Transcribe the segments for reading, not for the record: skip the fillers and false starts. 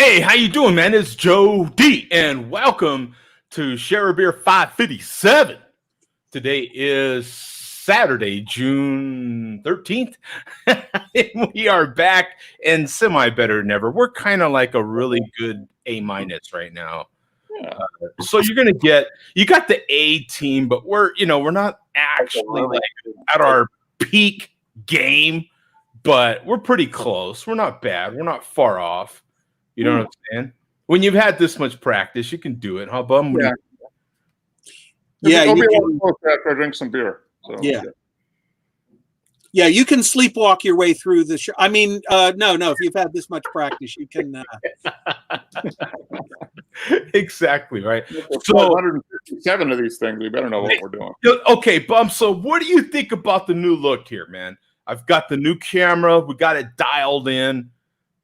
Hey, how you doing, man? It's Joe D, and welcome to Share a Beer 557. Today is Saturday, June 13th. We are back and semi-better than ever. We're kind of like a really good A- right now. Yeah. So you got the A team, but we're not actually like at our peak game, but we're pretty close. We're not bad. We're not far off. You know what I'm saying? When you've had this much practice, you can do it. Huh, Bum? Yeah. Yeah, I'll be able to close after I drink some beer. So. Yeah, you can sleepwalk your way through the show. I mean, no, if you've had this much practice, you can. Exactly, right. So 157 of these things, we better know what we're doing. Okay, Bum, so what do you think about the new look here, man? I've got the new camera. We got it dialed in.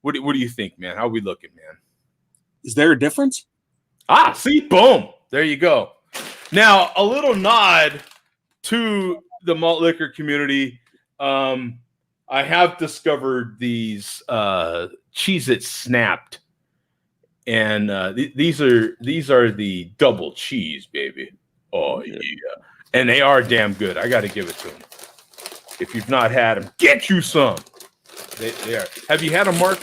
What do you think, man? How are we looking, man? Is there a difference? See, boom. There you go. Now, a little nod to the malt liquor community. I have discovered these Cheez-It Snapped. And these are the double cheese, baby. Oh, yeah. And they are damn good. I got to give it to them. If you've not had them, get you some. They are. Have you had them, Mark?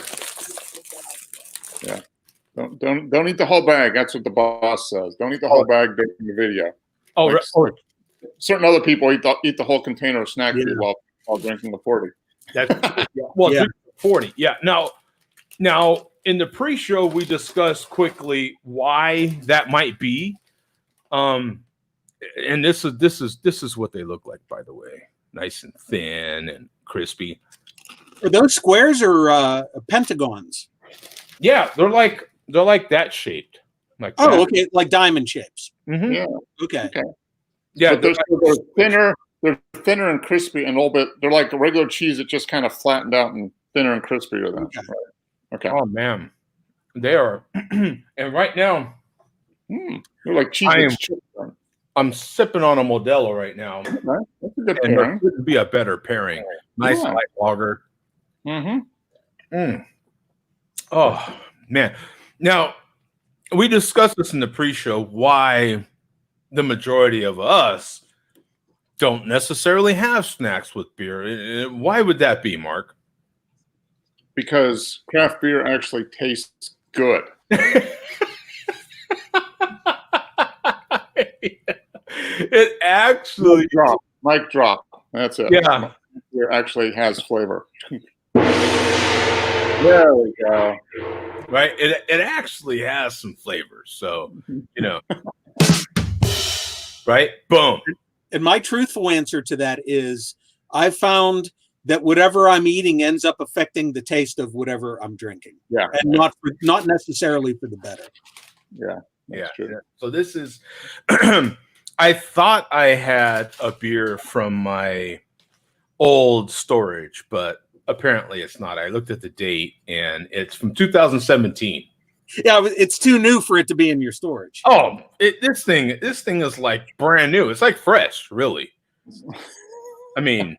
Yeah. Don't eat the whole bag. That's what the boss says. Don't eat the whole bag during the video. Oh, like, right. Certain other people eat the whole container of snack food while drinking the 40. That's well, 40. Yeah. Now in the pre-show, we discussed quickly why that might be. And this is what they look like, by the way. Nice and thin and crispy. Are those squares or pentagons? Yeah, they're like that shaped. Like okay, like diamond shapes. Mm-hmm. Yeah. Okay. Yeah, but they're thinner. They're thinner and crispy, and a little bit. They're like a regular cheese that just kind of flattened out and thinner and crispier than. Okay. Okay. Oh man, they are. And right now, they're like cheese. I'm sipping on a Modelo right now. Okay. That's a good and pairing. it couldn't be a better pairing. Nice light lager. Oh man. Now we discussed this in the pre-show. Why the majority of us don't necessarily have snacks with beer. Why would that be, Mark? Because craft beer actually tastes good. It actually mic drop. That's it. Yeah. Beer actually has flavor. There we go. Right? It actually has some flavor. So, right? Boom. And my truthful answer to that is I've found that whatever I'm eating ends up affecting the taste of whatever I'm drinking. Yeah. And not necessarily for the better. Yeah. Yeah. So this is I thought I had a beer from my old storage, but apparently it's not. I looked at the date and it's from 2017. Yeah, it's too new for it to be in your storage. Oh, this thing is like brand new. It's like fresh, really. I mean,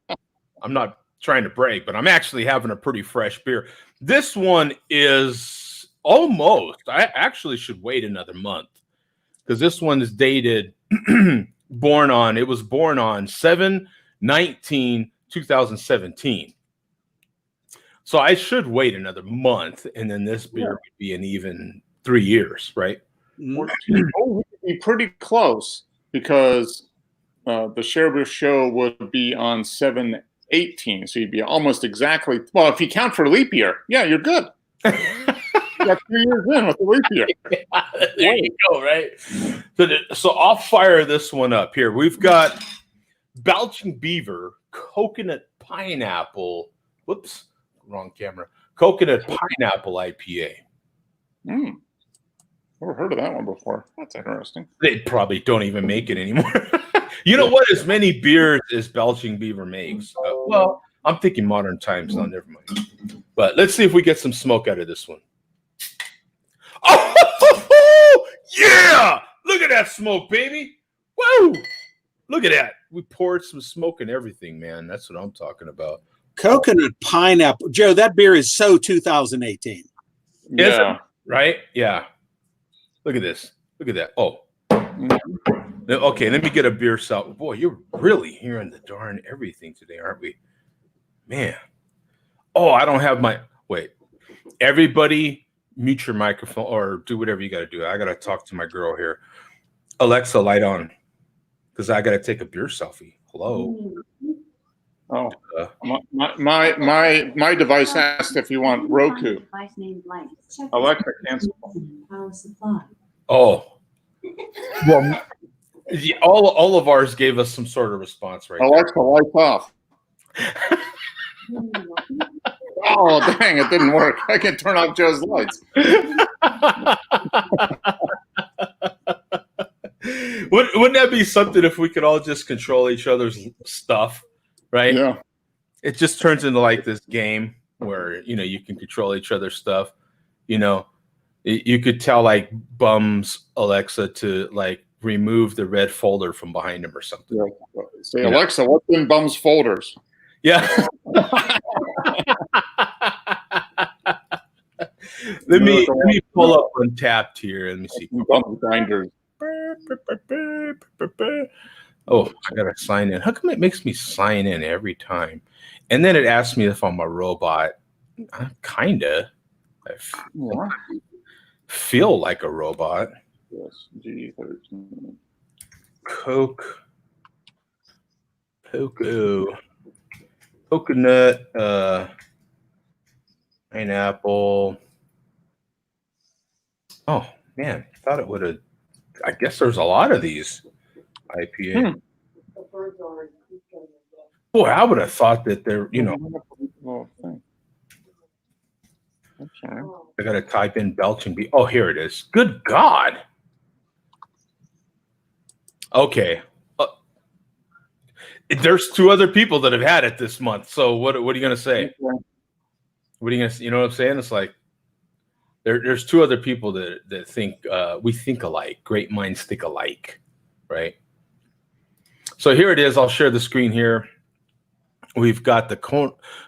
I'm not trying to brag, but I'm actually having a pretty fresh beer. This one is almost. I actually should wait another month because this one is dated. It was born on 7/19/2017. So I should wait another month, and then this beer would be an even 3 years, right? We would be pretty close because the Share Beer show would be on 7/18, so you'd be almost exactly. Well, if you count for leap year, yeah, you're good. You got 3 years in with the leap year. There you go, right? So I'll fire this one up here. We've got Belching Beaver Coconut Pineapple. Whoops. Wrong camera. Coconut Pineapple IPA. Never heard of that one before. That's interesting. They probably don't even make it anymore. You know what? As many beers as Belching Beaver makes. Well, I'm thinking modern times. No, never mind. But let's see if we get some smoke out of this one. Oh, yeah! Look at that smoke, baby. Woo! Look at that. We poured some smoke and everything, man. That's what I'm talking about. Coconut pineapple. Joe, that beer is so 2018. Yeah. Right? Yeah. Look at this. Look at that. Oh. Mhm. Okay, let me get a beer salt. Boy, you're really hearing the darn everything today, aren't we? Man. Oh, I don't have my wait. Everybody mute your microphone or do whatever you gotta do. I gotta talk to my girl here. Alexa, light on. Because I gotta take a beer selfie. Hello. Oh, my device asked if you want Roku. Alexa, cancel. Oh. Well, all of ours gave us some sort of response right Alexa, lights off. Oh, dang, it didn't work. I can turn off Joe's lights. Wouldn't that be something if we could all just control each other's stuff, right? Yeah. It just turns into like this game where, you can control each other's stuff. You could tell like Bum's Alexa to like remove the red folder from behind him or something. Yeah. Say, Alexa, what's in Bum's folders? Yeah. Let me pull up Untapped here. Let me see. Bum grinders. Oh, I gotta sign in. How come it makes me sign in every time? And then it asks me if I'm a robot. Kinda. I feel like a robot. Yes, G13. Coconut, pineapple. Oh man, thought it would have. I guess there's a lot of these IPA. Boy, I would have thought that they're, Okay. I got to type in belching bee. Oh, here it is. Good God. Okay. There's 2 other people that have had it this month. So what are you going to say? What are you going to, you know what I'm saying? It's like there's 2 other people that think we think alike. Great minds think alike, right? So here it is. I'll share the screen here. We've got the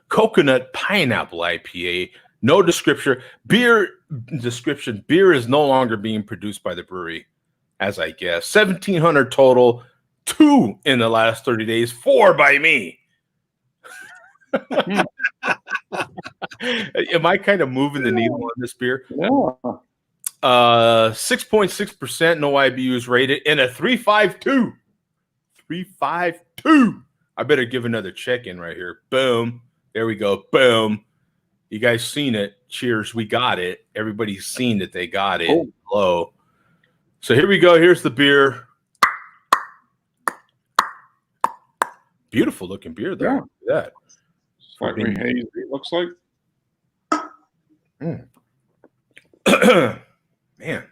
coconut pineapple IPA. No description. Beer description. Beer is no longer being produced by the brewery, as I guess. 1,700 total. 2 in the last 30 days. 4 by me. Am I kind of moving the needle on this beer? Yeah. 6.6%. No IBUs rated. And a 352. 352. I better give another check-in right here. Boom. There we go. Boom. You guys seen it. Cheers. We got it. Everybody's seen that they got it. Oh. Hello. So here we go. Here's the beer. Beautiful looking beer, though. Yeah. Look at that. Slightly hazy, it looks like. Man.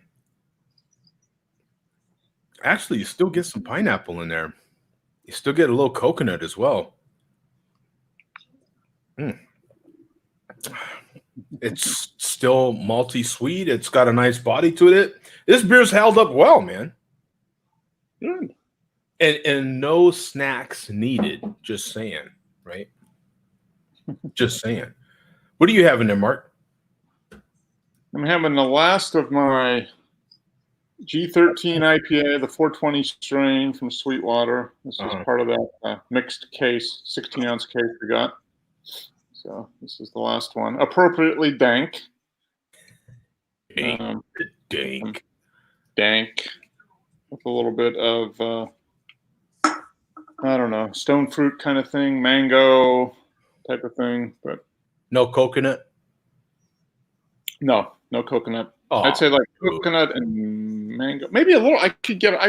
Actually, you still get some pineapple in there. You still get a little coconut as well. It's still malty sweet. It's got a nice body to it. This beer's held up well, man. Good. And no snacks needed. Just saying, right? Just saying. What are you having there, Mark? I'm having the last of my G13 IPA, the 420 strain from Sweetwater. This is part of that mixed case, 16-ounce case we got. So this is the last one. Appropriately dank. Dank. Dank. With a little bit of, I don't know, stone fruit kind of thing, mango type of thing. But no coconut? No coconut. Oh, I'd say like coconut and mango. Maybe a little. I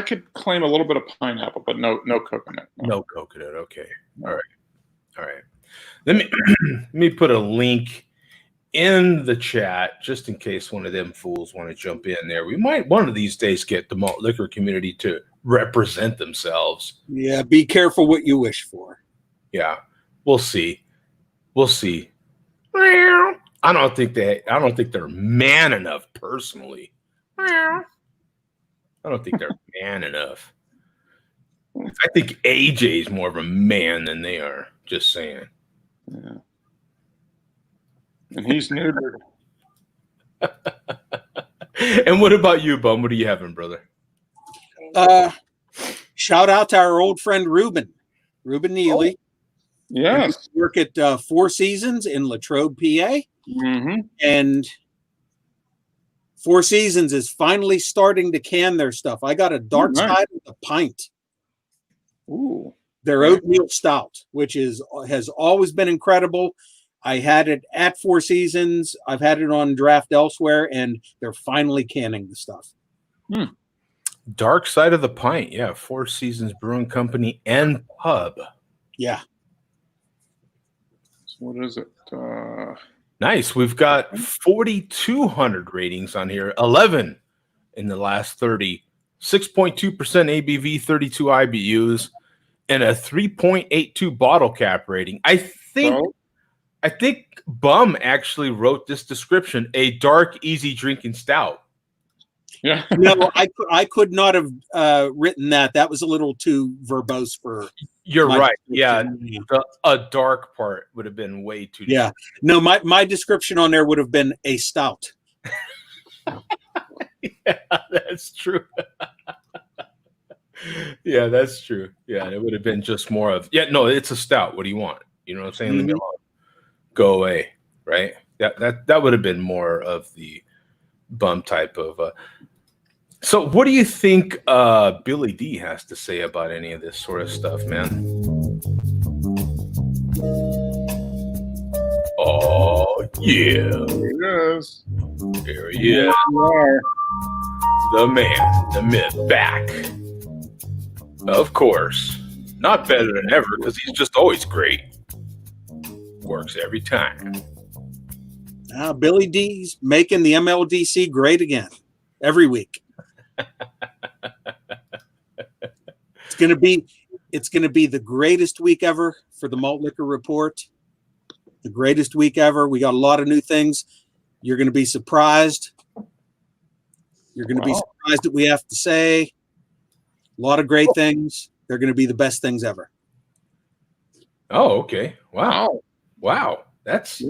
could claim a little bit of pineapple, but no coconut. No coconut. Okay. All right. Let me put a link in the chat just in case one of them fools want to jump in there. We might one of these days get the malt liquor community to represent themselves. Yeah, be careful what you wish for. Yeah, we'll see. I don't think they're man enough personally. I don't think they're man enough. I think AJ's more of a man than they are. Just saying. Yeah. And he's neutered. And what about you, Bum? What are you having, brother? Shout out to our old friend Ruben Neely. Yes. We work at Four Seasons in Latrobe, PA. Mm-hmm. And Four Seasons is finally starting to can their stuff. I got a Dark nice. Side of the Pint. Ooh. Their oatmeal stout, which has always been incredible. I had it at Four Seasons. I've had it on draft elsewhere, and they're finally canning the stuff. Dark Side of the Pint. Yeah, Four Seasons Brewing Company and Pub. Yeah. So what is it? Nice. We've got 4,200 ratings on here, 11 in the last 30, 6.2% ABV, 32 IBUs, and a 3.82 bottle cap rating. I think Bum actually wrote this description: a dark, easy drinking stout. Yeah. No, I could not have written that. That was a little too verbose for. You're right. Yeah, description. a dark part would have been way too. Yeah. No, my description on there would have been a stout. Yeah, that's true. Yeah, that's true. Yeah, it would have been just more of, yeah, no, it's a stout. What do you want? You know what I'm saying? Leave me alone. Go away. Right? That would have been more of the Bum type of. So what do you think Billy D has to say about any of this sort of stuff, man? Oh, yeah. There he is. There he is. The man, the myth, back. Of course. Not better than ever, because he's just always great. Works every time. Billy D's making the MLDC great again every week. It's gonna be the greatest week ever for the Malt Liquor Report. The greatest week ever. We got a lot of new things. You're gonna be surprised. You're gonna be surprised that we have to say. A lot of great things. They're gonna be the best things ever. Oh, okay. Wow. That's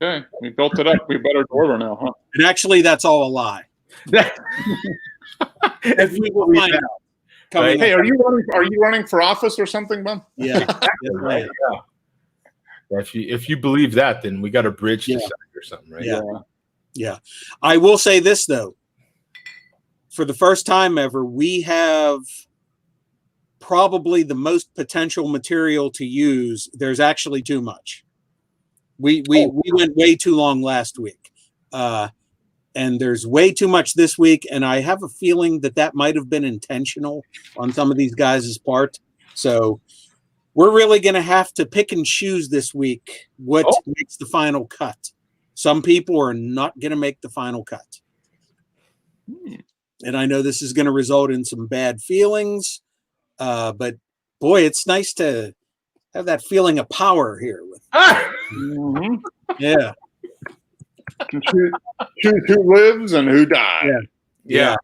Okay. We built it up. We better deliver now, huh? And actually, that's all a lie. if We will find out. Right. Hey, are you running for office or something, Bum? Yeah. Right. Yeah. If you believe that, then we got a bridge to side or something, right? Yeah. I will say this though. For the first time ever, we have probably the most potential material to use. There's actually too much. We went way too long last week. And there's way too much this week. And I have a feeling that might have been intentional on some of these guys' part. So we're really going to have to pick and choose this week what makes the final cut. Some people are not going to make the final cut. And I know this is going to result in some bad feelings. But boy, it's nice to have that feeling of power here. Yeah. Choose who lives and who dies. Yeah.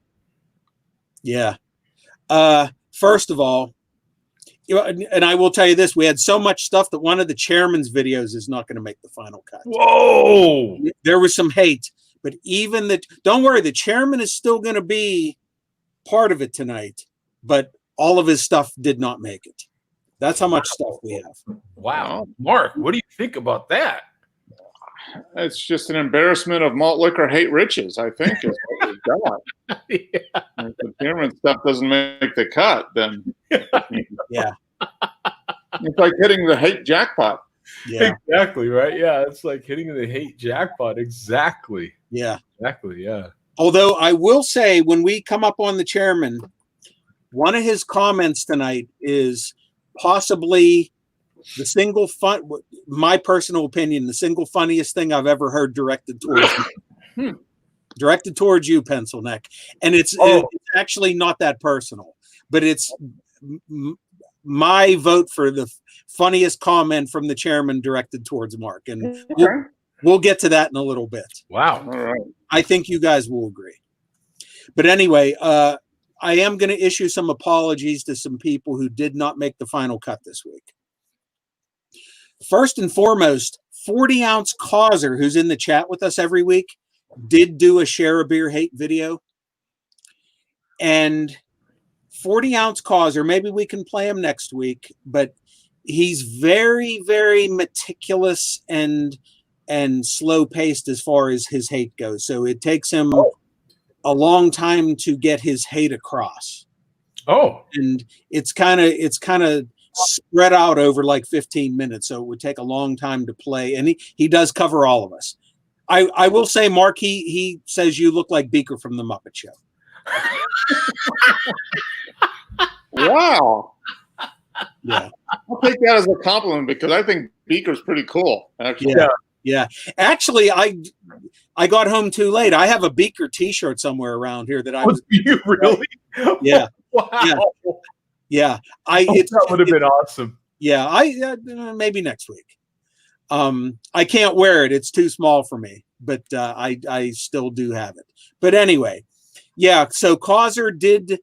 First of all, and I will tell you this, we had so much stuff that one of the chairman's videos is not going to make the final cut. Whoa. There was some hate, but even don't worry, the chairman is still going to be part of it tonight, but all of his stuff did not make it. That's how much stuff we have. Wow. Mark, what do you think about that? It's just an embarrassment of malt liquor hate riches, I think, is what we've got. If the chairman stuff doesn't make the cut, then yeah, it's like hitting the hate jackpot. Yeah, exactly, right? Yeah, it's like hitting the hate jackpot. Exactly. Yeah, exactly. Yeah. Although I will say, when we come up on the chairman, one of his comments tonight is possibly the single my personal opinion, the single funniest thing I've ever heard directed towards you, Pencil Neck. And it's actually not that personal, but it's my vote for the funniest comment from the chairman directed towards Mark. And we'll get to that in a little bit. Wow. All right. I think you guys will agree. But anyway, I am going to issue some apologies to some people who did not make the final cut this week. First and foremost, 40-ounce Causer, who's in the chat with us every week, did do a share a beer hate video, and 40-ounce causer. Maybe we can play him next week, but he's very, very meticulous and slow paced as far as his hate goes. So it takes him a long time to get his hate across. Oh, And it's kind of spread out over like 15 minutes. So it would take a long time to play. And he does cover all of us. I will say, Mark, he says you look like Beaker from the Muppet Show. Wow. Yeah. I'll take that as a compliment because I think Beaker's pretty cool, actually. Yeah. Actually, I got home too late. I have a Beaker T-shirt somewhere around here that I was. You really? Yeah. Wow. Yeah. That would have been awesome. Yeah. Maybe next week. I can't wear it. It's too small for me, but I still do have it. But anyway, yeah. So Causer did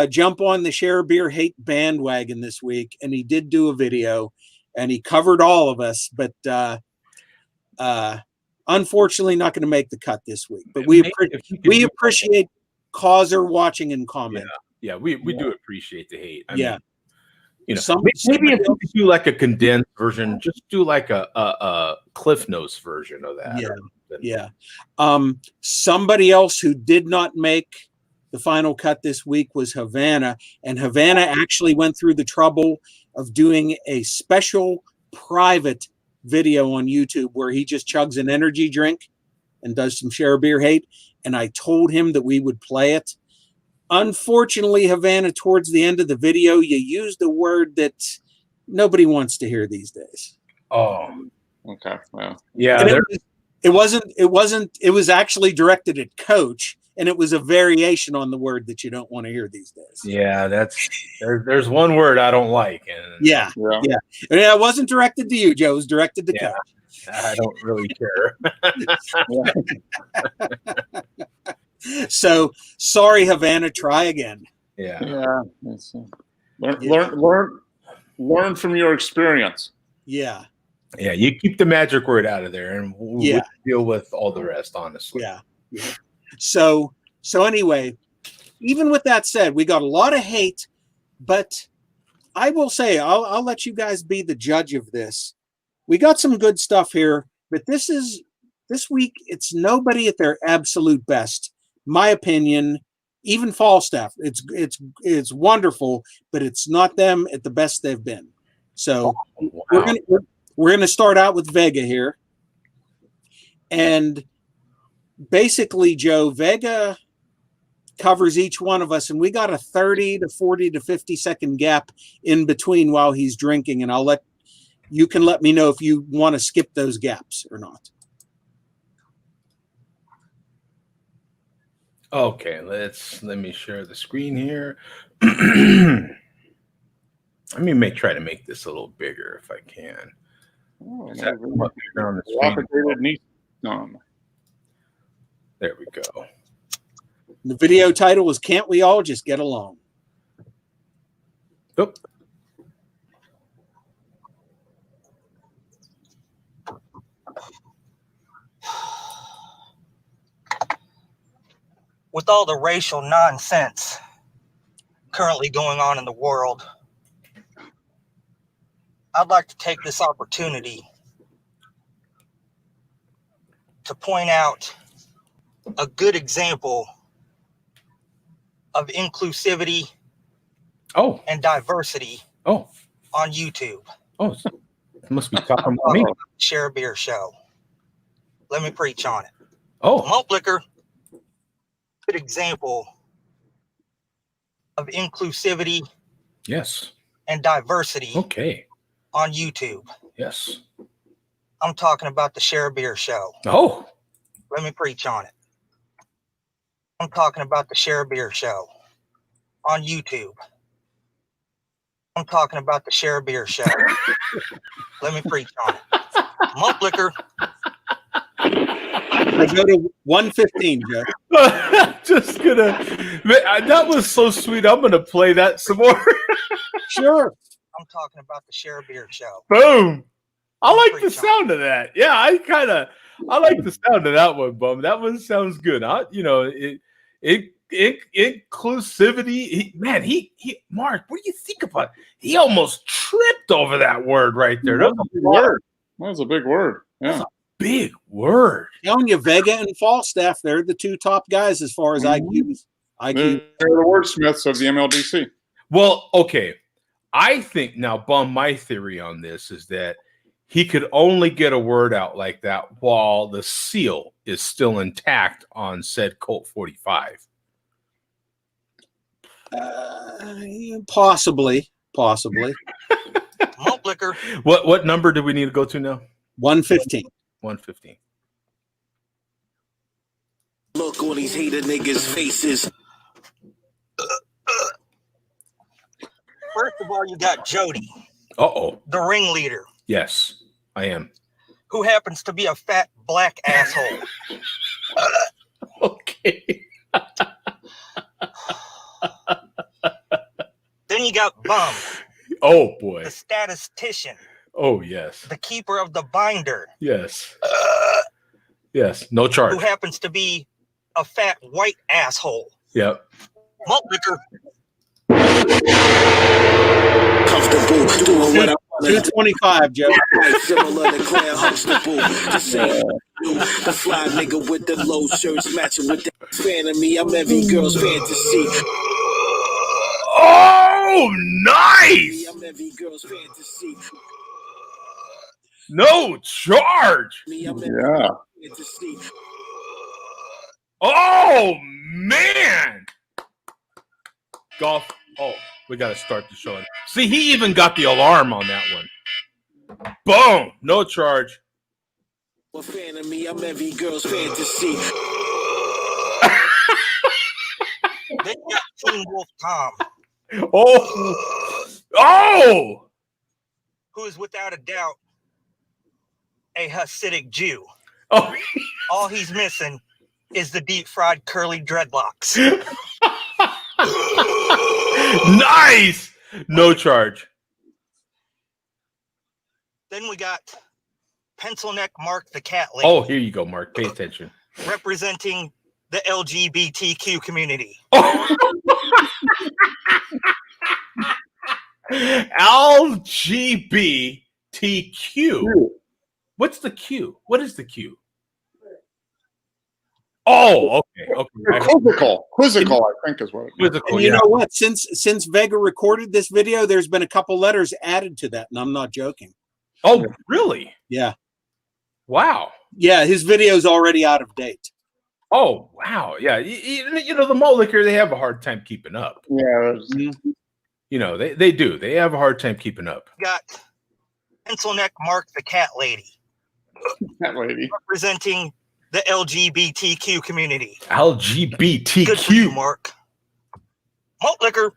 jump on the Share Beer Hate bandwagon this week, and he did do a video, and he covered all of us. But unfortunately, not going to make the cut this week. But we appreciate Causer watching and commenting. Yeah, we do appreciate the hate. I mean, maybe if you could do like a condensed version, just do like a Cliff Notes version of that. Yeah. Somebody else who did not make the final cut this week was Havana, and Havana actually went through the trouble of doing a special private video on YouTube where he just chugs an energy drink and does some Share Beer Hate. And I told him that we would play it. Unfortunately, Havana, towards the end of the video, you used a word that nobody wants to hear these days. Oh, okay. Well, yeah. It was actually directed at Coach, and it was a variation on the word that you don't want to hear these days. Yeah, there's one word I don't like. And yeah. It wasn't directed to you, Joe. It was directed to Coach. I don't really care. So sorry, Havana. Try again. Yeah. Learn from your experience. Yeah. Yeah, you keep the magic word out of there, and we'll deal with all the rest. Honestly. Yeah. So anyway, even with that said, we got a lot of hate, but I will say I'll let you guys be the judge of this. We got some good stuff here, but this week it's nobody at their absolute best. My opinion, even Falstaff, it's wonderful, but it's not them at the best they've been. So we're gonna start out with Vega here, and basically, Joe, Vega covers each one of us, and we got a 30 to 40 to 50 second gap in between while he's drinking, and you can let me know if you want to skip those gaps or not. Okay, let me share the screen here. Let me try to make this a little bigger if I can. Oh, there we go. The video title was "Can't We All Just Get Along?" Oh. With all the racial nonsense currently going on in the world, I'd like to take this opportunity to point out a good example of inclusivity and diversity on YouTube. Oh, it must be talking about me. Share a Beer Show. Let me preach on it. Malt liquor. Good example of inclusivity. Yes. And diversity. Okay. On YouTube. Yes. I'm talking about the Share a Beer Show. Oh. Let me preach on it. I'm talking about the Share a Beer Show on YouTube. I'm talking about the Share a Beer Show. Let me preach on it. Malt liquor. I go to 115, Joe. Just gonna. That was so sweet. I'm gonna play that some more. Sure. I'm talking about the Share a Beer Show. Boom. I like the sound of that. Yeah, I like the sound of that one, Bum. That one sounds good. Inclusivity. Mark, what do you think about it? He almost tripped over that word right there. That was a big word. That was a big word. Yeah. Big word. Telling you, Vega and Falstaff, they're the two top guys as far as IQs. They're the wordsmiths of the MLDC. Well, okay. I think now, Bum, my theory on this is that he could only get a word out like that while the seal is still intact on said Colt 45. Possibly. Malt liquor. What number do we need to go to now? 115. 115. Look on these hater niggas' faces. First of all, you got Jody, Uh-oh. the ringleader, Yes, I am. who happens to be a fat black asshole. Okay. Then you got Bum, Oh, boy. the statistician, Oh, yes. the keeper of the binder, Yes. Yes. No charge. who happens to be a fat white asshole. Yep. Malt liquor. Comfortable doing what I want to 225, Joe. do. Similar to Claire Huxtable. Just saying. The fly nigga with the low shirts matching with that fan of me. I'm every girl's fantasy. Oh, nice. I'm every girl's fantasy. No charge. I'm every Yeah. fantasy. Oh, man. Golf. Oh, we got to start the show. See, he even got the alarm on that one. Boom. No charge. A fan of me. I'm every girl's fantasy. Then you got Teen Wolf Tom, Oh. who is without a doubt a Hasidic Jew. Oh. All he's missing is the deep fried curly dreadlocks. Nice. No charge. Then we got Pencil Neck Mark the Cat Lady, Oh, here you go, Mark. Pay attention. representing the LGBTQ community. LGBTQ. What's the Q? What is the Q? Oh, okay. Quizzical, I think is what it is. Quizzical, And you yeah. know what? Since Vega recorded this video, there's been a couple letters added to that, and I'm not joking. Oh, really? Yeah. Wow. Yeah, his video's already out of date. Oh, wow. Yeah. You know, the malt liquor, they have a hard time keeping up. Yeah. there's- You know, they do. They have a hard time keeping up. Got Pencil Neck Mark the Cat Lady, That lady. representing the LGBTQ community. Good for you, LGBTQ. Mark. Malt liquor.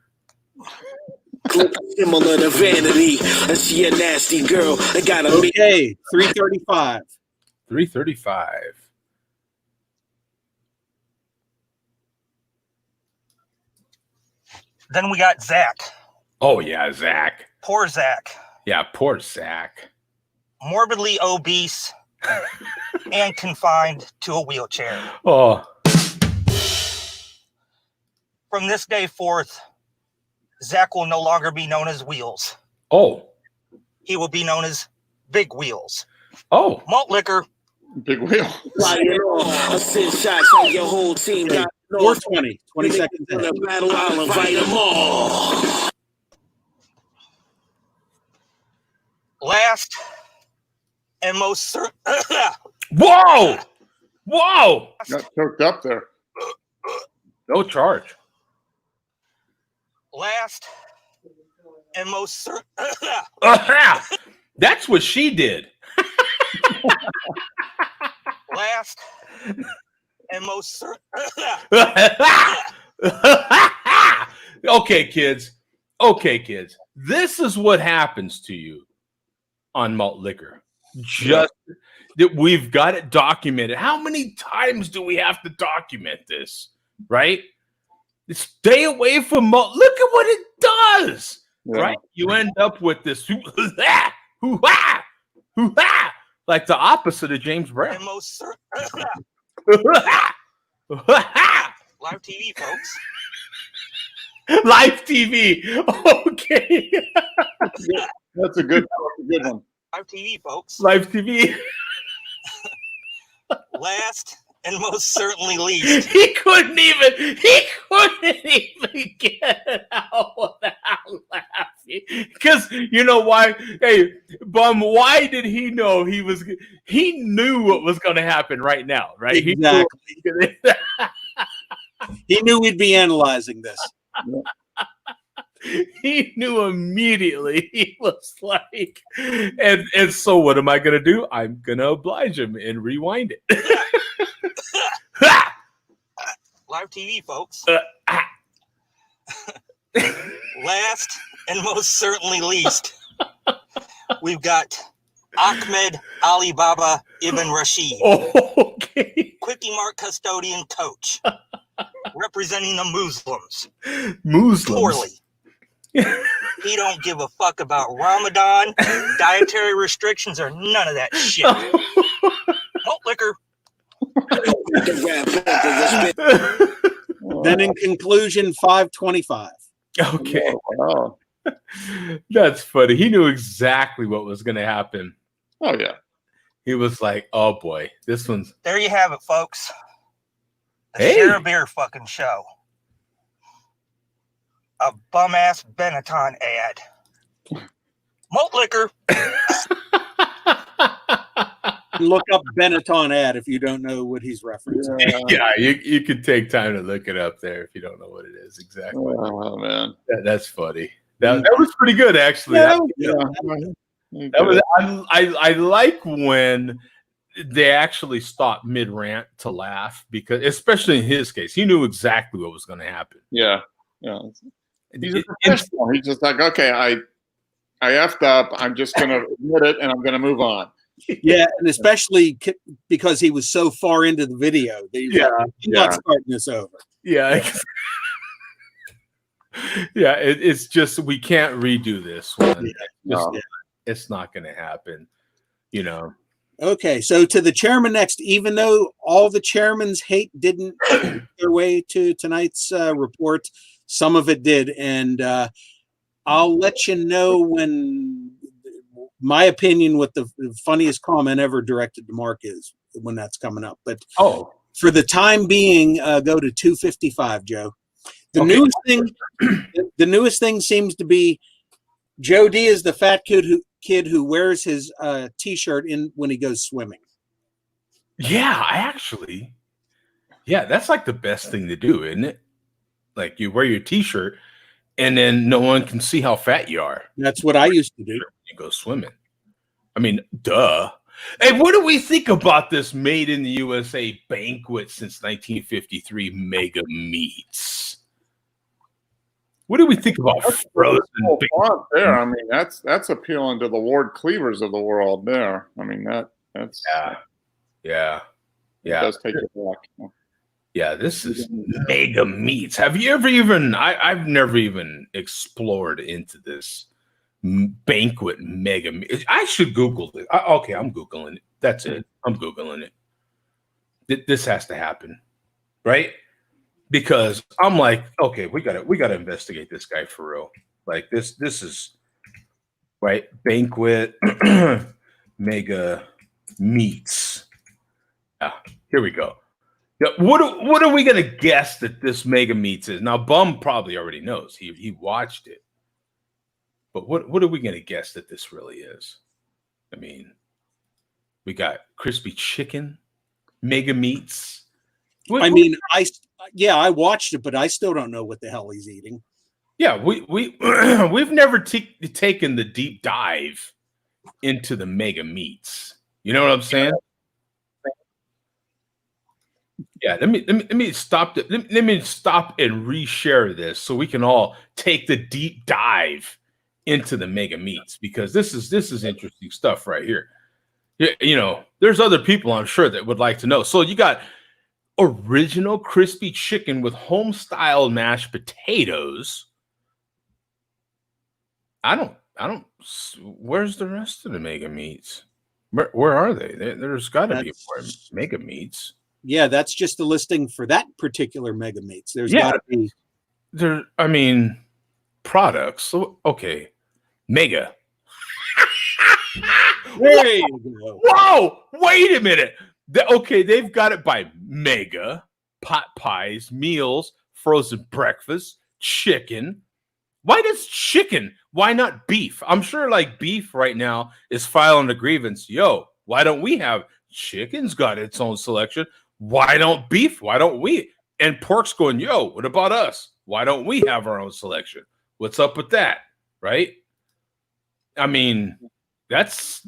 Similar to vanity. I see a nasty girl. I gotta meet. Okay, 335. 335. Then we got Zach. Oh, yeah, Zach. Poor Zach. Yeah, poor Zach. Morbidly obese and confined to a wheelchair. Oh, From this day forth, Zach will no longer be known as Wheels. oh, He will be known as Big Wheels. oh. Malt liquor. Big wheel. Fire it off. I send shots on your whole team. Got 420, 20 seconds in in. a battle. I'll invite them all. Last and most certain. Whoa! Whoa! Got choked up there. No charge. Last and most certain. That's what she did. Last and most certain. Okay, kids. Okay, kids. This is what happens to you on malt liquor. Just that we've got it documented. How many times do we have to document this? Right? Stay away from malt. Look at what it does. Yeah. Right? You end up with this hoo-ha, hoo-ha, hoo-ha. like the opposite of James Brown. And most live TV, folks. Live TV. Okay. That's a good one. Live TV, folks. Live TV. Last and most certainly least. He couldn't even get it out without laughing. Because you know why? Hey, Bum, why did he know he knew what was going to happen right now, right? Exactly. He knew we'd be analyzing this. He knew immediately. He was like, and so what am I going to do? I'm going to oblige him and rewind it. Live TV, folks. Last and most certainly least, we've got Ahmed Alibaba Ibn Rashid, Okay. Quickie Mart custodian coach, representing the Muslims. Poorly. He don't give a fuck about Ramadan, dietary restrictions, or none of that shit. Malt liquor. Then in conclusion, 525. Okay. Oh, That's funny. He knew exactly what was going to happen. oh yeah. He was like, oh boy, this one's. There you have it, folks. The Hey. Share a Beer fucking show. A bum-ass Benetton ad. Malt liquor. Look up Benetton ad if you don't know what he's referencing. Yeah, you could take time to look it up there if you don't know what it is exactly. Oh man. That's funny. That was pretty good, actually. Yeah, That was. I like when they actually stop mid rant to laugh, because, especially in his case, he knew exactly what was going to happen. Yeah. Yeah. He's a professional. He's just like, okay, I effed up. I'm just going to admit it, and I'm going to move on. Yeah, and especially because he was so far into the video. That he was like, I'm not starting this over. Yeah. Yeah, it's just we can't redo this one. It's not going to happen, you know. Okay, so to the chairman next. Even though all the chairman's hate didn't make their way to tonight's report, some of it did, and I'll let you know when my opinion what the funniest comment ever directed to Mark is when that's coming up. But for the time being, go to 255, Joe. The newest thing seems to be Joe D is the fat kid who wears his t-shirt in when he goes swimming. Yeah, that's like the best thing to do, isn't it? Like you wear your t-shirt and then no one can see how fat you are. That's what I used to do. You go swimming. I mean, duh. Hey, what do we think about this made in the USA banquet since 1953 mega meats? What do we think about frozen font there? I mean, that's appealing to the Ward Cleavers of the world there. I mean, that's yeah. It does take it back. Yeah, this is mega meats. Have you ever even? I've never even explored into this banquet mega meat. I should Google it. Okay, I'm Googling it. That's it. I'm Googling it. This has to happen, right? Because I'm like, okay, we gotta investigate this guy for real. Like this is right. Banquet mega meats. Yeah, here we go. Yeah, what are we gonna guess that this mega meats is? Now, Bum probably already knows. He watched it. But what are we gonna guess that this really is? I mean, we got crispy chicken, mega meats. I watched it, but I still don't know what the hell he's eating. Yeah, we've never taken the deep dive into the mega meats. You know what I'm saying? Yeah, let me stop let me stop and reshare this so we can all take the deep dive into the mega meats, because this is interesting stuff right here. You know, there's other people I'm sure that would like to know. So you got original crispy chicken with home style mashed potatoes. I don't where's the rest of the mega meats? Where are they? There's got to be That's- more mega meats. Yeah, that's just the listing for that particular mega meats. There's Yeah. got to be. There, I mean, products. So, okay, mega. There you go. Whoa! Wait a minute. Okay, they've got it by mega, pot pies, meals, frozen breakfast, chicken. Why does chicken? Why not beef? I'm sure like beef right now is filing a grievance. Yo, why don't we have chicken's got its own selection? Why don't beef? Why don't we? And pork's going, yo, what about us? Why don't we have our own selection? What's up with that? Right? I mean, that's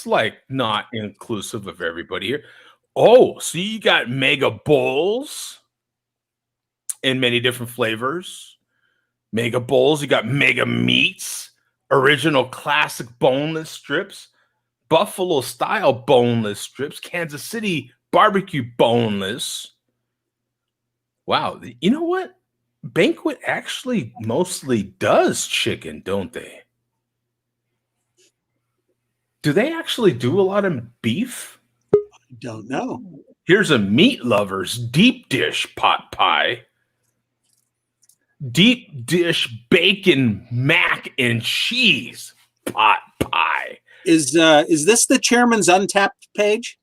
like not inclusive of everybody here. Oh, so you got mega bowls in many different flavors. Mega bowls, you got mega meats, original classic boneless strips, buffalo style boneless strips, Kansas City barbecue boneless. Wow, you know what? Banquet actually mostly does chicken, don't they? Do they actually do a lot of beef? Don't know. Here's a meat lover's deep dish pot pie. Deep dish bacon mac and cheese pot pie. Is this the chairman's Untapped page?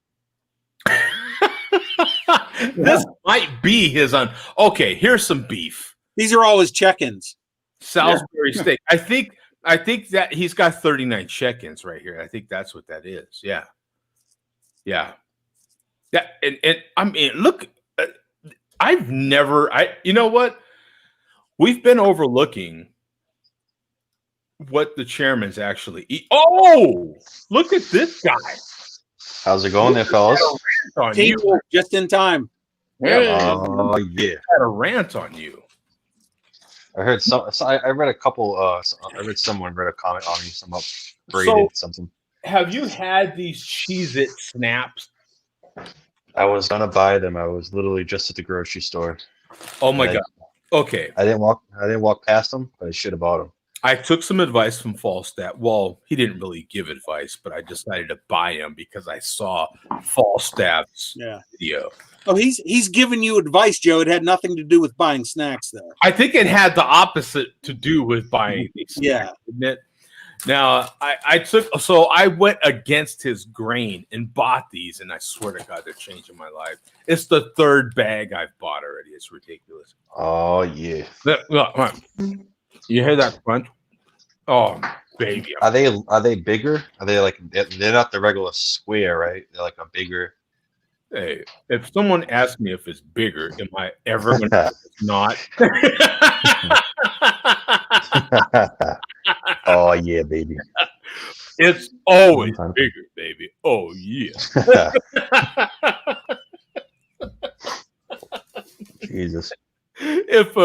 This might be his on. Okay, here's some beef. These are all his check-ins. Salisbury steak. I think that he's got 39 check-ins right here. I think that's what that is. Yeah. Yeah. Yeah. And I mean, look, you know what? We've been overlooking what the chairman's actually eat. Oh, look at this guy. How's it going there, fellas? On Kate, you. just in time. Hey. Oh yeah. Had a rant on you. I heard I read a couple. I read someone read a comment on you. Some upgraded something. Have you had these Cheez-It snaps? I was gonna buy them. I was literally just at the grocery store. Oh my And god. Okay. I didn't walk past them, but I should have bought them. I took some advice from Falstaff. Well, he didn't really give advice, but I decided to buy him because I saw Falstaff's video. Oh, he's giving you advice, Joe. It had nothing to do with buying snacks, though. I think it had the opposite to do with buying these snacks, didn't it? Now, I went against his grain and bought these, and I swear to God, they're changing my life. It's the third bag I've bought already. It's ridiculous. Oh yeah. Look, come on. You hear that crunch? Oh, baby. Are they bigger? Are they like they're not the regular square, right? They're like a bigger. Hey, if someone asks me if it's bigger, am I ever going to say it's not? Oh yeah, baby. It's always bigger, baby. Oh yeah. Jesus. If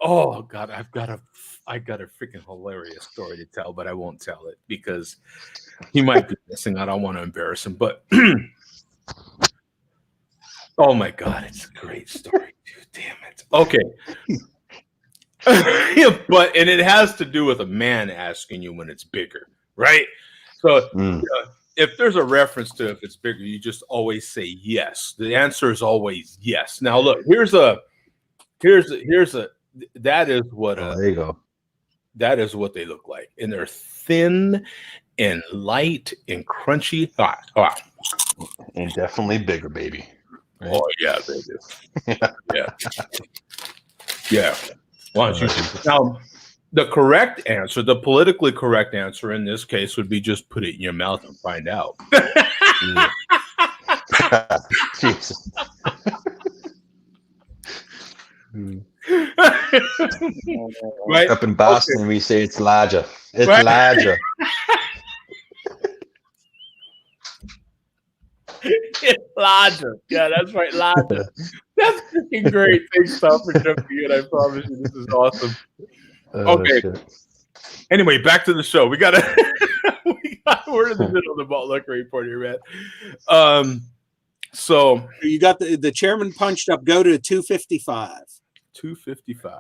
oh god, I got a freaking hilarious story to tell, but I won't tell it because he might be missing. I don't want to embarrass him, but oh my god, it's a great story, dude. Damn it. Okay. But and it has to do with a man asking you when it's bigger, right? So if there's a reference to if it's bigger, you just always say yes. The answer is always yes. Now look, here's a that is what there you go. That is what they look like, and they're thin and light and crunchy. And definitely bigger, baby. Right? Oh yeah, baby. Yeah. Why don't you? Now, the correct answer, the politically correct answer in this case would be just put it in your mouth and find out. Jesus. Right? Up in Boston, we say it's larger. It's Right. larger. It's larger. Yeah, that's right, larger. That's freaking great. Thanks, Tom, for jumping in. I promise you, this is awesome. Okay. Shit. Anyway, back to the show. We're in the middle of the malt liquor report here, man. So You got the chairman punched up. Go to 255. 255.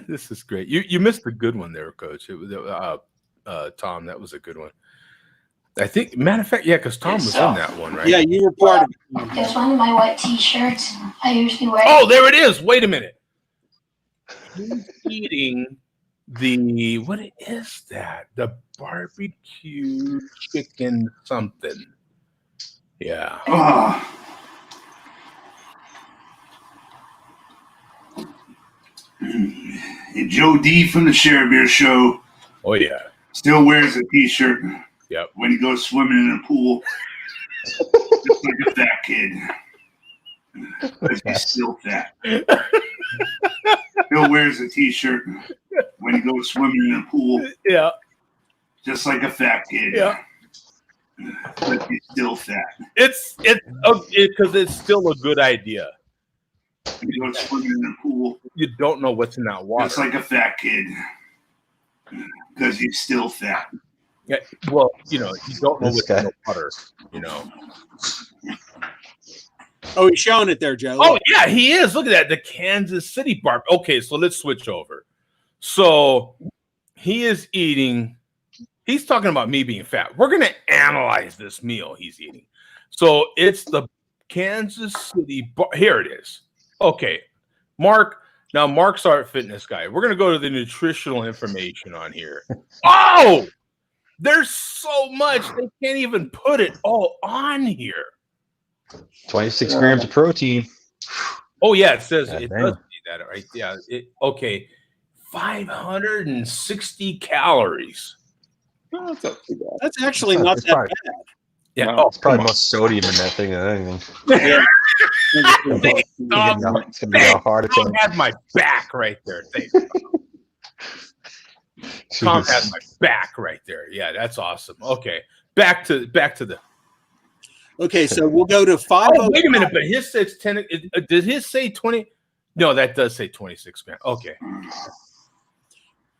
This is great. You missed a good one there, Coach. It was Tom. That was a good one. I think, matter of fact, yeah, because Tom was in that one, right? Yeah, you were part of it. It's one of my white T-shirts I usually wear. Oh, there it is. Wait a minute. He's eating the, what is that? The barbecue chicken something. Yeah. Joe D from the Share Beer Show Oh, yeah. still wears a T-shirt Yep. when he goes swimming in a pool, just like a fat kid. But he's still fat. Still wears a T-shirt when he goes swimming in a pool, Yeah. just like a fat kid. Yeah. But he's still fat. It's because it's still a good idea. When he goes swimming in a pool, You don't know what's in that water. just like a fat kid, because he's still fat. Yeah, well, you don't know This what's guy. in the water, Oh, he's showing it there, Joe. Oh, yeah, he is. Look at that. The Kansas City bar. Okay, so let's switch over. So he is eating. He's talking about me being fat. We're going to analyze this meal he's eating. So it's the Kansas City bar. Here it is. Okay, Mark. Now, Mark's our fitness guy. We're going to go to the nutritional information on here. Oh, there's so much. They can't even put it all on here. 26 grams of protein. Oh, yeah, it says God it damn. does say that, right? Yeah. Okay. 560 calories. No, that's not too bad. That's actually not It's that probably- bad. Yeah. Wow. Oh, It's probably come more sodium in that thing than anything. on. It's gonna be a heart Tom attack. had my back right there. Thank you. Tom had my back right there. Yeah, that's awesome. Okay. Back to the. Okay, so we'll go to 5. Oh, wait a minute, but his says 10. Did his say 20? No, that does say 26 grams. Okay.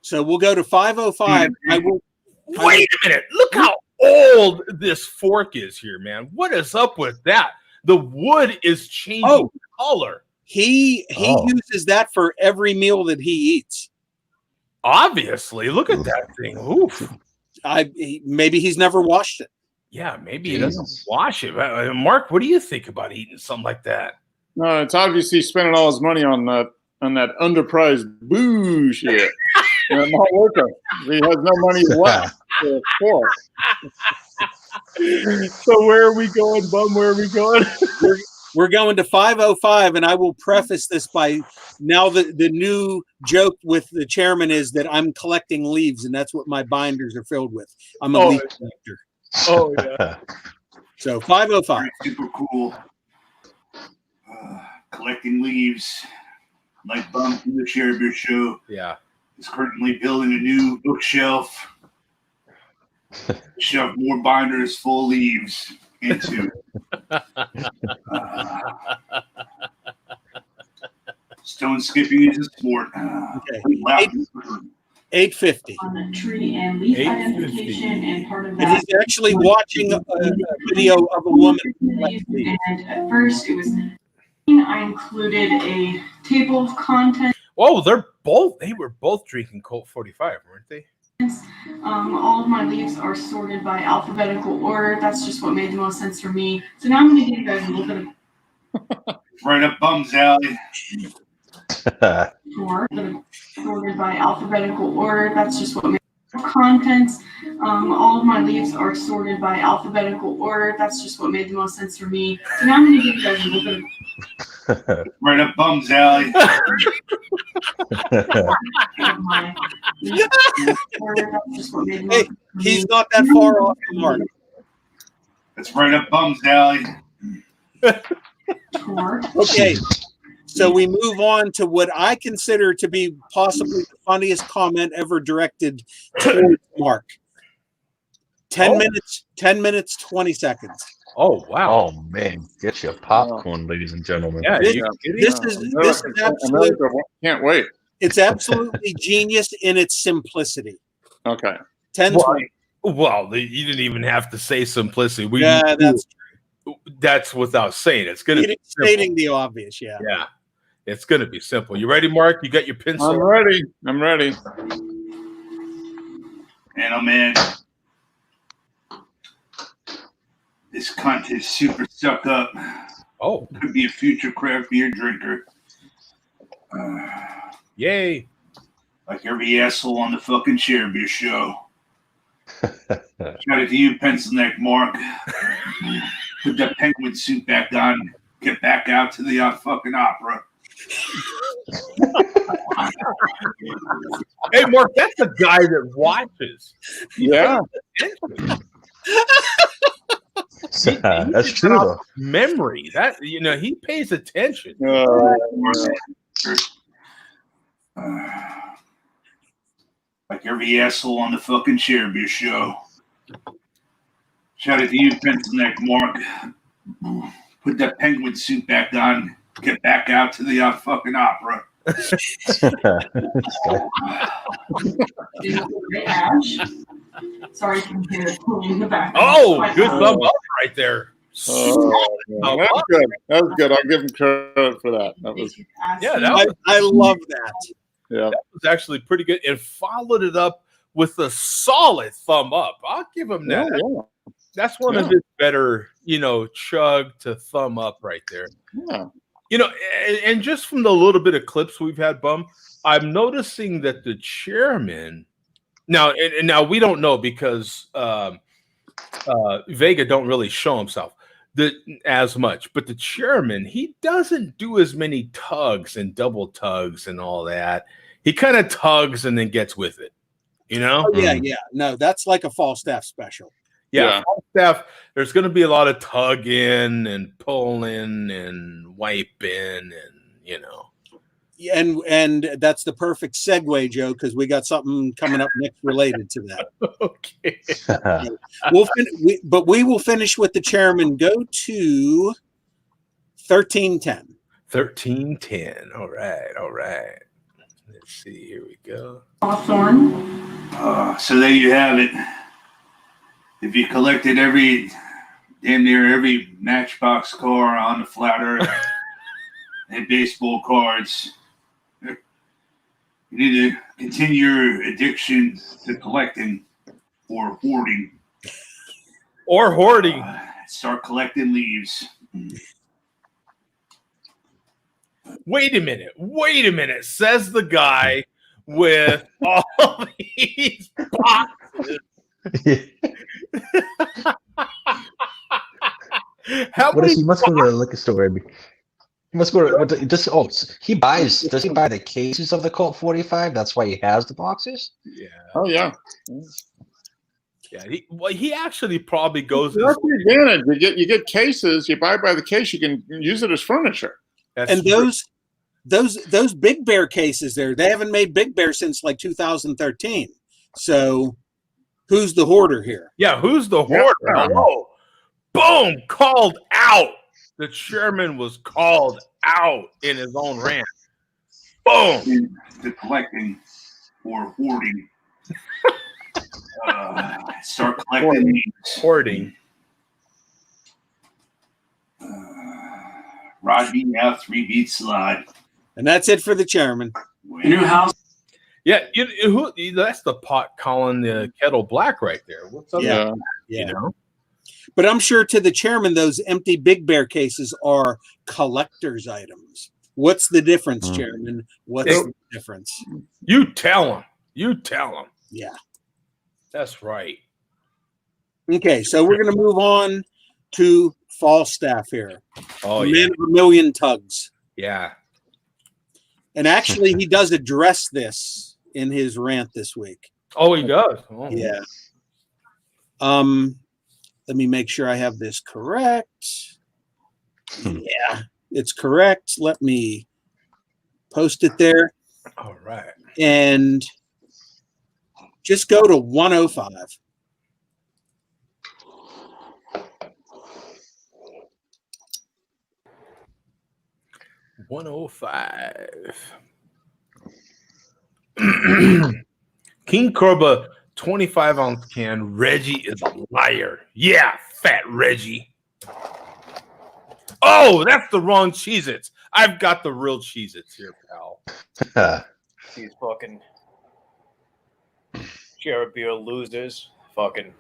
So we'll go to 505. I will. Wait a minute. Look how old this fork is here, man. What is up with that? The wood is changing color. He Oh. uses that for every meal that he eats. Obviously. Look at that thing. Oof. Maybe he's never washed it. Yeah, maybe he doesn't Jesus. wash it. Mark, what do you think about eating something like that? No, it's obviously spending all his money on that underpriced bullshit. And it's not working. He has no money left for a fork. So where are we going, Bum? Where are we going? We're going to 505, and I will preface this by now the new joke with the chairman is that I'm collecting leaves, and that's what my binders are filled with. I'm a leaf collector. Oh, yeah. So 505. Very super cool. Collecting leaves. Like Bum from the Share Beer Show Yeah. is currently building a new bookshelf. Shove more binders full of leaves into. Stone skipping is a sport. Okay. Wow. 850. On the tree and leaf 850. identification, and part of And that. he's actually watching a video of a woman. And at first, it was. I included a table of contents. Oh, they were both drinking Colt 45, weren't they? All of my leaves are sorted by alphabetical order. That's just what made the most sense for me. So now I'm going to give you guys a little bit of Right up Bum's alley. tour. Sorted by alphabetical order. That's just what made contents. All of my leaves are sorted by alphabetical order. That's just what made the most sense for me. So now I'm going to give you guys a little bit of Right up Bum's alley. my leaves order. That's just what made the most Hey, sense for me. he's not that far off the mark. That's right up Bum's alley. Tour. Okay, so we move on to what I consider to be possibly the funniest comment ever directed towards Mark. 10 minutes, 20 seconds. Oh, wow. Oh man, get your popcorn, ladies and gentlemen. Yeah, This- you kidding? This is absolute, Can't wait. it's absolutely genius in its simplicity. Okay. 10 Well, 20. Well, you didn't even have to say simplicity. Yeah, That's without saying. It's going to be simple. stating the obvious. Yeah. Yeah, it's going to be simple. You ready, Mark? You got your pencil? I'm ready. I'm ready. And oh man, this cunt is super stuck up. Oh, Could be a future craft beer drinker. yay. Like every asshole on the fucking Share Beer show. Shout out to you, Pencil Neck Mark. Put that penguin suit back on. Get back out to the fucking opera. Hey, Mark, that's the guy that watches. Yeah. That's true though. Memory. That he pays attention. Like every asshole on the fucking Share Beer show. Shout out to you, Pencil Neck Mark. Put that penguin suit back on. Get back out to the fucking opera. Ash. Sorry if you can hear it in the background. Oh, good thumb up right there. That was good. That was good. I'll give him credit for that. That was I love that. Yeah. That was actually pretty good, and followed it up with a solid thumb up. I'll give him that. Yeah. That's one of his better, chug to thumb up right there. Yeah. And just from the little bit of clips we've had, Bum, I'm noticing that the chairman now, and now we don't know because Vega don't really show himself as much, but the chairman, he doesn't do as many tugs and double tugs and all that. He kind of tugs and then gets with it, Oh, yeah. No, that's like a Falstaff special. Yeah. Falstaff, there's going to be a lot of tugging and pulling and wiping and, And that's the perfect segue, Joe, because we got something coming up next related to that. Okay. We will finish with the chairman. Go to 1310. 1310. All right. Let's see. Here we go. Hawthorne. So there you have it. If you collected damn near every Matchbox car on the flat Earth and baseball cards, you need to continue your addiction to collecting or hoarding. Start collecting leaves. Wait a minute. Says the guy with all these boxes. He must go to the liquor store. He must go to he buys. Does he buy the cases of the Colt 45? That's why he has the boxes. Yeah. Oh yeah. Yeah. He actually probably goes. That's the advantage. You get cases. You buy by the case. You can use it as furniture. And those Big Bear cases there, they haven't made Big Bear since like 2013. So who's the hoarder here? Yeah, who's the hoarder? Hello. Boom, called out. The chairman was called out in his own rant. Boom. To collecting or hoarding. Start collecting leaves. Hoarding. Rod beating out 3 beat slide. And that's it for the chairman. New house. Yeah, that's the pot calling the kettle black right there. What's up? Yeah. But I'm sure to the chairman, those empty Big Bear cases are collector's items. What's the difference, Chairman? What's the difference? You tell him. Yeah. That's right. Okay, so we're going to move on to Falstaff here. Oh, Man of a Million Tugs. Yeah. And actually, he does address this in his rant this week. Oh, he does? Oh. Yeah. Let me make sure I have this correct. Yeah, it's correct. Let me post it there. All right. And just go to 105. King Corba 25-ounce can. Reggie is a liar. Yeah, fat Reggie. Oh, that's the wrong Cheez-Its. I've got the real Cheez-Its here, pal. These fucking Share a beer losers. Fucking.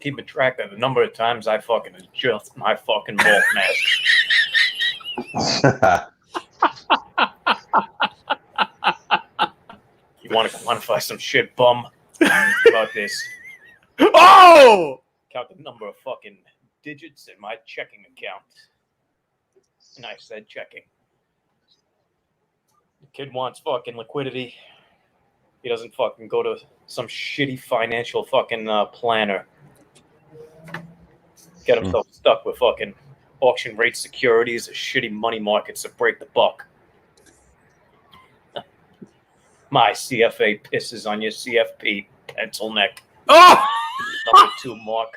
Keeping track of the number of times I fucking adjust my fucking malt mask. You want to quantify some shit, bum? About this. Oh! Count the number of fucking digits in my checking account. And I said checking. The kid wants fucking liquidity. He doesn't fucking go to some shitty financial fucking planner. Get himself stuck with fucking auction rate securities or shitty money markets that break the buck. My CFA pisses on your CFP, pencil neck. Oh! Number 2, Mark.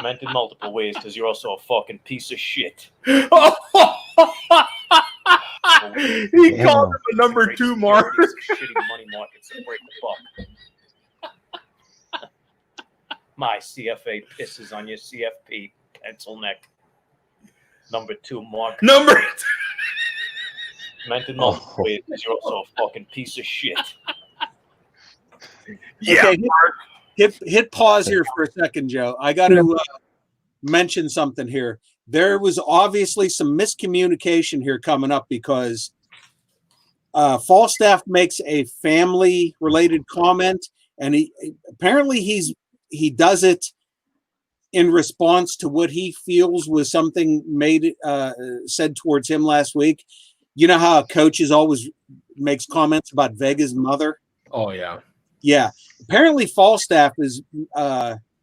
Meant in multiple ways because you're also a fucking piece of shit. He called him a number 2, Mark. Shitty money markets that break the buck. My CFA pisses on your CFP, pencil neck. Number 2, Mark. Number 2. Meant in multiple ways because you're also a fucking piece of shit. Yeah. Okay, hit pause here for a second, Joe. I got to mention something here. There was obviously some miscommunication here coming up because Falstaff makes a family-related comment, and he does it in response to what he feels was something said towards him last week. You know how a coach always makes comments about Vega's mother? Oh, yeah. Yeah. Apparently, Falstaff is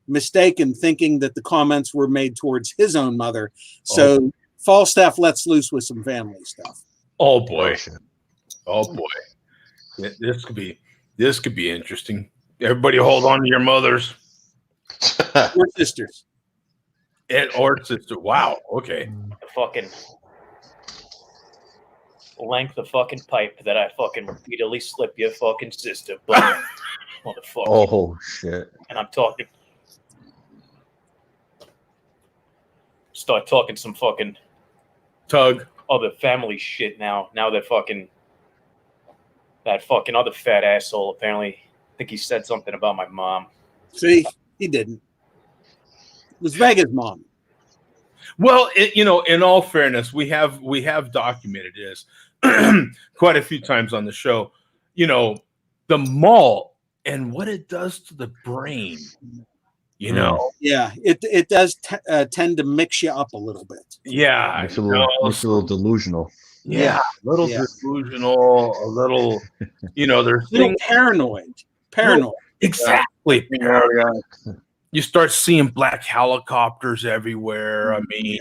mistaken, thinking that the comments were made towards his own mother. So Falstaff lets loose with some family stuff. Oh, boy. Oh, boy. This could be interesting. Everybody hold on to your mothers. Or sisters. Or sister. Wow. Okay. The fucking length of fucking pipe that I fucking repeatedly slip your fucking sister, but motherfucker. Oh shit! And I'm talking. Start talking some fucking tug other family shit now. Now they're fucking that fucking other fat asshole. Apparently, I think he said something about my mom. See, he didn't. It was Vega's mom. Well, in all fairness, we have documented this quite a few times on the show. The malt and what it does to the brain. Yeah, it does tend to mix you up a little bit. Yeah, makes a little delusional. Yeah, a little delusional, a little. There's things paranoid. Exactly. Paranoid. You start seeing black helicopters everywhere. I mean,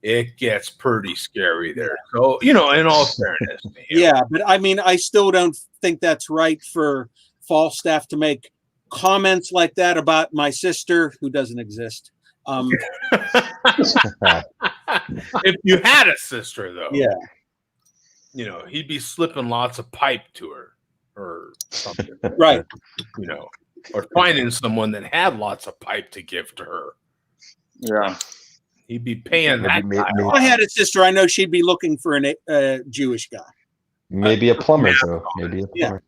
it gets pretty scary there. So, in all fairness. Yeah, but I mean, I still don't think that's right for Falstaff to make comments like that about my sister, who doesn't exist. If you had a sister, though, he'd be slipping lots of pipe to her or something. Right. Or finding someone that had lots of pipe to give to her. Yeah. He'd be paying that guy. If I had a sister, I know she'd be looking for a Jewish guy. Maybe a plumber, though. Maybe a plumber.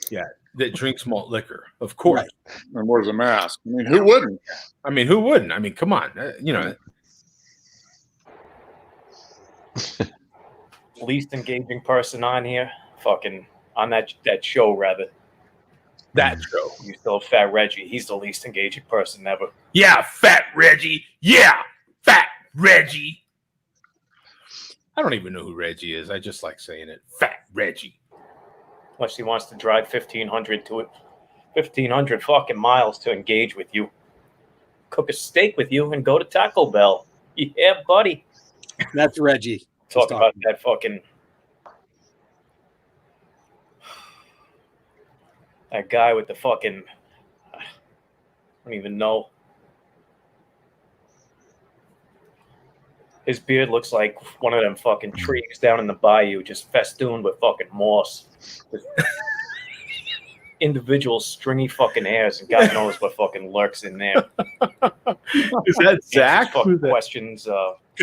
Yeah, that drinks malt liquor, of course. Right. And wears a mask. I mean, who wouldn't? I mean, come on. Least engaging person on here, fucking on that show, rather. That show. You still have Fat Reggie. He's the least engaging person ever. Yeah, Fat Reggie. Yeah, Fat Reggie. I don't even know who Reggie is. I just like saying it. Fat Reggie. Unless he wants to drive 1,500 fucking miles to engage with you. Cook a steak with you and go to Taco Bell. Yeah, buddy. That's Reggie. Talk about that fucking... That guy with the fucking... I don't even know. His beard looks like one of them fucking trees down in the bayou, just festooned with fucking moss. With individual stringy fucking hairs, and God knows what fucking lurks in there. Is that Zach? Fucking questions.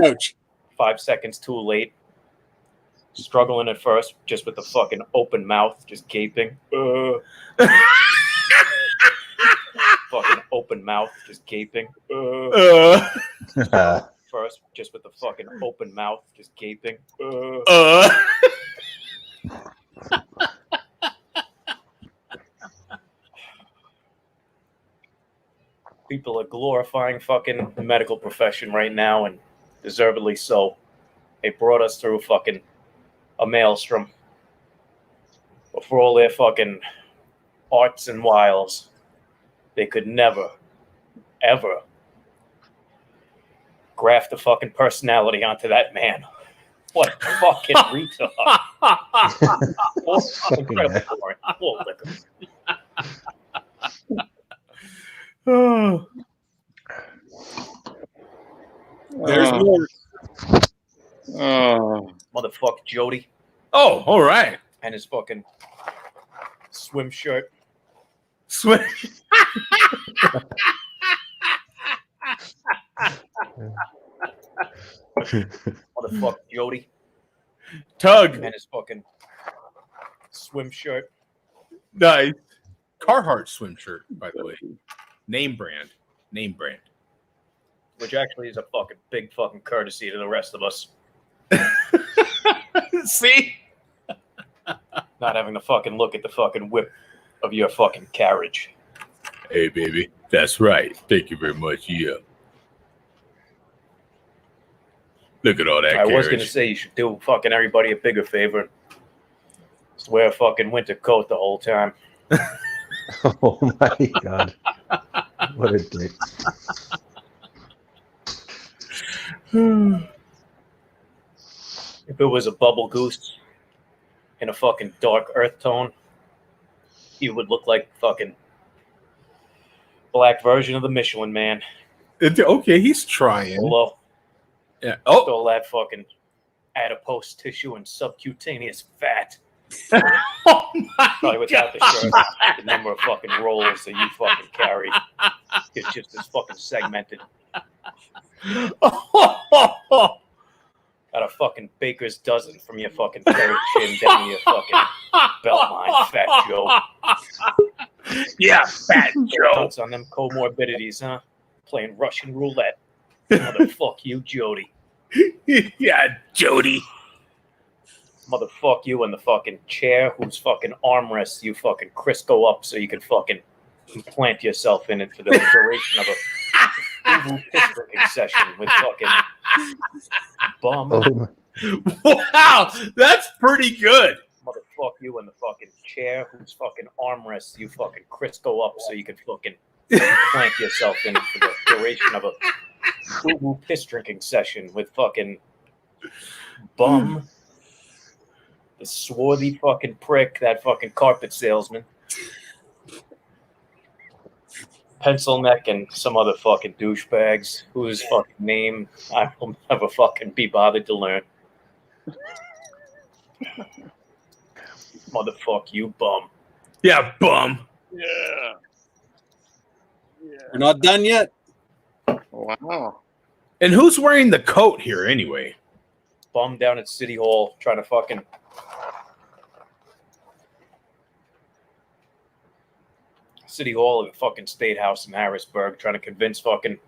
Coach. 5 seconds too late. Struggling at first, just with the fucking open mouth, just gaping. Fucking open mouth, just gaping. First, just with the fucking open mouth, just gaping. People are glorifying fucking the medical profession right now, and deservedly so. They brought us through fucking a maelstrom. But for all their fucking arts and wiles, they could never, ever graft a fucking personality onto that man. What a fucking retard. Incredible story. Whoa, There's more. Motherfucker Jody. Oh, all right. And his fucking swim shirt. Swim. Motherfucker Jody. Tug. And his fucking swim shirt. Nice. Carhartt swim shirt, by the way. Name brand. Which actually is a fucking big fucking courtesy to the rest of us. See? Not having to fucking look at the fucking whip of your fucking carriage. Hey, baby. That's right. Thank you very much. Yeah. Look at all that I was carriage. going to say you should do fucking everybody a bigger favor. Just wear a fucking winter coat the whole time. Oh my god. What a dick. If it was a bubble goose in a fucking dark earth tone, you would look like fucking black version of the Michelin Man. Okay, he's trying. Hello. Yeah. Oh. All that fucking adipose tissue and subcutaneous fat. Oh my Probably without God. the shirt, the number of fucking rolls that you fucking carry is just as fucking segmented. Got a fucking baker's dozen from your fucking third chin down to your fucking belt line, Fat Joe. Yeah, Fat Joe. Thoughts on them comorbidities, huh? Playing Russian roulette. Motherfuck you, Jody. Yeah, Jody. Motherfuck you in the fucking chair whose fucking armrests you fucking Crisco up so you can fucking plant yourself in it for the duration of a piss drinking session with fucking bum. Oh, wow, that's pretty good. Motherfuck you in the fucking chair whose fucking armrests you fucking Crisco up so you can fucking plant yourself in it for the duration of a piss drinking session with fucking bum. The swarthy fucking prick, that fucking carpet salesman. Pencil neck and some other fucking douchebags whose fucking name I will never fucking be bothered to learn. Motherfuck you, bum. Yeah, bum. Yeah. We're not done yet. Wow. And who's wearing the coat here anyway? Bum down at City Hall trying to fucking City Hall at the fucking State House in Harrisburg trying to convince fucking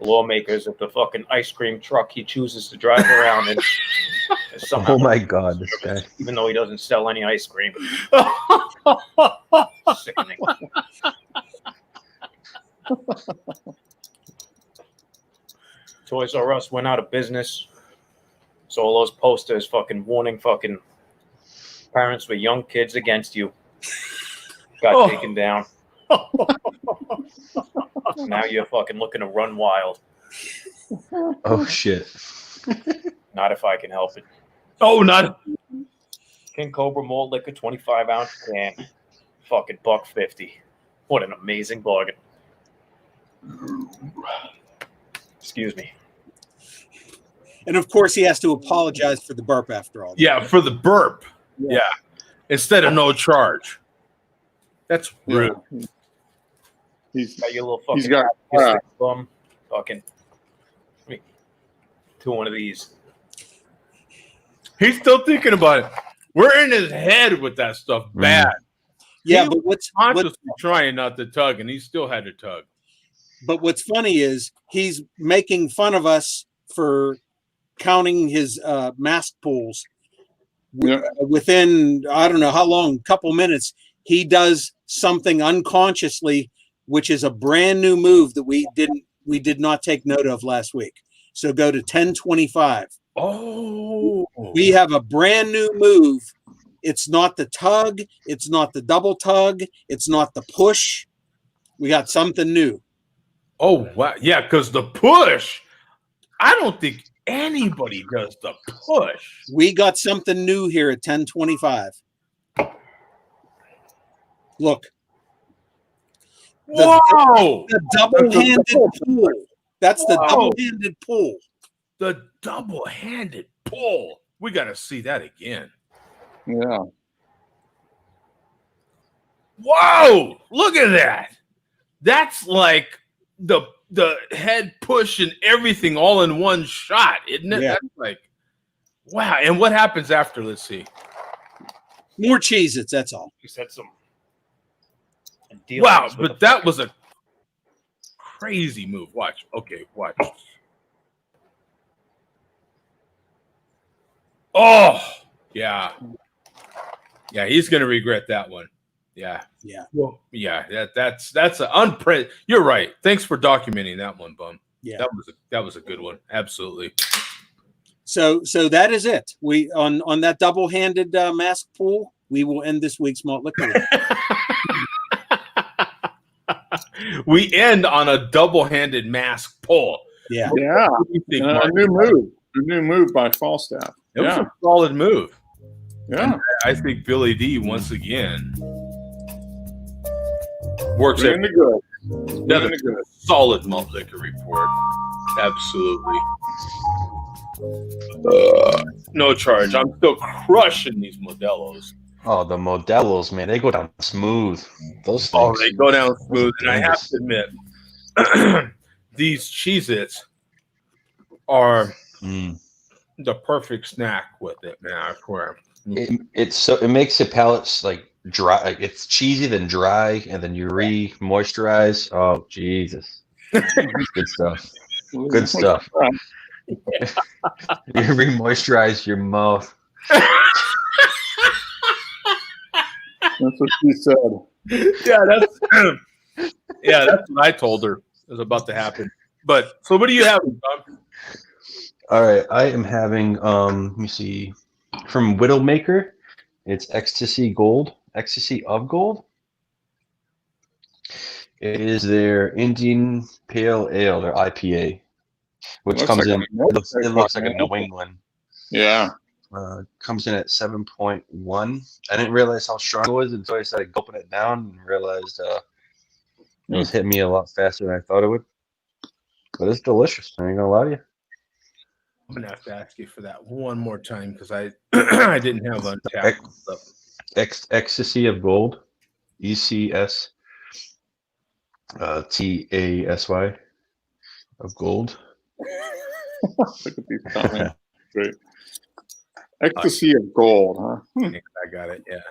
lawmakers that the fucking ice cream truck he chooses to drive around in is somehow, oh my god, this guy. even though he doesn't sell any ice cream. Sickening. Toys R Us went out of business. So all those posters fucking warning fucking parents with young kids against you got taken down. Now you're fucking looking to run wild. Oh shit. Not if I can help it. Oh, not King Cobra malt liquor, 25-ounce can. Fucking $1.50. What an amazing bargain. Excuse me. And of course, he has to apologize for the burp after all. yeah, for the burp. Yeah. Instead of no charge. That's rude. He's Got your little fucking he's got bum. Fucking. Do one of these. He's still thinking about it. We're in his head with that stuff bad. Yeah, He but was consciously trying not to tug, and he still had to tug. But what's funny is he's making fun of us for counting his mask pulls. Within, I don't know how long, couple minutes, he does something unconsciously, which is a brand new move that we did not take note of last week. So go to 1025. Oh, we have a brand new move. It's not the tug, it's not the double tug, it's not the push. We got something new. Oh, wow. Yeah, because the push, I don't think anybody does the push. We got something new here at 1025. Look. Whoa! The double-handed pull. That's the double-handed pull. The double-handed pull. We got to see that again. Yeah. Whoa! Look at that. That's like the head push and everything all in one shot, isn't it? Yeah. That's like, wow. And what happens after? Let's see. More Cheez-Its, that's all. Just had some. Wow, but that was a crazy move. Watch. Okay, watch. Oh, yeah. Yeah, he's going to regret that one. Yeah. Yeah. Well, yeah, that's an unprecedented. You're right. Thanks for documenting that one, Bum. Yeah. That was a good one. Absolutely. So that is it. We on that double-handed mask pull, we will end this week's malt liquor. We end on a double-handed mask pull. Yeah. Yeah. What do you think, A Mark? new move. A new move by Falstaff. It was Yeah. a solid move. Yeah. And I think Billy D once again works Doing the good. another Doing the good. solid malt liquor report. Absolutely. No charge. I'm still crushing these Modelos. Oh, the Modelos, man, they go down smooth. Those things. Oh, they go down smooth. And I have to admit, these Cheez-Its are the perfect snack with it, man. I swear. It makes your palates like dry. Like it's cheesy, then dry, and then you re-moisturize. Oh, Jesus. Good stuff. Good stuff. You re-moisturize your mouth. That's what she said. That's what I told her was about to happen. But so what do you have, Tom? All right, I am having let me see, from Widowmaker. It's Ecstasy of Gold. It is their Indian Pale Ale, their IPA, which comes in. It looks like a New England. Yeah. Comes in at 7.1. I didn't realize how strong it was until I started gulping it down and realized it was hitting me a lot faster than I thought it would. But it's delicious. I ain't gonna lie to you. I'm gonna have to ask you for that one more time because I I didn't have Untapped. Ecstasy of Gold, ECS TASY of Gold. Look at these comments. Great. Ecstasy of Gold, huh? I got it. Yeah.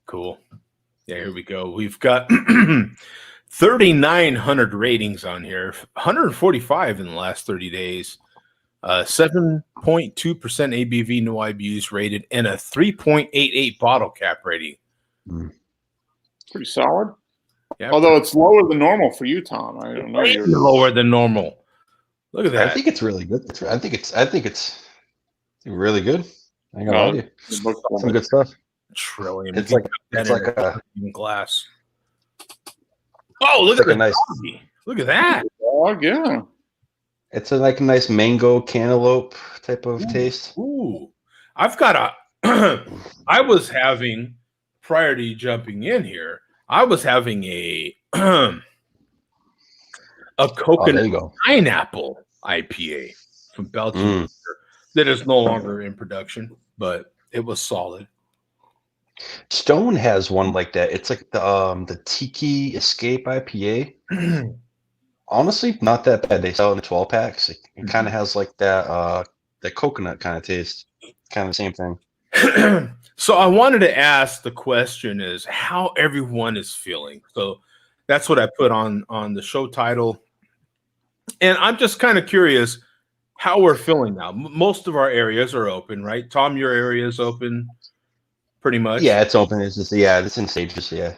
Cool. Yeah, here we go. We've got 3,900 ratings on here, 145 in the last 30 days, 7.2% ABV, no IBUs rated, and a 3.88 bottle cap rating. Pretty solid. Yeah, Although it's lower than normal for you, Tom. I don't know. It's lower than normal. Look at that. I think it's really good. I think it's really good. I ain't gonna lie to you. Some good stuff. Trillium. It's like a glass. Oh, look at like a nice. Look at that. Oh yeah. It's like a nice mango cantaloupe type of taste. Ooh, I've got a. I was having prior to you jumping in here. I was having a coconut pineapple IPA from Belgium that is no longer in production, but it was solid. Stone has one like that. It's like the Tiki Escape IPA. Honestly, not that bad. They sell it in 12 packs. It kind of has like that coconut kind of taste. kind of the same thing. So I wanted to ask, the question is how everyone is feeling. So that's what I put on the show title. And I'm just kind of curious how we're feeling now. Most of our areas are open, right? Tom, your area is open pretty much. Yeah, it's open. It's just it's in stages. Yeah.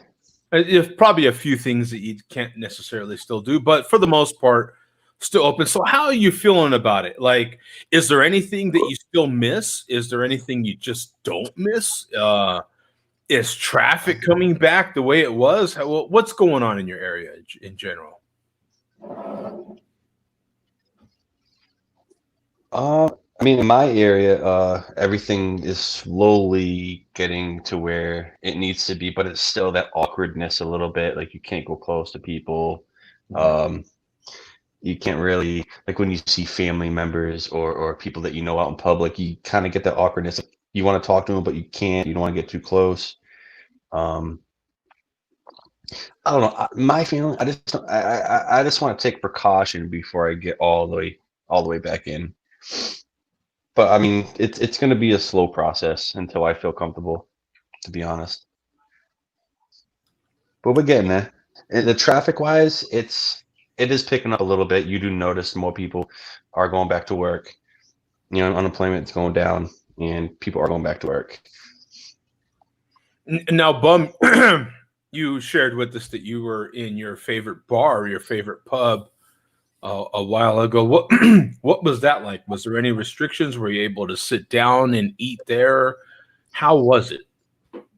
There's probably a few things that you can't necessarily still do, but for the most part, still open. So how are you feeling about it? Like, is there anything that you still miss? Is there anything you just don't miss? Is traffic coming back the way it was? What's going on in your area in general? I mean, in my area, everything is slowly getting to where it needs to be, but it's still that awkwardness a little bit. Like you can't go close to people. You can't really, like when you see family members or people that you know out in public, you kind of get that awkwardness. You want to talk to them, but you can't. You don't want to get too close. I don't know. My feeling, I just want to take precaution before I get all the way back in. But I mean, it's going to be a slow process until I feel comfortable, to be honest. But we're getting there. And the traffic wise, it is picking up a little bit. You do notice more people are going back to work. You know, unemployment's going down, and people are going back to work. Now, Bum, you shared with us that you were in your favorite bar, your favorite pub, a while ago. What was that like? Was there any restrictions? Were you able to sit down and eat there? How was it?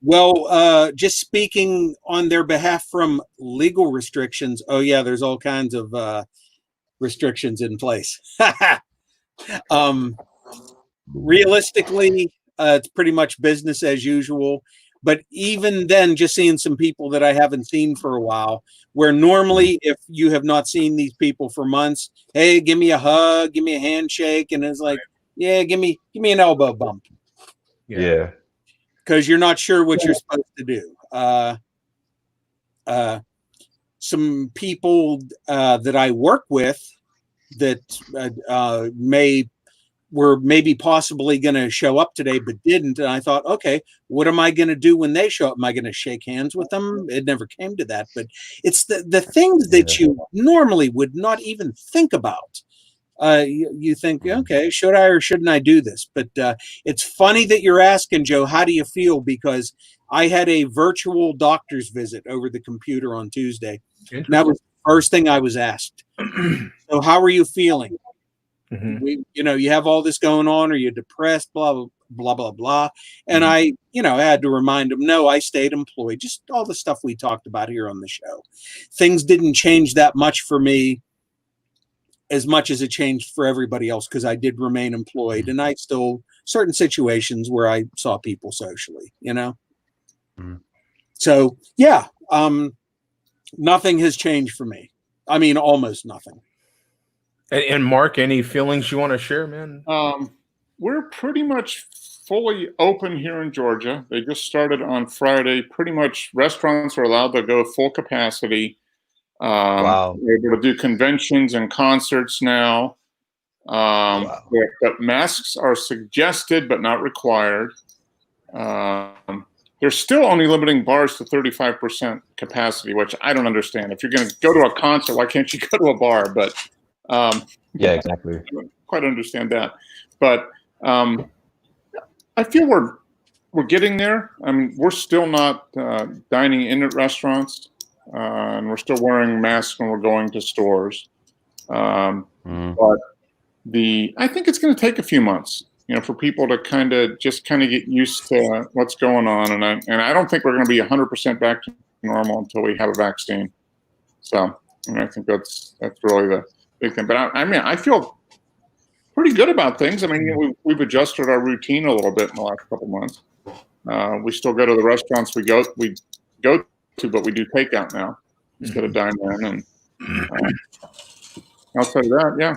Well, just speaking on their behalf from legal restrictions. Oh yeah, there's all kinds of restrictions in place. Realistically, it's pretty much business as usual. But even then, just seeing some people that I haven't seen for a while, where normally if you have not seen these people for months, hey, give me a hug, give me a handshake, and it's like, yeah, give me an elbow bump. Yeah. Because you're not sure what you're supposed to do. Some people that I work with that were maybe possibly going to show up today but didn't, and I thought, okay, what am I going to do when they show up? Am I going to shake hands with them? It never came to that, but it's the things that you normally would not even think about. You think, okay, should I or shouldn't I do this? But it's funny that you're asking, Joe, how do you feel? Because I had a virtual doctor's visit over the computer on Tuesday. And that was the first thing I was asked. So how are you feeling? Mm-hmm. You have all this going on. Are you depressed? Blah, blah, blah, blah, blah. And I had to remind them, no, I stayed employed. Just all the stuff we talked about here on the show. Things didn't change that much for me, as much as it changed for everybody else, because I did remain employed, and I still certain situations where I saw people socially, So yeah, nothing has changed for me. I mean, almost nothing. And Mark, any feelings you want to share, man? We're pretty much fully open here in Georgia. They just started on Friday. Pretty much restaurants are allowed to go full capacity. Wow. We're able to do conventions and concerts now. Wow. But masks are suggested but not required. They're still only limiting bars to 35% capacity, which I don't understand. If you're going to go to a concert, why can't you go to a bar? But yeah, exactly. I don't quite understand that. But I feel we're getting there. I mean, we're still not dining in at restaurants. And we're still wearing masks when we're going to stores. But I think it's going to take a few months, for people to kind of get used to what's going on. And I don't think we're going to be 100% back to normal until we have a vaccine. So I think that's really the big thing. But I feel pretty good about things. I mean, we've adjusted our routine a little bit in the last couple months. We still go to the restaurants we go to, but we do takeout now instead of dine in. And outside of that, yeah.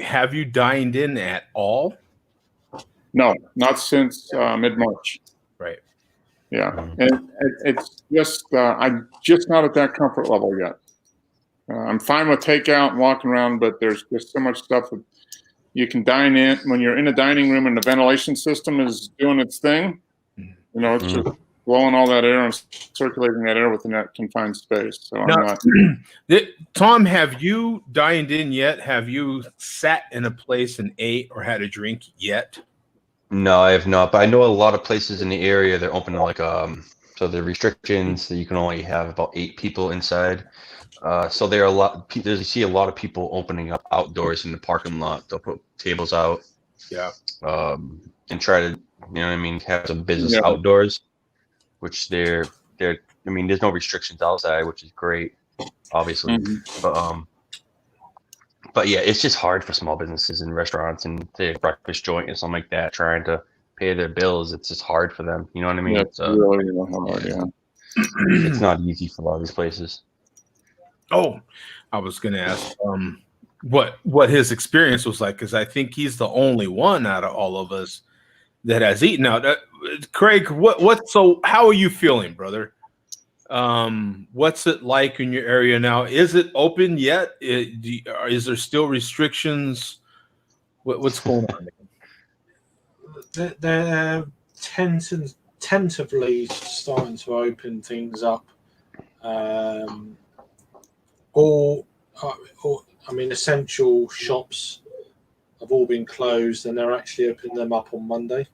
Have you dined in at all? No, not since mid-March. Right. Yeah, and it's just I'm just not at that comfort level yet. I'm fine with takeout and walking around, but there's just so much stuff you can dine in when you're in a dining room and the ventilation system is doing its thing. You know, it's just blowing all that air and circulating that air within that confined space. So Now, I'm not. Tom, have you dined in yet? Have you sat in a place and ate or had a drink yet? No, I have not. But I know a lot of places in the area they're open to like so the restrictions that you can only have about 8 people inside. So there are a lot. You see a lot of people opening up outdoors in the parking lot. They'll put tables out. Yeah. And try to, you know what I mean, have some business Yeah. outdoors, which they're. I mean, there's no restrictions outside, which is great, obviously. But yeah, it's just hard for small businesses and restaurants and the breakfast joint and something like that trying to pay their bills. It's just hard for them. You know what I mean? Yeah, It's really hard. Yeah. It's not easy for a lot of these places. Oh, I was going to ask what his experience was like, because I think he's the only one out of all of us that has eaten out. Craig, so how are you feeling, brother? What's it like in your area now? Is it open yet? Is there still restrictions? What's going on? They're tentatively starting to open things up. Essential shops have all been closed, and they're actually opening them up on Monday.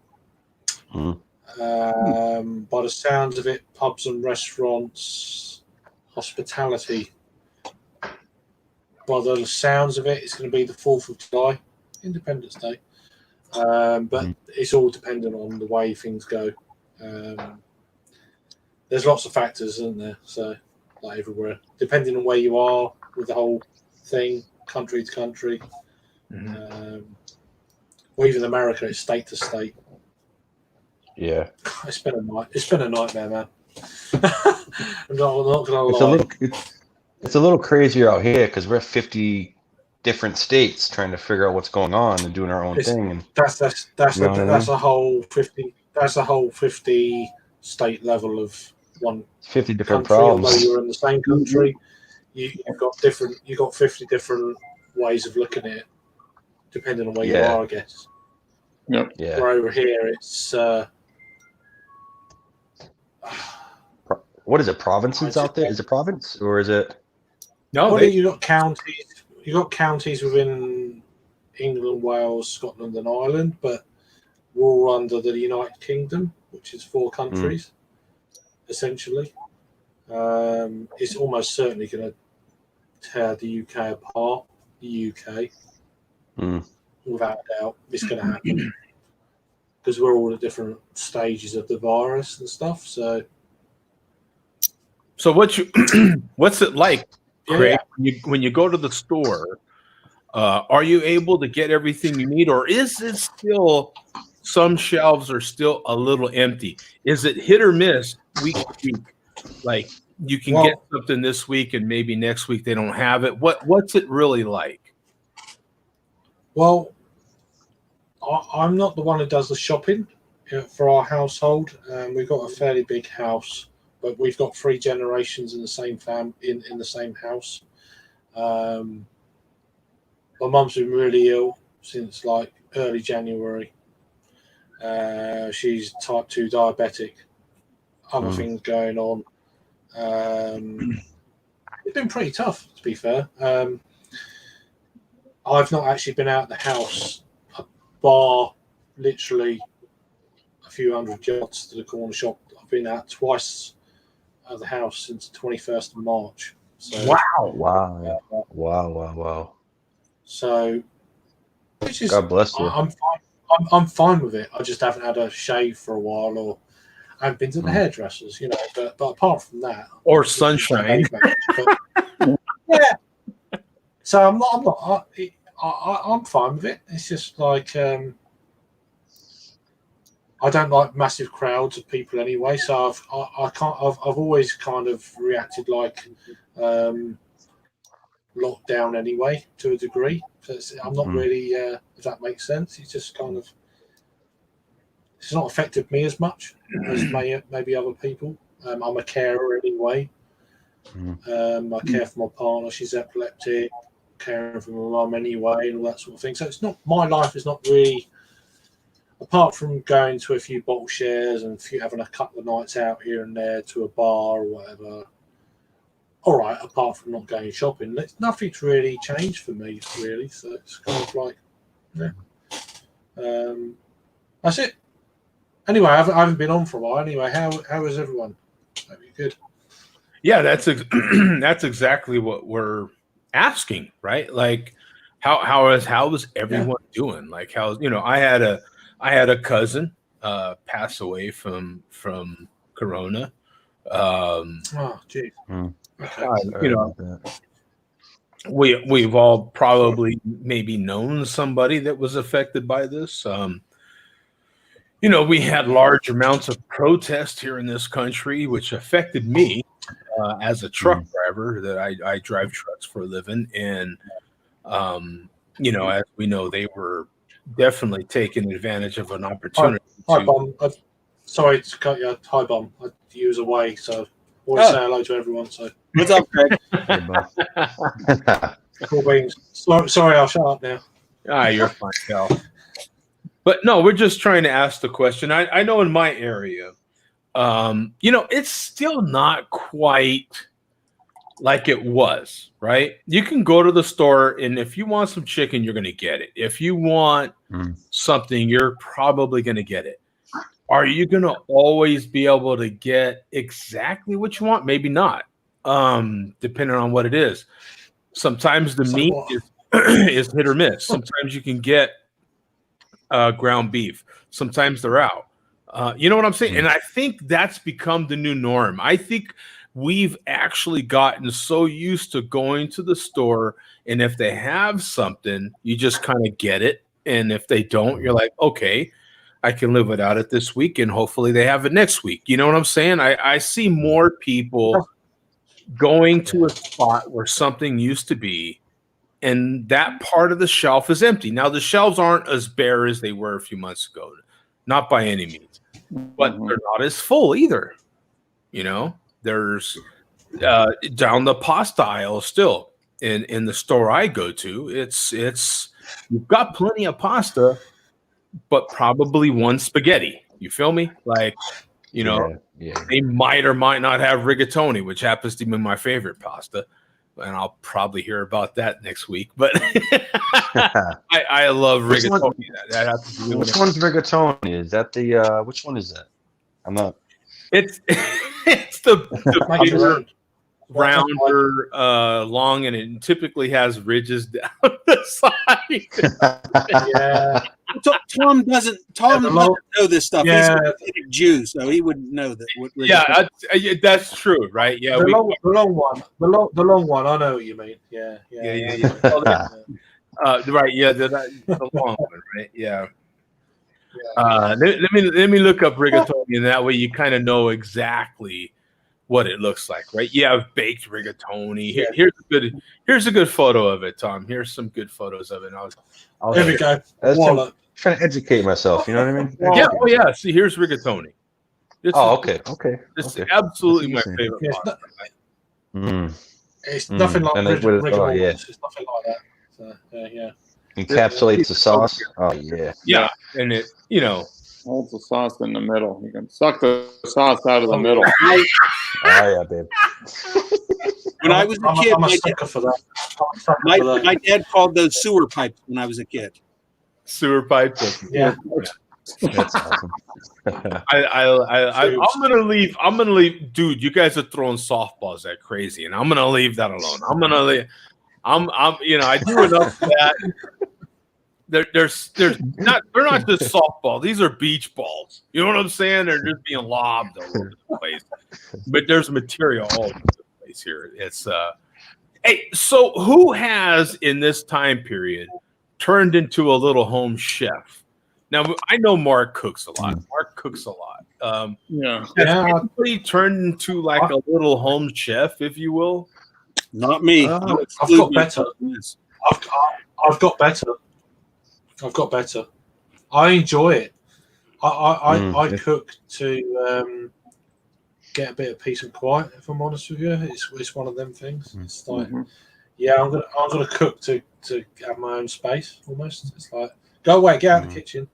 By the sounds of it, pubs and restaurants, hospitality. By the sounds of it, it's going to be the 4th of July, Independence Day. But it's all dependent on the way things go. There's lots of factors, isn't there? So, like everywhere, depending on where you are with the whole thing, country to country. Or even America, it's state to state. Yeah, it's been a nightmare, man. I'm not gonna lie. It's a little crazier out here because we're 50 different states trying to figure out what's going on and doing our own thing. And that's a whole 50. That's a whole 50 state level of one. 50 different country, problems. Although you're in the same country, you've got 50 different ways of looking at it, depending on where you are, I guess. Yep. Yeah. Where over here, it's what is it? Provinces out there? Is it province or is it? No, you got counties. You got counties within England, Wales, Scotland, and Ireland, but we're all under the United Kingdom, which is 4 countries, essentially. It's almost certainly going to tear the UK apart. The UK, without a doubt, it's going to happen because we're all at different stages of the virus and stuff. So what's it like, Craig? When you go to the store, are you able to get everything you need, or is it still some shelves are still a little empty? Is it hit or miss week to week? Like you can get something this week and maybe next week they don't have it. What's it really like? Well, I'm not the one who does the shopping for our household. We've got a fairly big house, but we've got 3 generations in the same in the same house. My mum's been really ill since like early January. She's type 2 diabetic. Other things going on. It's been pretty tough, to be fair. I've not actually been out of the house, bar literally a few hundred yards to the corner shop. I've been out twice out of the house since the 21st of March. So, Wow. So, which is, God bless you. I'm fine with it. I just haven't had a shave for a while, or I haven't been to the hairdressers, you know. But apart from that, or sunshine. Yeah. So I'm fine with it. It's just like I don't like massive crowds of people anyway. So I've always kind of reacted like lockdown anyway to a degree. So I'm not really, if that makes sense. It's just kind of it's not affected me as much as maybe other people. I'm a carer anyway. I care for my partner. She's epileptic. caring for my mum anyway, and all that sort of thing. So it's not, my life is not really, apart from going to a few bottle shares and having a couple of nights out here and there to a bar or whatever. All right, apart from not going shopping, nothing's really changed for me, really. So it's kind of like, yeah. That's it. Anyway, I haven't been on for a while. Anyway, how is everyone? Hope you're good. Yeah, that's exactly what we're asking, right? Like, how is everyone doing? Like, I had a cousin pass away from corona. Oh, geez. We've all probably maybe known somebody that was affected by this. We had large amounts of protest here in this country, which affected me as a truck driver. That I drive trucks for a living, and as we know, they were definitely taking advantage of an opportunity. Hi, Bum. Sorry to cut you. Hi, Bum. You was away, so I want to say hello to everyone. So what's up, Craig? Cool beans. Sorry, I'll shut up now. You're fine, Cal. But no, we're just trying to ask the question. I know in my area, it's still not quite like it was, right? You can go to the store, and if you want some chicken, you're going to get it. If you want something, you're probably going to get it. Are you going to always be able to get exactly what you want? Maybe not, depending on what it is. Sometimes the meat is hit or miss. Sometimes you can get ground beef. Sometimes they're out. You know what I'm saying? And I think that's become the new norm. I think we've actually gotten so used to going to the store, and if they have something, you just kind of get it. And if they don't, you're like, okay, I can live without it this week, and hopefully they have it next week. You know what I'm saying? I see more people going to a spot where something used to be, and that part of the shelf is empty. Now, the shelves aren't as bare as they were a few months ago, not by any means, but they're not as full either. There's down the pasta aisle still in the store I go to. It's you've got plenty of pasta, but probably one spaghetti. You feel me? Like, they might or might not have rigatoni, which happens to be my favorite pasta. And I'll probably hear about that next week. But I love rigatoni. Which one's rigatoni? Is that the which one is that? I'm not. It's the bigger, rounder, long, and it typically has ridges down the side. Yeah. Tom doesn't know this stuff. Yeah. He's a Jew, so he wouldn't know that. That's true, right? Yeah, the long one. The long one. I know what you mean. Yeah. Right. Yeah, the long one, right? Yeah. Let me look up rigatoni, and that way you kind of know exactly what it looks like, right? You have baked rigatoni. Here's a good photo of it, Tom. Here's some good photos of it. There we go. Trying to educate myself. You know what I mean? Yeah. Oh, yeah. See, here's rigatoni. Okay. It's absolutely my favorite. It's nothing like rigatoni. It's nothing like that. So, yeah. Encapsulates the sauce. Oh yeah. Yeah, and it holds the sauce in the middle. You can suck the sauce out of the middle. Oh yeah, babe. When I was a kid, I'm a sucker for that. My dad called those sewer pipes when I was a kid. Sewer pipes. Yeah. That's awesome. I'm gonna leave. Dude, you guys are throwing softballs like crazy, and I'm gonna leave that alone. I'm gonna leave. I do enough of that. They're not just softball. These are beach balls. You know what I'm saying? They're just being lobbed all over the place. But there's material all over the place here. It's hey, so who has in this time period turned into a little home chef? Now I know Mark cooks a lot. Mark cooks a lot. Has anybody turned into like a little home chef, if you will? Not me. I've got better. I've got better. I enjoy it. I cook to get a bit of peace and quiet. If I'm honest with you, it's one of them things. It's like Yeah, I'm gonna cook to have my own space. Almost, it's like go away, get out of the kitchen.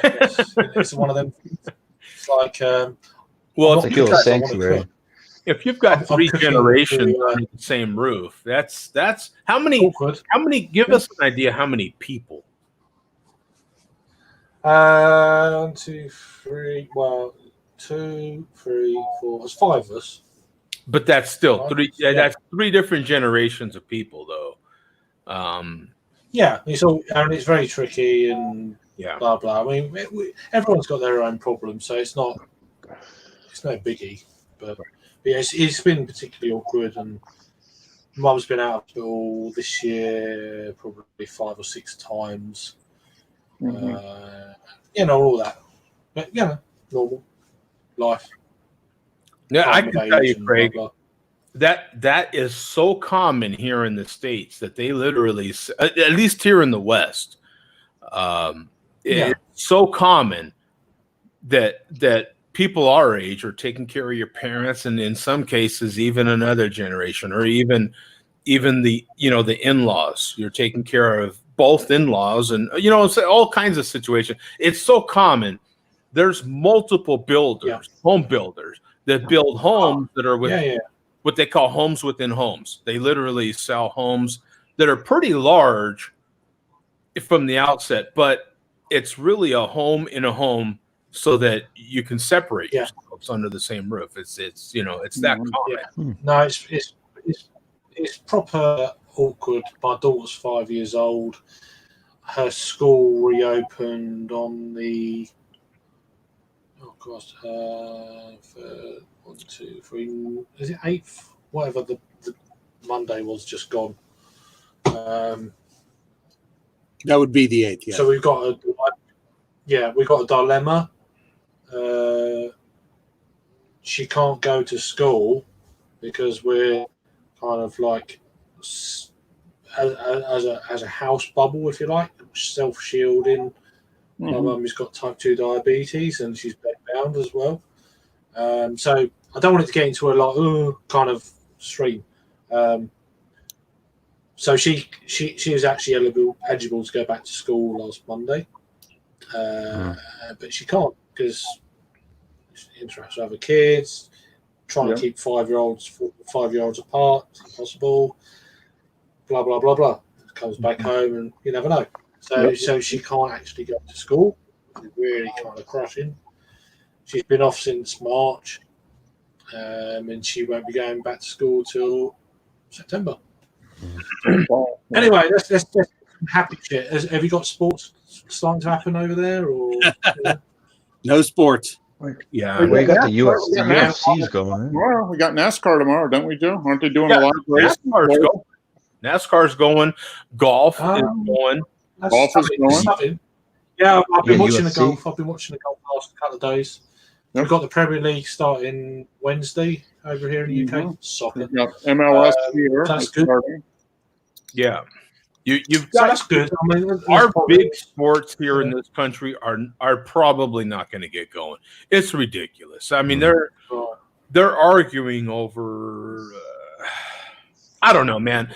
It's one of them. It's like well, It's like a little sanctuary. If you've got I'm three cooking generations to, under the same roof, that's how many? awkward. How many? Give us an idea. How many people? 1, 2, 3. Well, 2, 3, 4. There's 5 of us. But that's still Right. three. Yeah. That's 3 different generations of people, though. Yeah, it's very tricky and Yeah. blah blah. I mean, everyone's got their own problems, so it's no biggie. But yeah, it's been particularly awkward, and Mum's been out of hospital this year probably 5 or 6 times. All that. But normal life. Yeah, I Time can of tell age you, and Craig, blah, that is so common here in the States that they literally, at least here in the West, it's so common that people our age are taking care of your parents, and in some cases even another generation, or even the the in-laws. You're taking care of both in-laws, and it's all kinds of situations. It's so common. There's multiple builders, home builders, that build homes that are with what they call homes within homes. They literally sell homes that are pretty large from the outset, but it's really a home in a home, so that you can separate yourselves under the same roof. It's it's that common. No, it's proper awkward. My daughter's 5 years old. Her school reopened on the 1, 2, 3. Is it 8th? Whatever the Monday was, just gone. That would be the 8th. Yeah. So we've got a dilemma. She can't go to school because we're kind of like as a house bubble, if you like, self-shielding. My mum has got type 2 diabetes, and she's bedbound as well. So I don't want it to get into a kind of stream. So she was actually eligible to go back to school last Monday, but she can't because she interacts with other kids. Trying to keep 5-year-olds apart, it's impossible. Blah blah blah blah. Comes back home, and you never know. So she can't actually go to school. It's really kind of crushing. She's been off since March, and she won't be going back to school till September. Anyway, let's happy shit. Have you got sports starting to happen over there, or no sports? Yeah, we got the UFC's going. Right? Well, we got NASCAR tomorrow, don't we, Joe? Aren't they doing a live race? NASCAR's going. Golf is going. Golf is going. Yeah, I've been watching UFC. the golf. I've been watching the golf the last couple of days. We've got the Premier League starting Wednesday over here in the UK. Soccer. We've got MLS here. That's good. Yeah. You've got that's good. I mean, our big sports here in this country are probably not going to get going. It's ridiculous. I mean, they're arguing over. I don't know, man.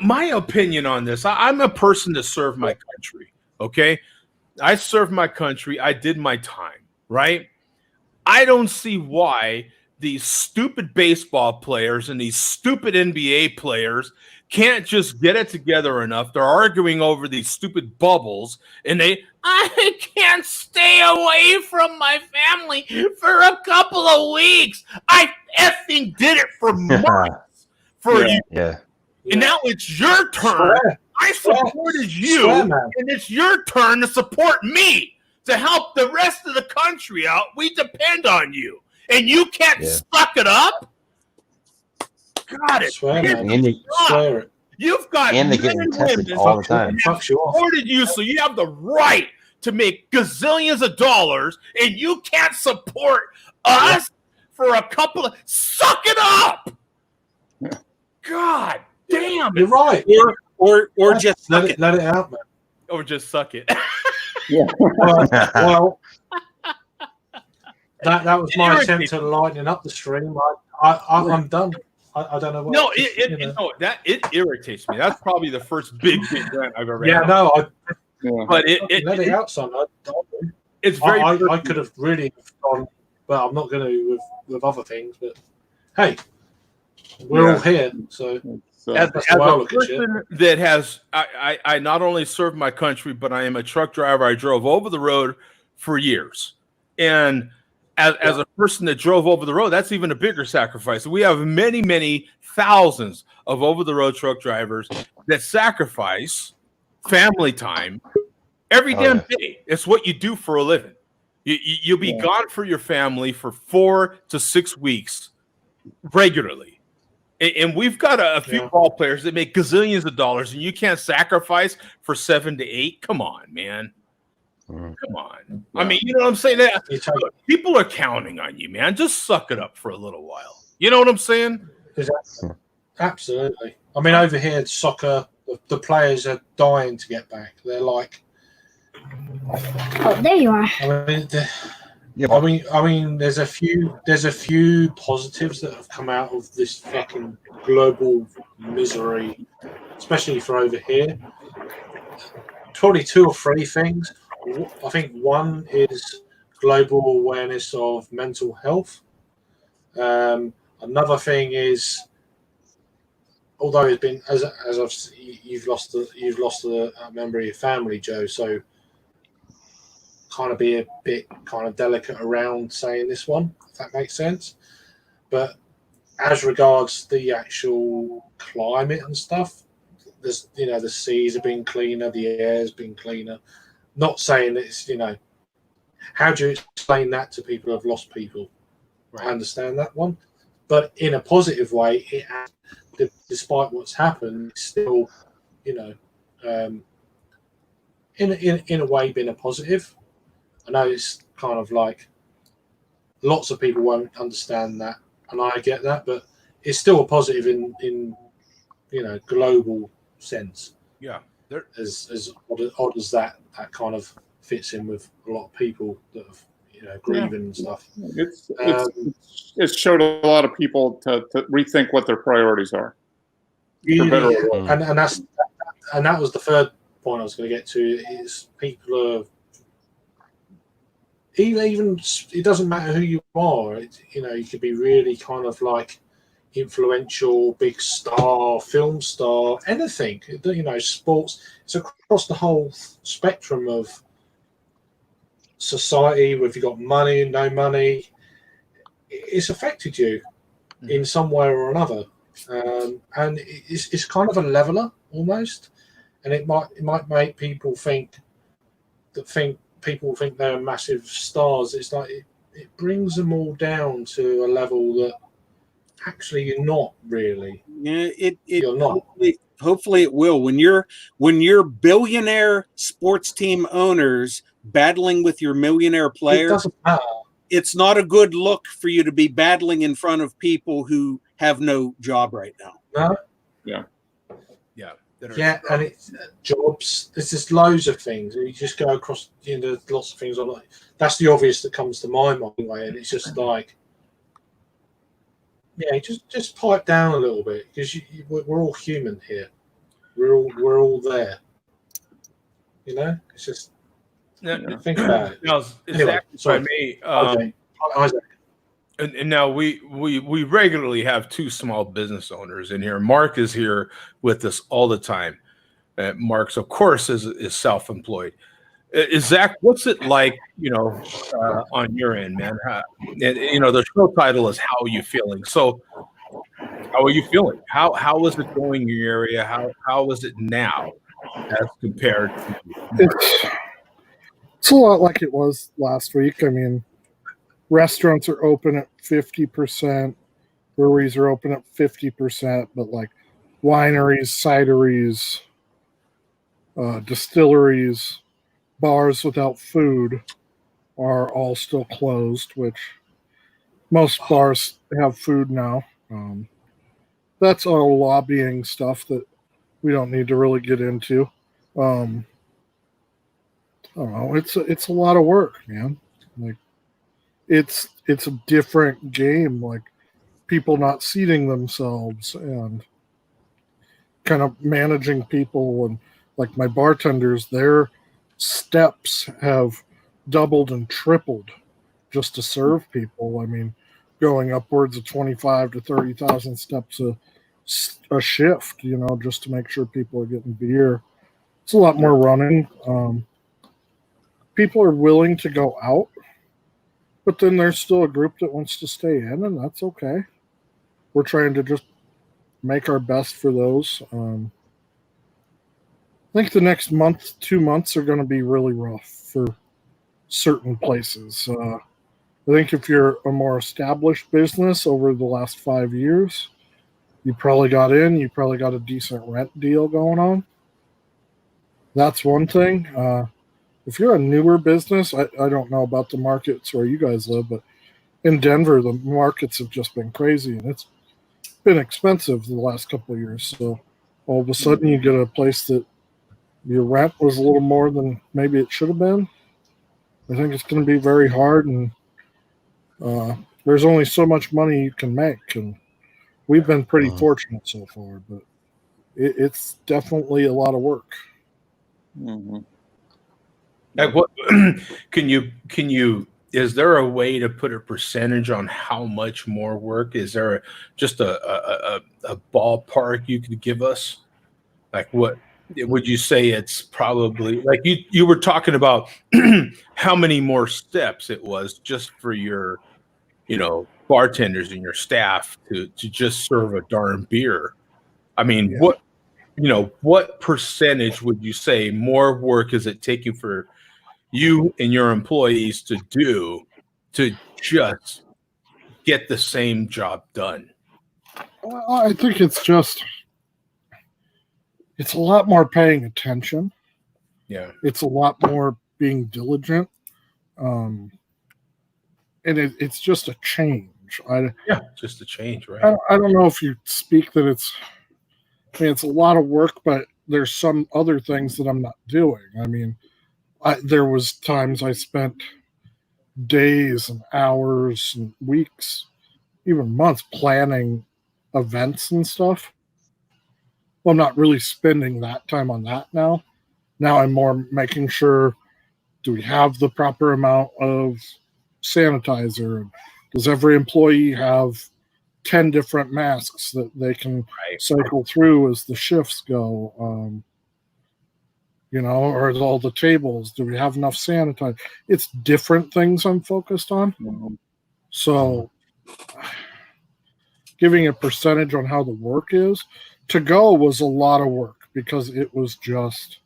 My opinion on this. I'm a person to serve my country. Okay, I served my country. I did my time. Right. I don't see why these stupid baseball players and these stupid NBA players can't just get it together enough. They're arguing over these stupid bubbles, and I can't stay away from my family for a couple of weeks. I effing did it for months for you. Yeah. And now it's your turn. I supported you, and it's your turn to support me, to help the rest of the country out. We depend on you, and you can't suck it up? Got it. Swear it. You've got and they get tested all the time. Supported you, so you have the right to make gazillions of dollars, and you can't support us for a couple of. Suck it up! God damn! You're right. Or just let it out, man. Or just suck it. Well, that was my attempt to lighten up the stream. I'm done. I don't know. What, No, it irritates me. That's probably the first big rant I've ever had. No, but let it out, son. It's very. I could have really gone, but I'm not going to with other things. But hey, we're all here, so. As a person that has, I not only served my country, but I am a truck driver. I drove over the road for years, and as a person that drove over the road, that's even a bigger sacrifice. We have many thousands of over the road truck drivers that sacrifice family time every damn day. It's what you do for a living. You'll be gone for your family for 4 to 6 weeks regularly. And we've got a few ball players that make gazillions of dollars, and you can't sacrifice for 7 to 8. Come on, man. Come on. I mean, you know what I'm saying? Look, people are counting on you, man. Just suck it up for a little while. You know what I'm saying? Absolutely. I mean, over here, soccer, the players are dying to get back. They're like, oh, there you are. I mean, there's a few positives that have come out of this fucking global misery, especially for over here. Probably 2 or 3 things. I think one is global awareness of mental health. Another thing is, although it's been you've lost a member of your family, Joe, so kind of be a bit kind of delicate around saying this one, if that makes sense. But as regards the actual climate and stuff, there's the seas have been cleaner, the air's been cleaner. Not saying it's how do you explain that to people who have lost people? Right. I understand that one, but in a positive way, despite what's happened, it's still in a way been a positive. I know it's kind of like lots of people won't understand that, and I get that, but it's still a positive in global sense. Yeah, as odd as that kind of fits in with a lot of people that have grieving and stuff. It's showed a lot of people to rethink what their priorities are. And that was the third point I was going to get to. Is people are. Even it doesn't matter who you are. You could be really kind of like influential, big star, film star, anything. Sports. It's across the whole spectrum of society. Whether you've got money, no money, it's affected you in some way or another, and it's kind of a leveler almost. And it might make people think people think they're massive stars. It's like it brings them all down to a level that actually you're not really. Yeah, you're not. Hopefully it will. When you're billionaire sports team owners battling with your millionaire players, it doesn't matter. It's not a good look for you to be battling in front of people who have no job right now. No. Yeah. Yeah, and it's jobs. There's just loads of things. You just go across. There's lots of things. That's the obvious that comes to my mind, and it's just like, yeah, just pipe down a little bit because we're all human here. We're all there. It's just think about it. Now, anyway, sorry. Isaac. And now we regularly have 2 small business owners in here. Mark is here with us all the time. Mark's, of course, is self-employed. Zach, what's it like, on your end, man? The show title is "How Are You Feeling?" So, how are you feeling? How is it going in your area? How is it now as compared to? It's a lot like it was last week. I mean, restaurants are open at 50%, breweries are open at 50%, but like wineries, cideries, distilleries, bars without food are all still closed, which most bars have food now. That's all lobbying stuff that we don't need to really get into. I don't know. It's a lot of work, man. Like, it's a different game. Like, people not seating themselves and kind of managing people. And like my bartenders, their steps have doubled and tripled just to serve people. I mean, going upwards of 25 to 30,000 steps a shift, just to make sure people are getting beer. It's a lot more running. People are willing to go out, but then there's still a group that wants to stay in, and that's okay. We're trying to just make our best for those. I think the next month, 2 months are going to be really rough for certain places. I think if you're a more established business over the last 5 years, you probably got a decent rent deal going on. That's one thing. If you're a newer business, I don't know about the markets where you guys live, but in Denver, the markets have just been crazy, and it's been expensive the last couple of years. So all of a sudden you get a place that your rent was a little more than maybe it should have been. I think it's going to be very hard, and there's only so much money you can make, and we've been pretty fortunate so far, but it's definitely a lot of work. Mm-hmm. Like what can you is there a way to put a percentage on how much more work? Is there just a ballpark you could give us? Like what would you say it's probably like you were talking about how many more steps it was just for your bartenders and your staff to just serve a darn beer. I mean, what percentage would you say more work is it taking for you and your employees to do to just get the same job done? Well, I think it's a lot more paying attention. Yeah. It's a lot more being diligent. And it's just a change. Just a change, right? I don't know if you speak that it's a lot of work, but there's some other things that I'm not doing. I mean, there was times I spent days and hours and weeks, even months planning events and stuff. Well, I'm not really spending that time on that now. Now I'm more making sure, do we have the proper amount of sanitizer? Does every employee have 10 different masks that they can cycle through as the shifts go? Or all the tables, do we have enough sanitizer? It's different things I'm focused on. So giving a percentage on how the work is, to go was a lot of work because it was just,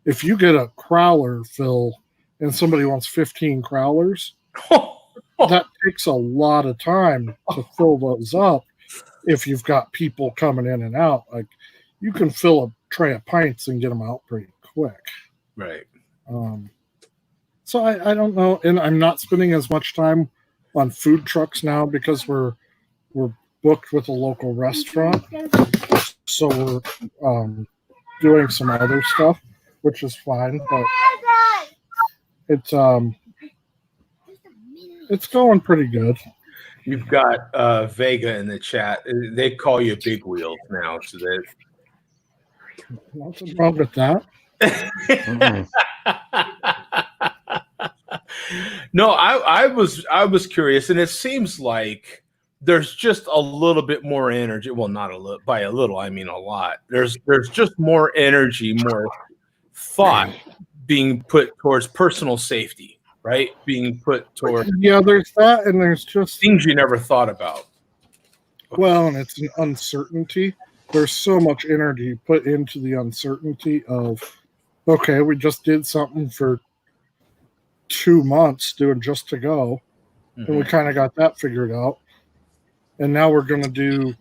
if you get a crowler fill and somebody wants 15 crowlers, that takes a lot of time to fill those up. If you've got people coming in and out, like you can fill a tray of pints and get them out pretty quick. Right. So I don't know, and I'm not spending as much time on food trucks now because we're booked with a local restaurant. So we're doing some other stuff, which is fine, but it's going pretty good. You've got Vega in the chat. They call you Big Wheels now, so that nothing wrong with that. No, I was curious, and it seems like there's just a little bit more energy. Well, not a little, by a little, I mean a lot. There's just more energy, more thought being put towards personal safety, right? Being put towards there's that, and there's just things you never thought about. Well, and it's an uncertainty. There's so much energy put into the uncertainty of, okay, we just did something for 2 months doing just to go, and we kind of got that figured out. And now we're going to do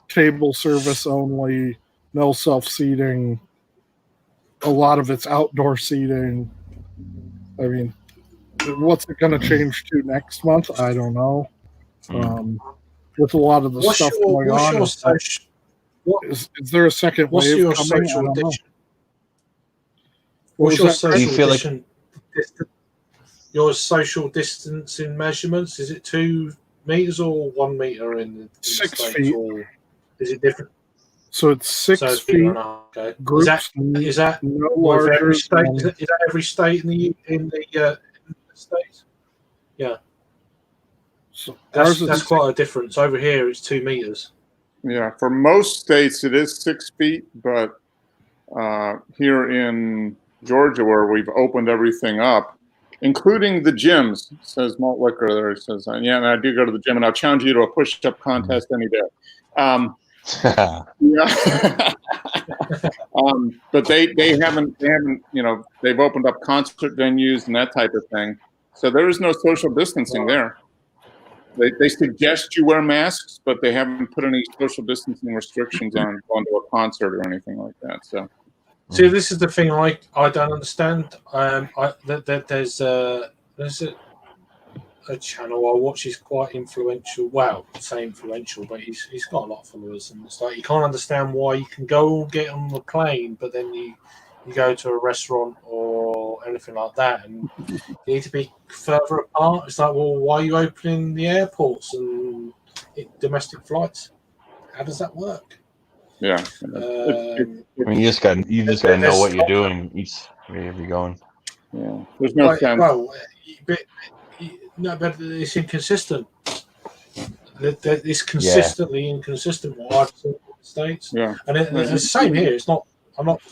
table service only, no self-seating. A lot of it's outdoor seating. I mean, what's it going to change to next month? I don't know. With a lot of the stuff going on. Is there a second wave your coming? social I don't know. What's your Do you feel like your social distancing measurements? Is it 2 meters or 1 meter in the 6 States, feet. or is it different? So it's 6 So it's feet. bigger than that, okay. Groups Is that no with larger every state? than- Is that every state in the States? Yeah. So That's quite a difference. Over here, it's 2 meters. Yeah, for most states it is 6 feet, but here in Georgia, where we've opened everything up, including the gyms, says Malt Liquor there. It says, yeah, and I do go to the gym, and I'll challenge you to a push-up contest any day. Yeah. But they haven't, you know, they've opened up concert venues and that type of thing. So there is no social distancing there. They suggest you wear masks, but they haven't put any social distancing restrictions on going to a concert or anything like that. So, see, this is the thing I don't understand. There's a channel I watch. He's quite influential. Well, I say influential, but he's got a lot of followers, and it's like you can't understand why you can go and get on the plane, but then you go to a restaurant or anything like that, and you need to be further apart. It's like, well, why are you opening the airports and domestic flights? How does that work? Yeah. I mean, you just got to know what you're doing wherever you're going. Yeah. There's no sense. Well, but it's inconsistent. It's consistently inconsistent what I've seen in the States. Yeah. And it's the same here. It's not. I'm not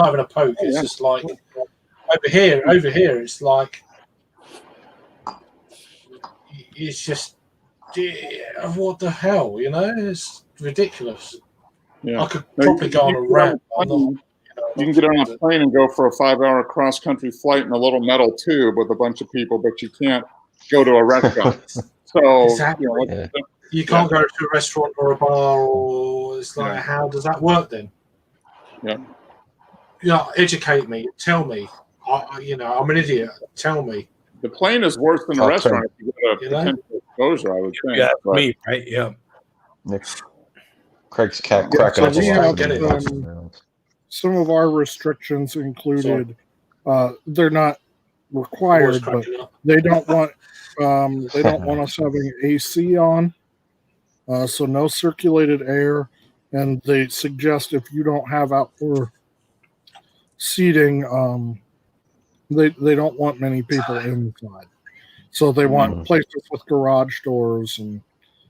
having a poke. It's just like over here. It's like it's just what the hell, you know? It's ridiculous. Yeah. I could probably go on a rant. You can get on a plane and go for a 5-hour cross-country flight in a little metal tube with a bunch of people, but you can't go to a restaurant. So Exactly. You can't go to a restaurant or a bar, or it's like, how does that work then? Yeah. Yeah, educate me. Tell me. I'm an idiot. Tell me. The plane is worse than a restaurant if you get a potential exposure, I would think. Yeah, me, right? Yeah. Craig's cracking up. So we have some of our restrictions included. They're not required, but they don't want us having AC on. So no circulated air, and they suggest if you don't have outdoor seating, they don't want many people inside. So they want places with garage doors and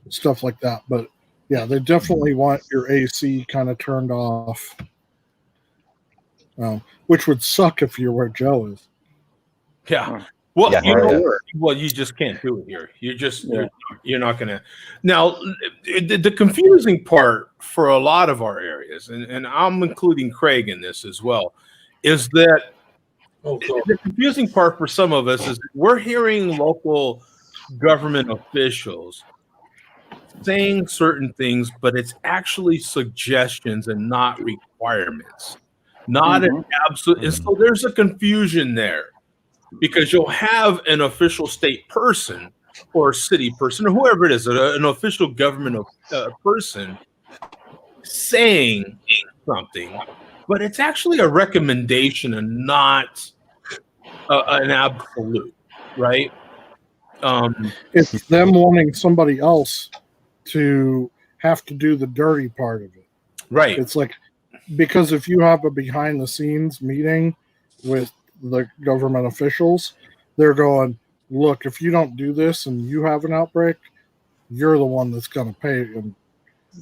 stuff like that. But yeah, they definitely want your AC kind of turned off, which would suck if you're where Joe is. Yeah. Well, you just can't do it here. You're not going to. Now, the confusing part for a lot of our areas, and I'm including Craig in this as well, is that the confusing part for some of us is we're hearing local government officials saying certain things, but it's actually suggestions and not requirements, not an absolute. And so there's a confusion there. Because you'll have an official state person or city person or whoever it is, an official government person saying something, but it's actually a recommendation and not an absolute, right? It's them wanting somebody else to have to do the dirty part of it. Right. It's like, because if you have a behind the scenes meeting with the government officials, they're going, look, if you don't do this and you have an outbreak, you're the one that's going to pay, and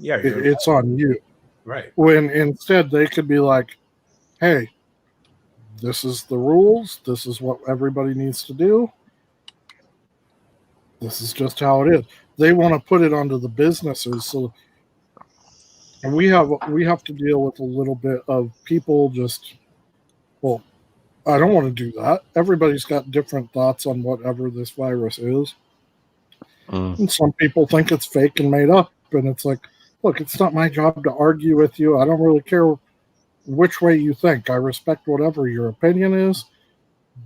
it's on you. Right. When instead they could be like, hey, this is the rules, this is what everybody needs to do, this is just how it is. They want to put it onto the businesses, so and we have to deal with a little bit of people just, well, I don't want to do that. Everybody's got different thoughts on whatever this virus is. And some people think it's fake and made up. And it's like, look, it's not my job to argue with you. I don't really care which way you think. I respect whatever your opinion is.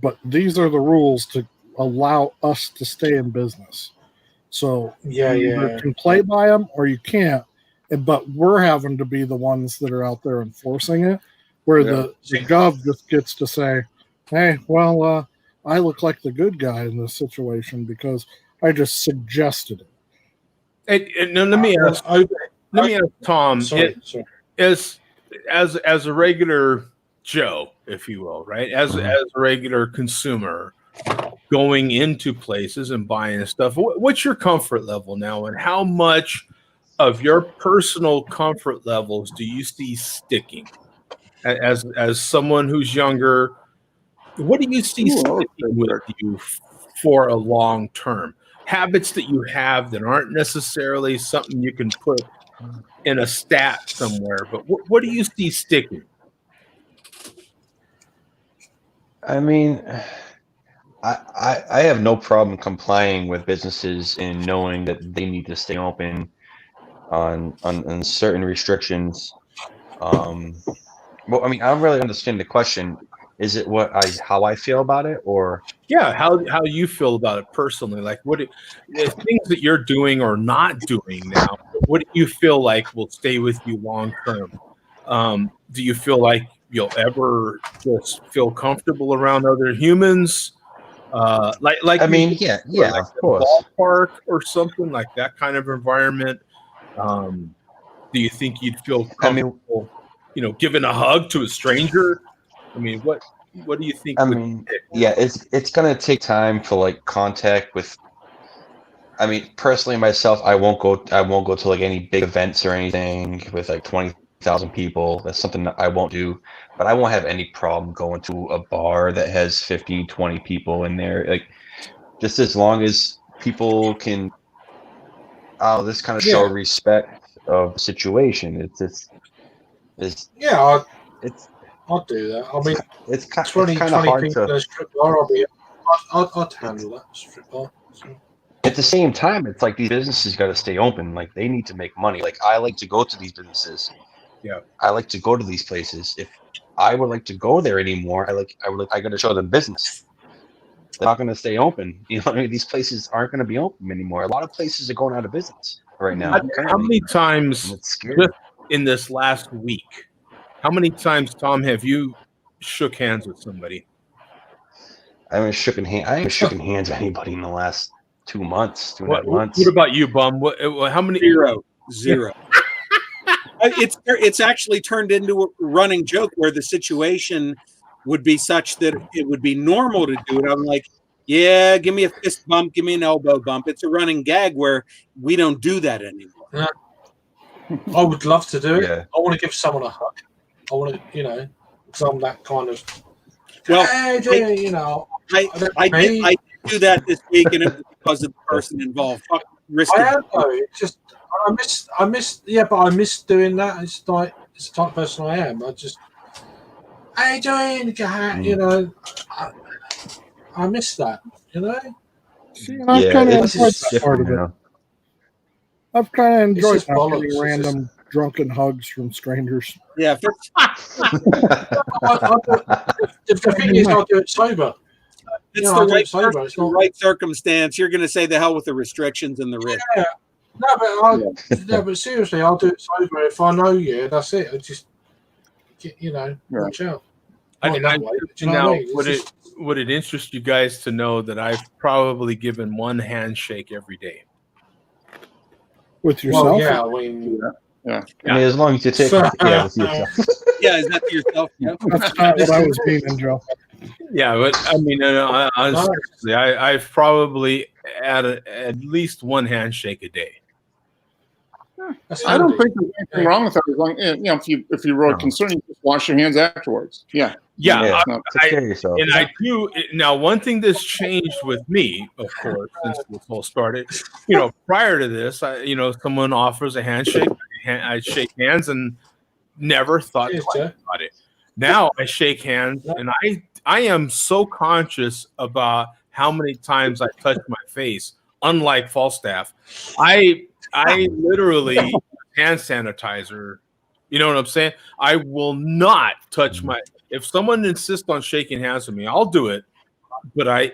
But these are the rules to allow us to stay in business. So you either can play by them or you can't. But we're having to be the ones that are out there enforcing it. Where the gov just gets to say, hey, well, I look like the good guy in this situation because I just suggested it. And now let me ask Tom. Sorry. As a regular Joe, if you will, right? As a regular consumer going into places and buying stuff, what's your comfort level now, and how much of your personal comfort levels do you see sticking? As someone who's younger, what do you see sticking with you for a long term? Habits that you have that aren't necessarily something you can put in a stat somewhere, but what do you see sticking? I mean, I have no problem complying with businesses and knowing that they need to stay open on certain restrictions. Well, I mean, I don't really understand the question. Is it how I feel about it, or Yeah, how you feel about it personally? Like, what the things that you're doing or not doing now? What do you feel like will stay with you long term? Do you feel like you'll ever just feel comfortable around other humans? Like I mean, maybe yeah, like of a course. ballpark or something like that kind of environment. Do you think you'd feel comfortable, giving a hug to a stranger? I mean, what do you think I would mean, stick? yeah, it's gonna take time for like contact with. I mean, personally, myself, I won't go to like any big events or anything with like 20,000 people. That's something that I won't do. But I won't have any problem going to a bar that has 50, 20 people in there. Like, just as long as people can, this kind of show Yeah. respect of the situation. It's Yeah, it's I'd do that. I mean, it's 20 kind of hard people to. in a strip bar, I'd handle that strip bar. So. At the same time, it's like these businesses got to stay open. Like, they need to make money. Like, I like to go to these businesses. Yeah. I like to go to these places. If I would like to go there anymore, I got to show them business. They're not going to stay open. You know what I mean? These places aren't going to be open anymore. A lot of places are going out of business right now. How many times And it's scary. just in this last week? How many times, Tom, have you shook hands with somebody? I haven't shaken hands with anybody in the last 2 months, 2.5 What months. about you, Bum? How many? Zero. It's actually turned into a running joke where the situation would be such that it would be normal to do it. I'm like, yeah, give me a fist bump, give me an elbow bump. It's a running gag where we don't do that anymore. Yeah. I would love to do it. Yeah. I want to give someone a hug. I want to, because I'm that kind of. Well, hey, I did do that this week, and it was because of the person involved. I am though. It's just I miss. Yeah, but I miss doing that. It's the type of person I am. I just, how you doing? I miss that. See, and I've kind of enjoyed that part of it. Now. I've kind of enjoyed just not getting bollocks. random drunken hugs from strangers. Yeah. The thing is, I'll do it sober. It's the right person, it's the right circumstance. You're going to say the hell with the restrictions and the risk. Yeah. No, but seriously, I'll do it sober if I know you. That's it. I just, watch out. Would it interest you guys to know that I've probably given one handshake every day? With yourself? Well, yeah. I mean, as long as you take with yourself. Yeah, is that to yourself? Yeah. That's not what I was meaning, Joe. Yeah, but I mean, seriously, I've probably at least one handshake a day. I don't think there's anything wrong with that. As long, if you're really concerned, you just wash your hands afterwards. Yeah. Take care of yourself. And I do now. One thing that's changed with me, of course, since this all started. Prior to this, someone offers a handshake, I shake hands and never thought twice about it. Now I shake hands, and I am so conscious about how many times I touch my face. Unlike Falstaff, I literally hand sanitizer. You know what I'm saying? I will not touch my. If someone insists on shaking hands with me, I'll do it. But I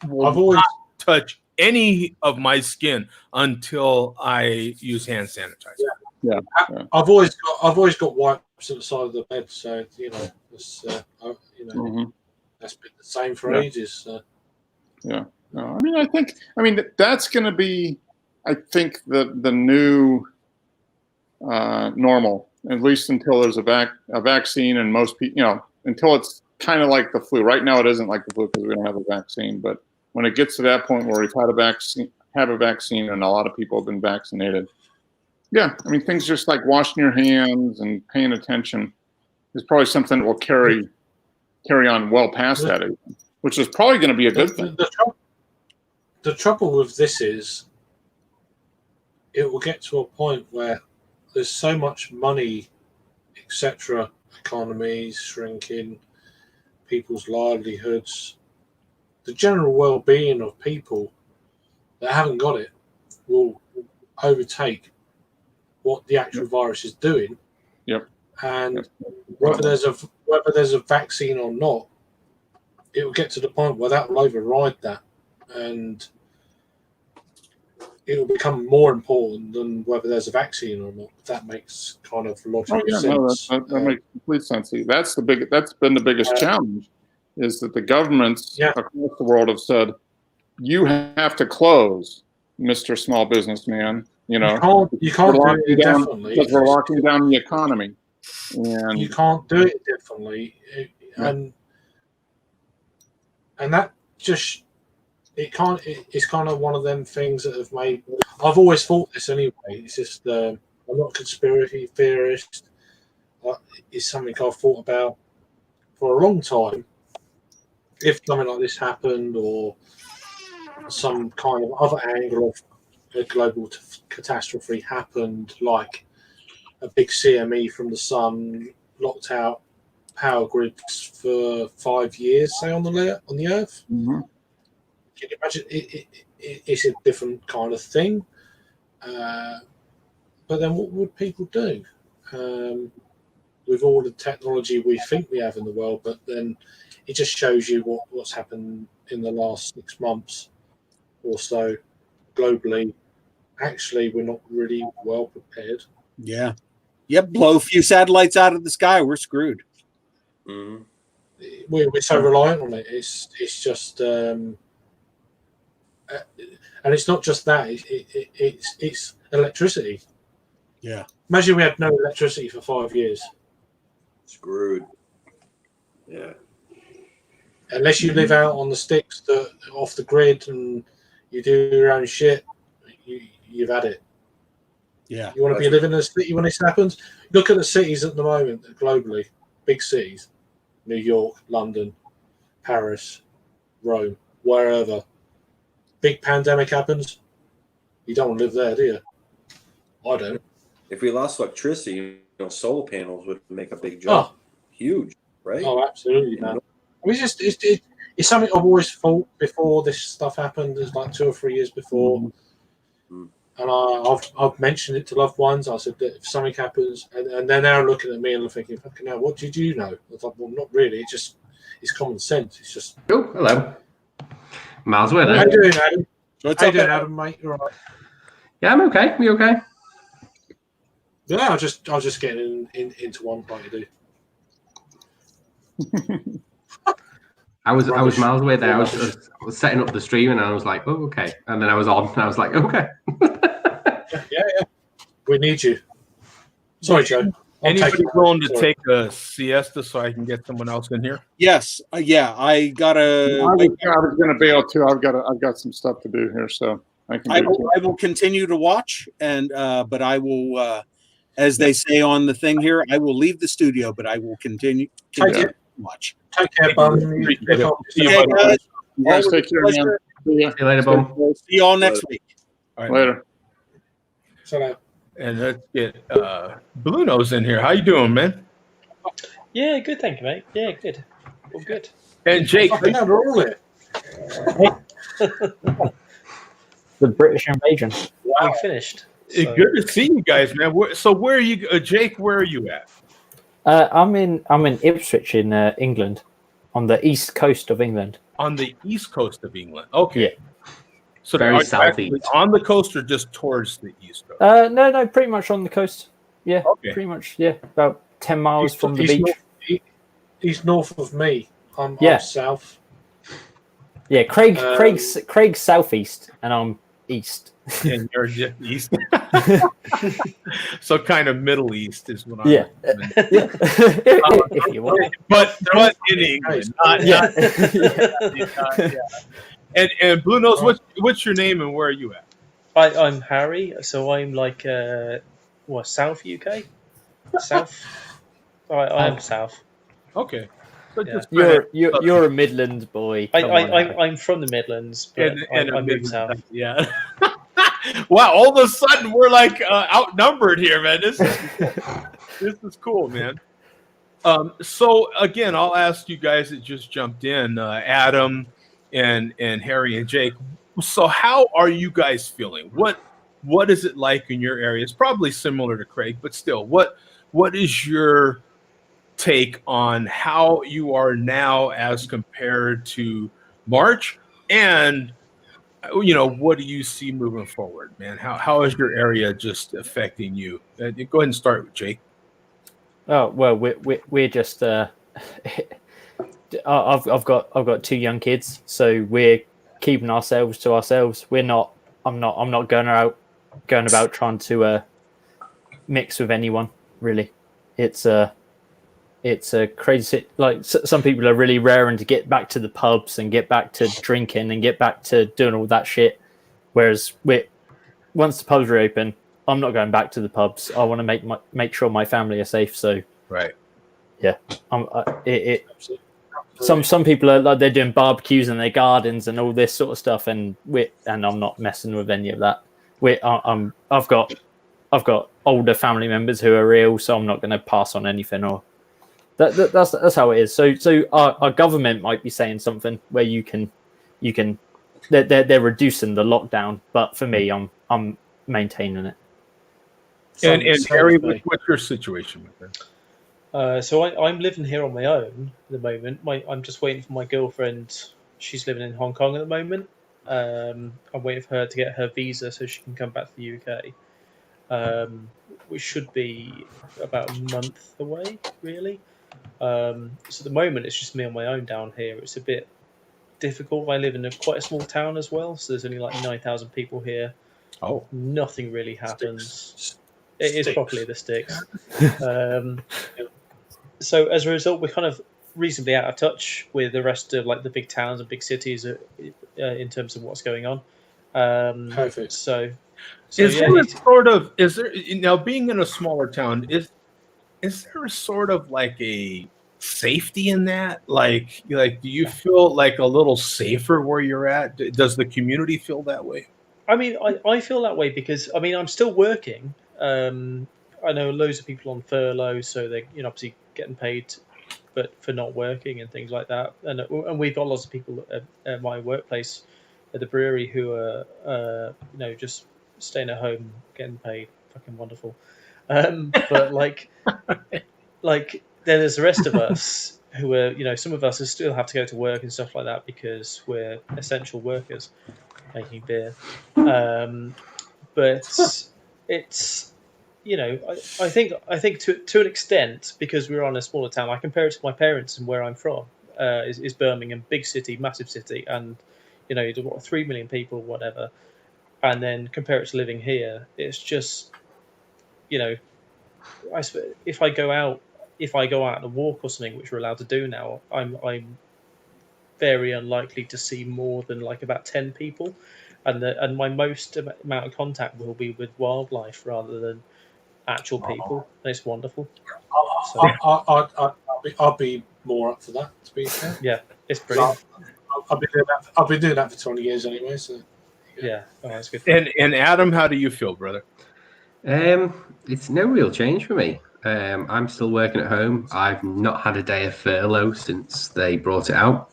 will not touch any of my skin until I use hand sanitizer. Yeah. I've always got wipes at the side of the bed, so it's, that's been the same for ages. So. Yeah. No, I mean, that's going to be I think the new normal, at least until there's a vaccine, and most people, until it's kind of like the flu. Right now, it isn't like the flu because we don't have a vaccine. But when it gets to that point where we've had a vaccine, and a lot of people have been vaccinated, yeah, I mean, things just like washing your hands and paying attention is probably something that will carry on well past that, which is probably going to be a good thing. The trouble with this is it will get to a point where there's so much money, etc., economies shrinking, people's livelihoods, the general well-being of people that haven't got it will overtake what the actual virus is doing. Yep. And whether there's a vaccine or not, it will get to the point where that will override that, and it will become more important than whether there's a vaccine or not. That makes kind of logical sense. No, that makes complete sense. See, that's been the biggest challenge, is that the governments across the world have said, you have to close, Mr. Small Businessman. You can't do it indefinitely because we're locking down the economy. And you can't do it differently, and that just it's kind of one of them things that have made. I've always thought this anyway. It's just I'm not a conspiracy theorist. It's something I've thought about for a long time. If something like this happened, or some kind of other angle of a global catastrophe happened, like a big CME from the sun locked out power grids for 5 years, say, on the Earth. Mm-hmm. Can you imagine? It's a different kind of thing. But then what would people do? With all the technology we think we have in the world, but then it just shows you what's happened in the last 6 months or so globally. Actually, we're not really well prepared. Yeah. Yep. Blow a few satellites out of the sky, we're screwed. Mm-hmm. We're so reliant on it. It's just, and it's not just that. It's electricity. Yeah. Imagine we had no electricity for 5 years. Screwed. Yeah. Unless you live out on the sticks, off the grid, and you do your own shit, you've had it. Yeah. You want to be living in a city when this happens? Look at the cities at the moment, globally. Big cities. New York, London, Paris, Rome, wherever. Big pandemic happens. You don't want to live there, do you? I don't. If we lost electricity, solar panels would make a big jump. Oh. Huge, right? Oh, absolutely, man. I mean, it's something I've always thought before this stuff happened. It's like 2 or 3 years before. Mm-hmm. And I've mentioned it to loved ones. I said that if something happens, and they're now looking at me and thinking, "Fucking hell, what did you know?" I was like, "Well, not really. It's common sense. It's just." Oh, hello, Miles. Where? How you doing, Adam? How you doing, Adam, mate? You all right? Yeah, I'm okay. You okay? Yeah, I was just getting into one like you do. I was miles away there. I was setting up the stream, and I was like, "Oh, okay." And then I was on, and I was like, "Okay." Yeah. We need you. Sorry, Joe. Anybody willing to take a siesta so I can get someone else in here? Yes. Yeah. I gotta. I was going to bail too. I've got some stuff to do here, so I can. I will continue to watch, and but I will, as they say on the thing here, I will leave the studio, but I will continue to watch. Take care, bud. Okay, guys. You guys take care, man. See you later, Boom. See you all next week. All right, later. So, and let's get Blue Nose in here. How you doing, man? Yeah, good, thank you, mate. Yeah, good. All good. And Jake, we're all here. The British invasion. Wow. We finished. So. Good to see you guys, man. So where are you, Jake? Where are you at? I'm in Ipswich in England, on the east coast of England. On the east coast of England. Okay. Yeah. So very southeast. On the coast or just towards the east coast? No, pretty much on the coast. Yeah, okay. Pretty much. Yeah, about 10 miles from the beach. He's north of me. I'm south. Yeah, Craig's southeast, and I'm east. And you're just east. So kind of Middle East is what I'm. Yeah. If you want. But in England, not yeah. And Blue Nose, what's your name and where are you at? I'm Harry, so I'm like South UK? South. I am South. Okay. So Yeah. You're a Midlands boy. I'm from the Midlands, but and I moved south. Yeah. Wow, all of a sudden we're like outnumbered here, man. This is cool, man. So again, I'll ask you guys that just jumped in, Adam and Harry and Jake. So how are you guys feeling? What is it like in your area? It's probably similar to Craig, but still, what is your take on how you are now as compared to March? And what do you see moving forward, man? How is your area just affecting you? Go ahead and start with Jake. Oh well, we're just I've got 2 young kids, so we're keeping ourselves to ourselves. I'm not going about trying to mix with anyone, really. It's a crazy, like some people are really raring to get back to the pubs and get back to drinking and get back to doing all that shit, whereas once the pubs are open, I'm not going back to the pubs. I want to make sure my family are safe. So right, yeah, some people are like, they're doing barbecues in their gardens and all this sort of stuff, and I'm not messing with any of that. I've got older family members who are ill, so I'm not going to pass on anything. Or that's how it is. So our government might be saying something where you can they're reducing the lockdown, but for me, I'm maintaining it. And Harry, what's your situation with it? So I'm living here on my own at the moment. I'm just waiting for my girlfriend. She's living in Hong Kong at the moment. I'm waiting for her to get her visa so she can come back to the UK, which should be about a month away, really. So at the moment, it's just me on my own down here. It's a bit difficult. I live in quite a small town as well, so there's only like 9,000 people here. Oh, nothing really happens. It is properly the sticks. So as a result, we're kind of reasonably out of touch with the rest of like the big towns and big cities in terms of what's going on. Perfect. So is there a sort of now being in a smaller town is there a sort of like a safety in that? Like do you feel like a little safer where you're at? Does the community feel that way? I mean, I feel that way because I'm still working. I know loads of people on furlough, so they're obviously getting paid, but for not working and things like that. And we've got lots of people at my workplace at the brewery who are just staying at home getting paid. Fucking wonderful. But like then there's the rest of us who are some of us still have to go to work and stuff like that because we're essential workers making beer. But it's I think to an extent, because we're on a smaller town, I compare it to my parents and where I'm from is Birmingham, big city, massive city, and you do 3 million people, whatever, and then compare it to living here. It's just if I go out on a walk or something, which we're allowed to do now, I'm very unlikely to see more than like about 10 people, and my most amount of contact will be with wildlife rather than actual people. And it's wonderful. I'll be more up for that, to be fair. Yeah, it's brilliant. I've been doing that for 20 years anyway. So yeah, that's good. And Adam, how do you feel, brother? It's no real change for me. I'm still working at home. I've not had a day of furlough since they brought it out.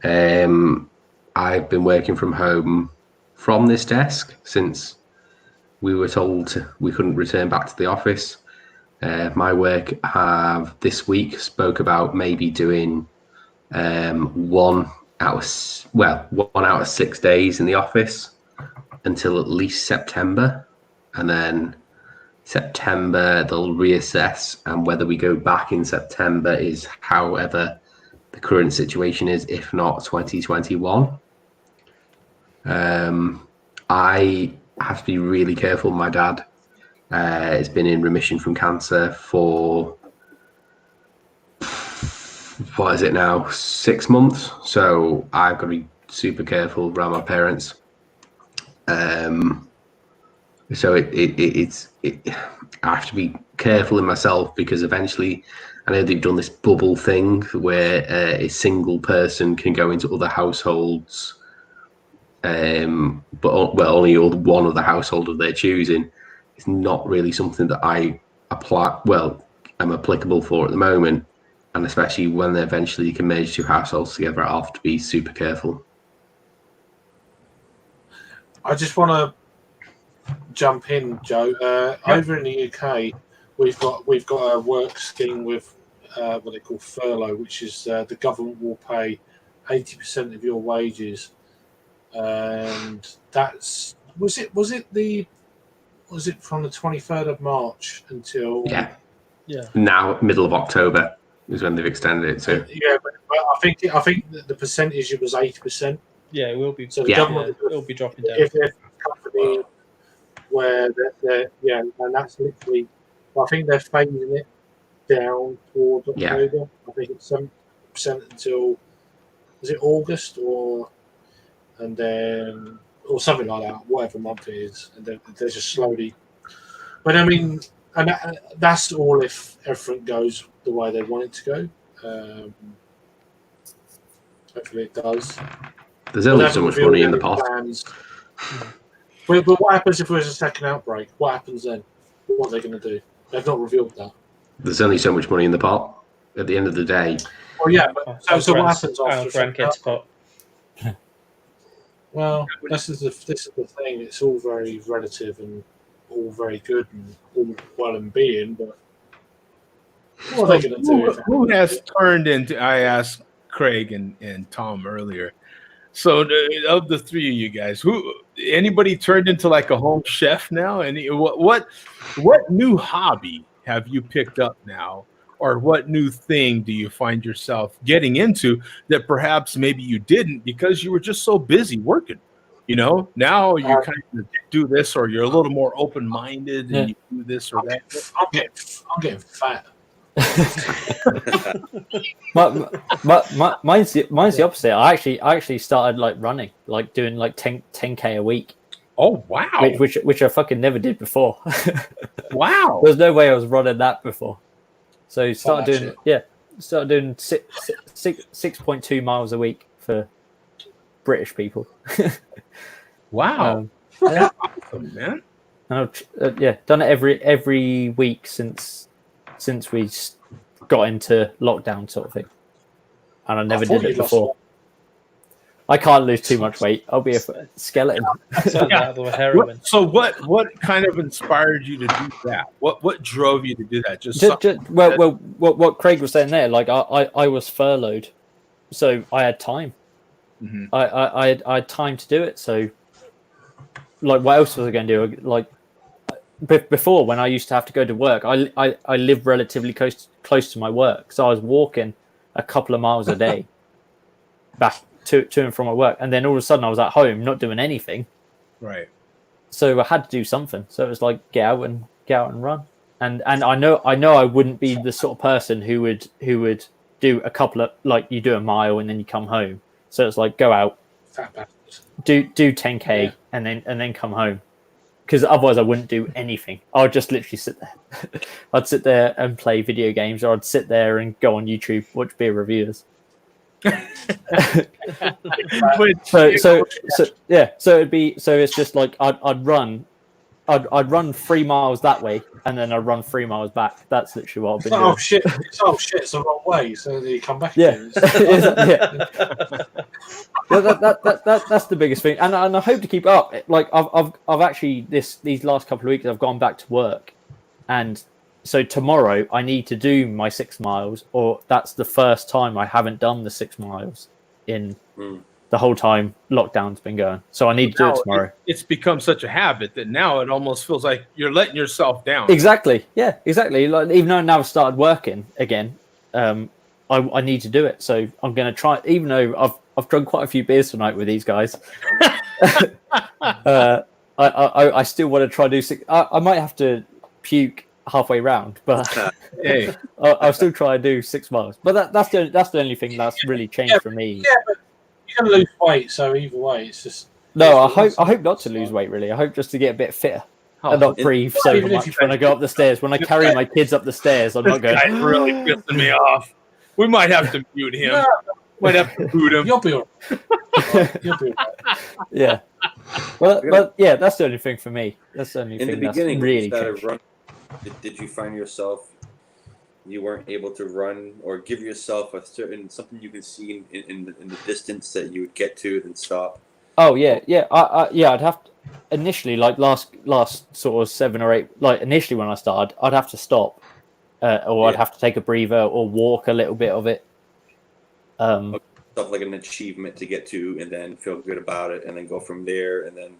I've been working from home from this desk since we were told we couldn't return back to the office. My work have this week spoke about maybe doing 1 out of 6 days in the office until at least September, and then September they'll reassess, and whether we go back in September is however the current situation is, if not 2021. I have to be really careful. My dad has been in remission from cancer for, what is it now, 6 months. So I've got to be super careful around my parents. So I have to be careful in myself, because eventually I know they've done this bubble thing where a single person can go into other households, but only one of the household of their choosing. It's not really something that I am applicable for at the moment, and especially when eventually you can merge two households together, I have to be super careful. I just want to jump in, Joe. Over in the UK, we've got a work scheme with what they call furlough, which is the government will pay 80% of your wages, and that's was it from the 23rd of March until Now middle of October is when they've extended it to. Yeah, but I think the percentage was 80%. Yeah, it will be. So the government will be dropping down. If there's a company where they're and that's literally, I think they're phasing it down towards October. I think it's 7% until, is it August and then or something like that, whatever month it is, and then they're just slowly. But I mean, and that's all if everything goes the way they want it to go. Hopefully it does. There's only so much money in the pot. But what happens if there's a second outbreak? What happens then? What are they going to do? They've not revealed that. There's only so much money in the pot. At the end of the day. Oh yeah, but so what happens after a second grandkids' pot? Well, this is the thing. It's all very relative and all very good and all well and being, but what are they going to do? Who has turned into? I asked Craig and Tom earlier. So of the three of you guys, anybody turned into like a home chef now? And what new hobby have you picked up now, or what new thing do you find yourself getting into that perhaps maybe you didn't because you were just so busy working? You know, now you kind of do this, or you're a little more open-minded and you do this or that. I'm getting fat. Mine's the opposite. I actually started like running, like doing like 10K a week. Oh wow! Which I fucking never did before. Wow! There's no way I was running that before. So started doing 6.2 miles a week for British people. Wow! Yeah. Awesome, man. And I've done it every week since we got into lockdown, sort of thing. And I never did it before. I can't lose too much weight. I'll be a skeleton. So what kind of inspired you to do that? What drove you to do that? What Craig was saying there, like I was furloughed, so I had time. Mm-hmm. I had time to do it. So, like, what else was I going to do? Like, before, when I used to have to go to work, I lived relatively close to my work, so I was walking a couple of miles a day back to and from my work, and then all of a sudden I was at home not doing anything. Right. So I had to do something. So it was like get out and run. And I know I wouldn't be the sort of person who would do a couple of, like, you do a mile and then you come home. So it's like go out, do 10K and then come home. Because otherwise I wouldn't do anything. I would just literally sit there. I'd sit there and play video games, or I'd sit there and go on YouTube, watch beer reviewers. So it's just like I'd run 3 miles that way, and then I'd run 3 miles back. That's literally what I've been doing. Oh shit! It's the wrong way. So you come back. Yeah. That's the biggest thing, and I hope to keep up. Like I've actually these last couple of weeks I've gone back to work, and so tomorrow I need to do my 6 miles, or that's the first time I haven't done the 6 miles in the whole time lockdown's been going. So I need to do it tomorrow. It's become such a habit that now it almost feels like you're letting yourself down. Exactly. Yeah, exactly. Like, even though now I've started working again, I need to do it. So I'm going to try, even though I've drunk quite a few beers tonight with these guys. I still want to try to do six. I might have to puke halfway round, but hey, I'll still try to do 6 miles. But that's the only thing that's really changed for me. Yeah, but you're going to lose weight, so either way, it's just. No, I hope not to lose weight. Really, I hope just to get a bit fitter and not breathe so much when I go up the stairs. When I carry my kids up the stairs, I'm not going. This guy's really pissing me off. We might have to mute him. Might have to boot him. You'll be all right. You'll be all right. Yeah. But yeah, that's the only thing for me. That's the only In thing the beginning, that's really when you started changed. running, did you find yourself you weren't able to run or give yourself a certain something you could see in the distance that you would get to then stop? Oh yeah. I'd have to, initially, like last sort of 7 or 8. Like initially when I started, I'd have to stop, or I'd have to take a breather or walk a little bit of it. Stuff like an achievement to get to, and then feel good about it, and then go from there, and then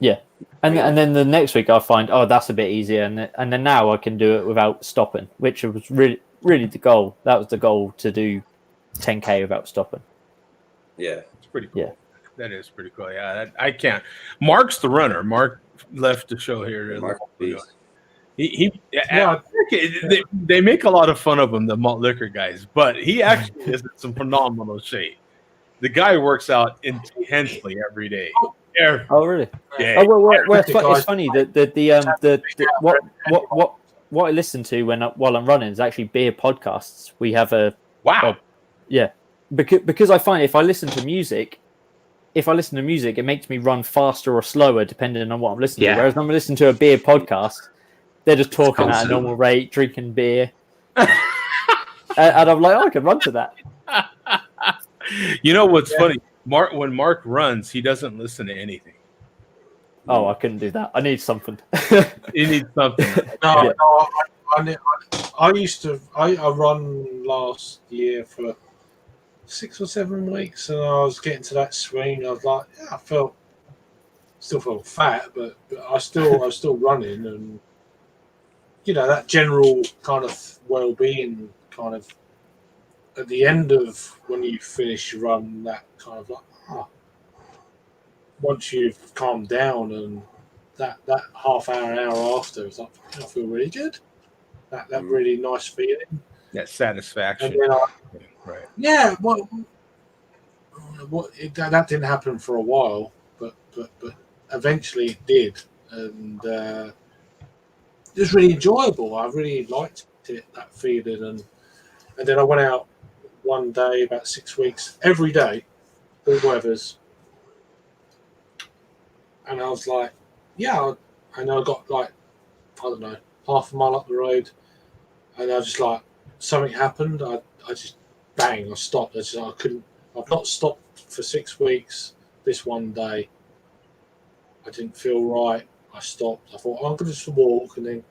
and then the next week I find that's a bit easier, and then now I can do it without stopping, which was really the goal. That was the goal, to do 10K without stopping. Yeah, it's pretty cool. Yeah. That is pretty cool. Yeah, I can't. Mark's the runner. Mark left the show here. Mark, they make a lot of fun of him, the malt liquor guys, but he actually is in some phenomenal shape. The guy works out intensely every day. Oh really? Yeah. Oh well, it's funny that what I listen to while I'm running is actually beer podcasts. We have because I find if I listen to music, it makes me run faster or slower depending on what I'm listening to. Whereas when I'm listening to a beer podcast, they're just talking at a normal rate, drinking beer, and I'm like, I can run to that. You know what's funny? When Mark runs, he doesn't listen to anything. Oh, I couldn't do that. I need something. You need something. No, I run last year for 6 or 7 weeks, and I was getting to that swing. I was like, I still felt fat, but I was still running, and that general kind of well-being kind of at the end of when you finish your run, that kind of like once you've calmed down, and that half hour, an hour after, it's like, I feel really good. That really nice feeling. That satisfaction. And then right. Yeah, that didn't happen for a while, but eventually it did, and it was really enjoyable. I really liked it, that feeling, and then I went out one day, about 6 weeks, every day, all weathers, and I was like, and I got like, I don't know, half a mile up the road, and I just like, something happened. I just bang, I stopped. I've not stopped for 6 weeks. This one day, I didn't feel right. I stopped. I thought, I'm going to just walk and then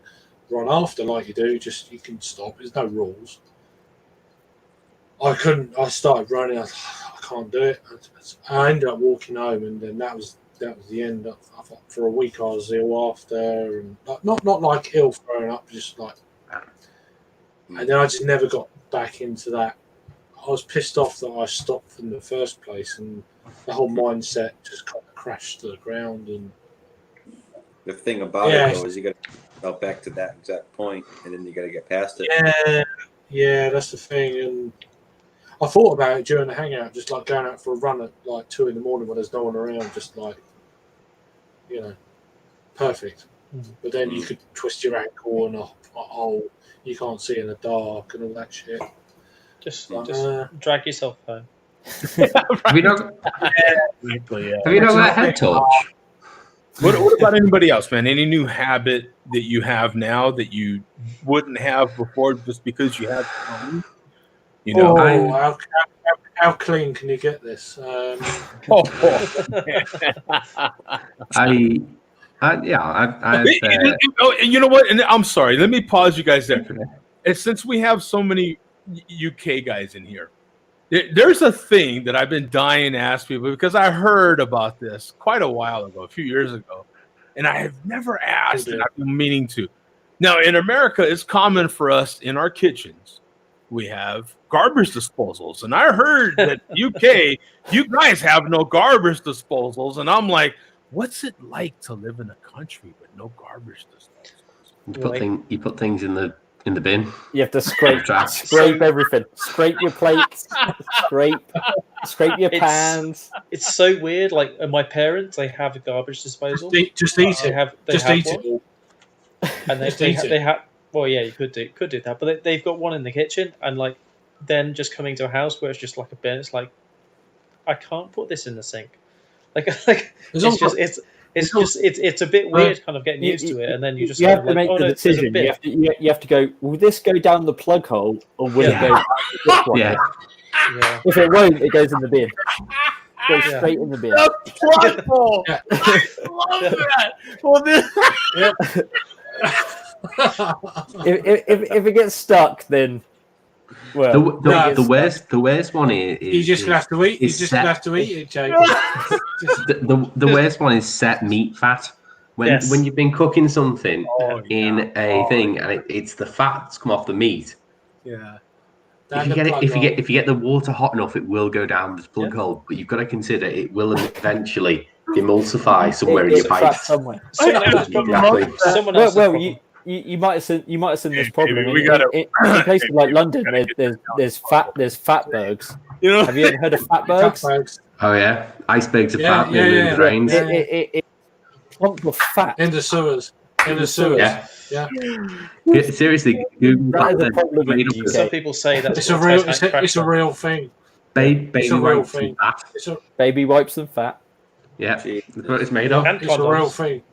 run after, like you do. Just, you can stop. There's no rules. I couldn't. I started running. I can't do it. I ended up walking home, and then that was the end. I thought for a week I was ill after, and not like ill throwing up, just like. And then I just never got back into that. I was pissed off that I stopped in the first place, and the whole mindset just kind of crashed to the ground. And the thing about it though is you got to get back to that exact point, and then you got to get past it. Yeah, that's the thing. And I thought about it during the hangout, just like going out for a run at like 2 a.m. when there's no one around, just like, perfect. But then you could twist your ankle and a hole. You can't see in the dark and all that shit. Just drag yourself home. Have you not got a head torch? What about anybody else, man? Any new habit that you have now that you wouldn't have before, just because you have time? How clean can you get this? You know what? And I'm sorry. Let me pause you guys there. And since we have so many UK guys in here, there's a thing that I've been dying to ask people, because I heard about this quite a while ago, a few years ago, and I have never asked, and I've been meaning to. Now, in America, it's common for us in our kitchens, we have garbage disposals. And I heard that UK, you guys have no garbage disposals. And I'm like, what's it like to live in a country with no garbage disposals? You put things in the bin. You have to scrape everything. Scrape your plates. scrape your pans. It's so weird. Like my parents, they have a garbage disposal. Just eat it. Just eat one. it all. And they have. Well, yeah, you could do that, but they've got one in the kitchen, and like then just coming to a house where it's just like a bin. It's like I can't put this in the sink. Like it's a bit weird, kind of getting used to it, and then you just have to make the decision. You have to go. Will this go down the plug hole, or will it go? Yeah. If it won't, it goes in the bin. Go straight in the bin. The plug hole. I love that. Well, if it gets stuck, then the worst one is you're just gonna have to eat. You're just gonna have to eat it, Jake. the worst one is set meat fat. When you've been cooking something in a thing and it's the fat that's come off the meat. Yeah. If you get the water hot enough, it will go down the plug hole. But you've got to consider it will eventually emulsify somewhere in your pipe. Somewhere. Exactly. Well, you might have seen this problem in places like London. There's fatbergs. Have you ever heard of fatbergs? Oh yeah, icebergs of fat in the drains. It clump of fat in the sewers. Yeah. Seriously, Some people say that it's a real thing. Baby wipes and fat. Baby wipes and fat. Yeah, that's what it's made of. It's a real thing.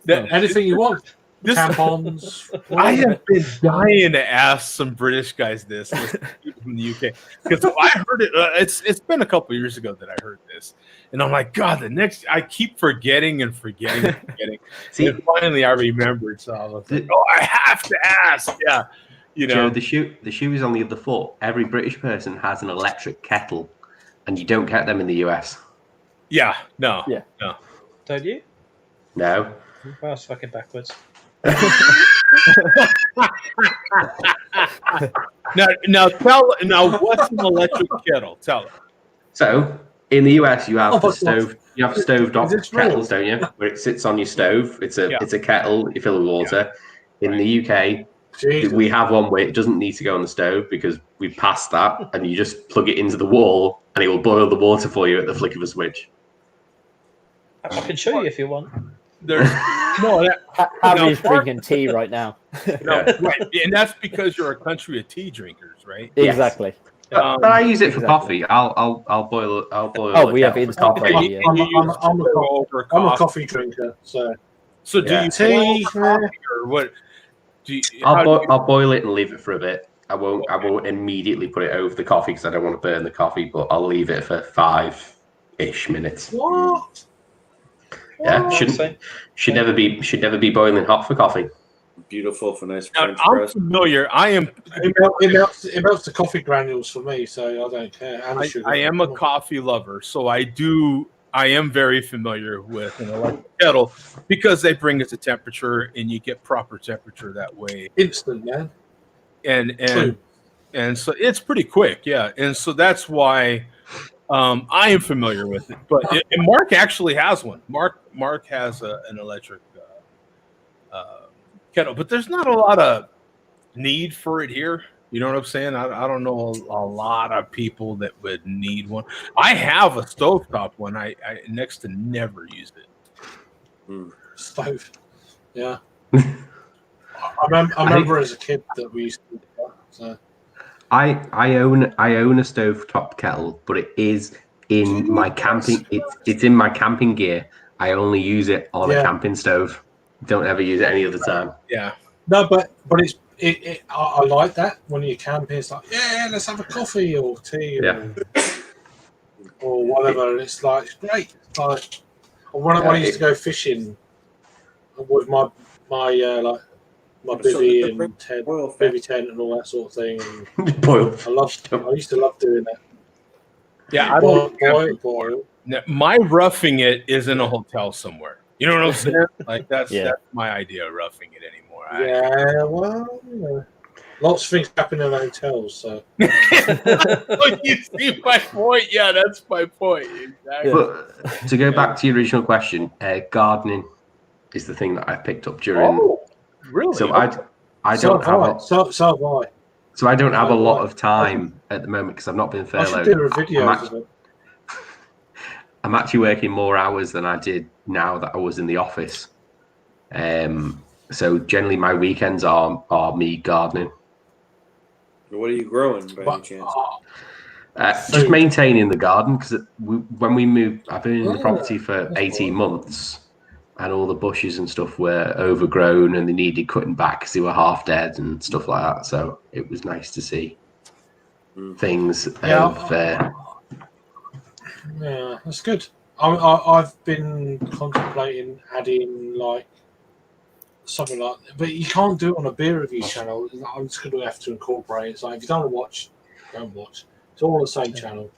Anything you want. Tampons. I have been dying to ask some British guys this from the UK because I heard it. It's been a couple years ago that I heard this, and I'm like, God, I keep forgetting. See, and finally I remembered. So I was like, I have to ask. Yeah, Joe, the shoe is on the other foot. Every British person has an electric kettle, and you don't get them in the US. Yeah, no. Don't you? No. Well, it's fucking backwards. Now, what's an electric kettle? Tell it. So in the US, you have stovetop kettles, don't you? Where it sits on your stove. It's a kettle you fill with water. In the UK, we have one where it doesn't need to go on the stove because we've passed that, and you just plug it into the wall, and it will boil the water for you at the flick of a switch. I can show you if you want. Harry's drinking tea right now. Right, and that's because you're a country of tea drinkers, right? Exactly. But I use it for coffee. I'll boil. Oh, we have instant coffee. Yeah. I'm a coffee drinker, so. So do you tea coffee or what? I'll boil it and leave it for a bit. I won't immediately put it over the coffee because I don't want to burn the coffee. But I'll leave it for 5-ish minutes. What? Yeah, should never be boiling hot for coffee. Beautiful for nice French press. I'm familiar. It melts the coffee granules for me, so I don't care. I am a coffee lover, so I am very familiar with an electric kettle because they bring it to temperature and you get proper temperature that way. Instant, man. And so it's pretty quick, yeah. And so that's why I am familiar with it. But and Mark actually has one. Mark has an electric kettle, but there's not a lot of need for it here. You know what I'm saying? I don't know a lot of people that would need one. I have a stovetop one. I next to never used it. Stove. Yeah. I remember as a kid that we used to do that. So. I own a stovetop kettle, but it is in my camping. It's in my camping gear. I only use it on a camping stove. Don't ever use it any other time. Yeah. No, but I like that when you're camping. It's like, let's have a coffee or tea or whatever. And it's like, it's great. Like, when I used to go fishing with my bivvy and bivvy tent and all that sort of thing. I used to love doing that. Yeah, boil. My roughing it is in a hotel somewhere. You know what I'm saying? Like that's my idea of roughing it anymore. Lots of things happen in hotels, so. Oh, you see my point? Yeah, that's my point. Exactly. But to go back to your original question, gardening is the thing that I picked up during. Oh, really? So I don't have a. So have I. So I don't have a So lot have I. of time at the moment because I've not been I should furloughed. do a video of it. I'm actually working more hours than I did now that I was in the office. So generally my weekends are me gardening. What are you growing by any chance? Just maintaining the garden because when we moved, I've been in the property for 18 months and all the bushes and stuff were overgrown and they needed cutting back because they were half dead and stuff like that. So it was nice to see things Yeah, that's good. I've been contemplating adding like something like, but you can't do it on a beer review channel. I'm just going to have to incorporate it. So if you don't want to watch, don't watch. It's all on the same channel.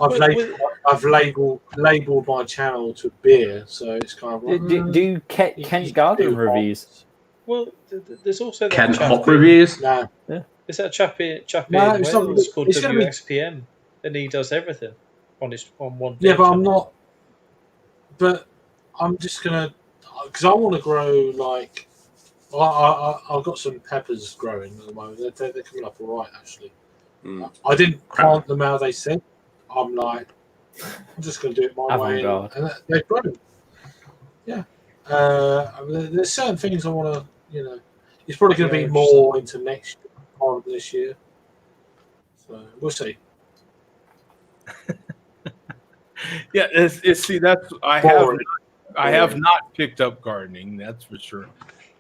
I've labeled my channel to beer, so it's kind of like, Do Kent Garden reviews? Well, there's also that Kent chap Hop in- reviews. No. Yeah. There's that chap in No, it's not- Wales called it's gonna be- WXPM, and he does everything on one. yeah, beer but I'm channel. not. But I'm just gonna, because I want to grow like, I've got some peppers growing at the moment. They're coming up all right actually. I didn't plant them how they said. I'm like, I'm just going to do it my way, and they've grown. Yeah. There's certain things I want to, it's probably going to be more into next year, part of this year. So we'll see. Yeah, see that's I have not picked up gardening. That's for sure.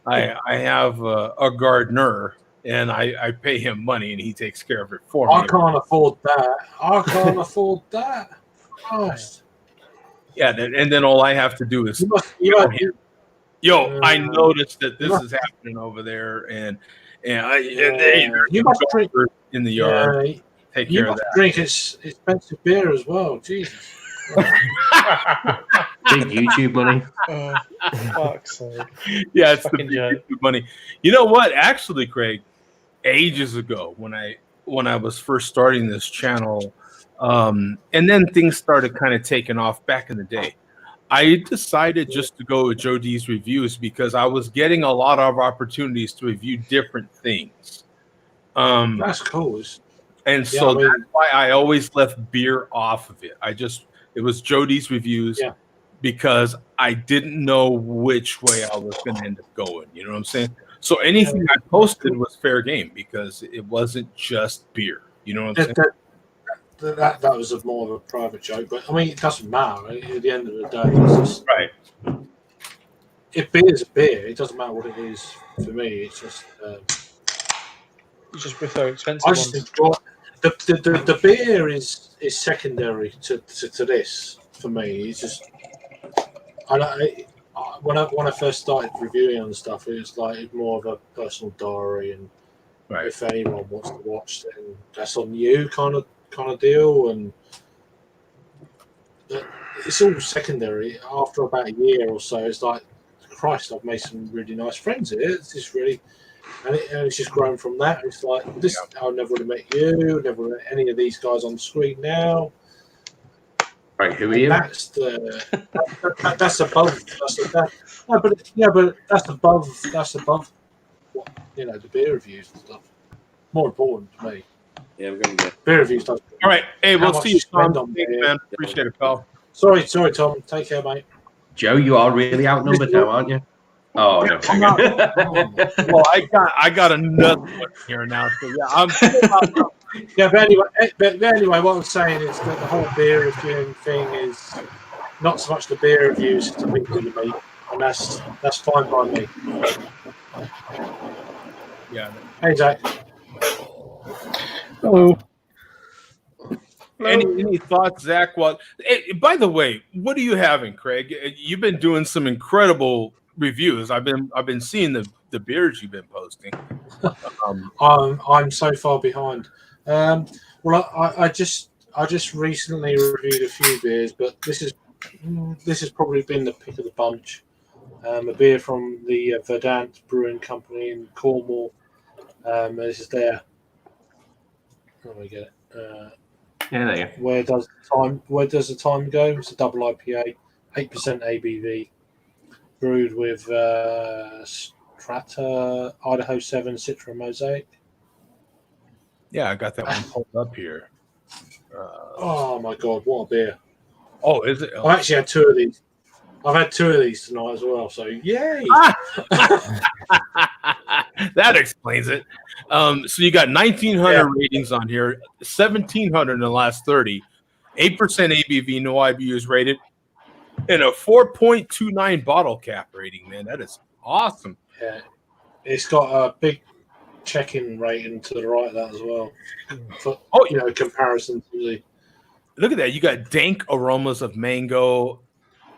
I have a gardener, and I pay him money, and he takes care of it for me. I can't afford that. I can't afford that. Christ. Yeah, and then all I have to do is I noticed that this is happening over there, and you must drink in the yard. Yeah, Take you care of must that. drink expensive beer as well. Jesus. Big YouTube money. Fuck's sake. Yeah, it's the Fucking big joke. YouTube money. You know what? Actually, Craig, ages ago when I was first starting this channel, and then things started kind of taking off back in the day, I decided just to go with Joe D's reviews because I was getting a lot of opportunities to review different things. That's cool. And so that's why I always left beer off of it. It was Joe D's reviews because I didn't know which way I was going to end up going. You know what I'm saying? So anything I posted was fair game because it wasn't just beer. You know what I'm saying? That was more of a private joke, but I mean, it doesn't matter. Right? At the end of the day, it's just, right. If beer is a beer, it doesn't matter what it is for me. It's just You just prefer expensive I just ones. enjoy the beer is secondary to this for me. It's just when I first started reviewing and stuff, it was like more of a personal diary, and if anyone wants to watch, then that's on you, kind of deal. And it's all secondary. After about a year or so, it's like, Christ, I've made some really nice friends here. It's just really, and it's just grown from that. It's like this. I never would have met you. Never would have met any of these guys on the screen now. Right, who are you? That's above. But that's above what the beer reviews and stuff. More important to me. Yeah, I'm gonna get beer reviews. All right, hey, we'll see you, Tom. Thanks, man. Appreciate it, pal. Sorry, Tom. Take care, mate. Joe, you are really outnumbered now, aren't you? Oh no! Well, I got another one here now. So yeah, I'm. Yeah, but anyway, what I'm saying is that the whole beer reviewing thing is not so much the beer reviews, it's a big deal to me, and that's fine by me. Yeah. Hey, Zach. Hello. Any thoughts, Zach? Well, by the way, what are you having, Craig? You've been doing some incredible reviews. I've been seeing the beers you've been posting. I'm so far behind. Well, I just recently reviewed a few beers, but this has probably been the pick of the bunch. A beer from the Verdant Brewing Company in Cornwall. This is their. How do we get it? Yeah, there you go. Where does the time go? It's a double IPA, 8% ABV, brewed with Strata Idaho 7 Citra Mosaic. Yeah, I got that one pulled up here. Oh my god, what a beer! Oh, is it? Oh. I actually had 2 of these. I've had 2 of these tonight as well. So yay! That explains it. So you got 1,900 ratings on here, 1,700 in the last 30, 8% ABV, no IBUs rated, and a 4.29 bottle cap rating. Man, that is awesome. Yeah, it's got a big check-in rating to the right of that as well. For, comparison to the. Look at that. You got dank aromas of mango,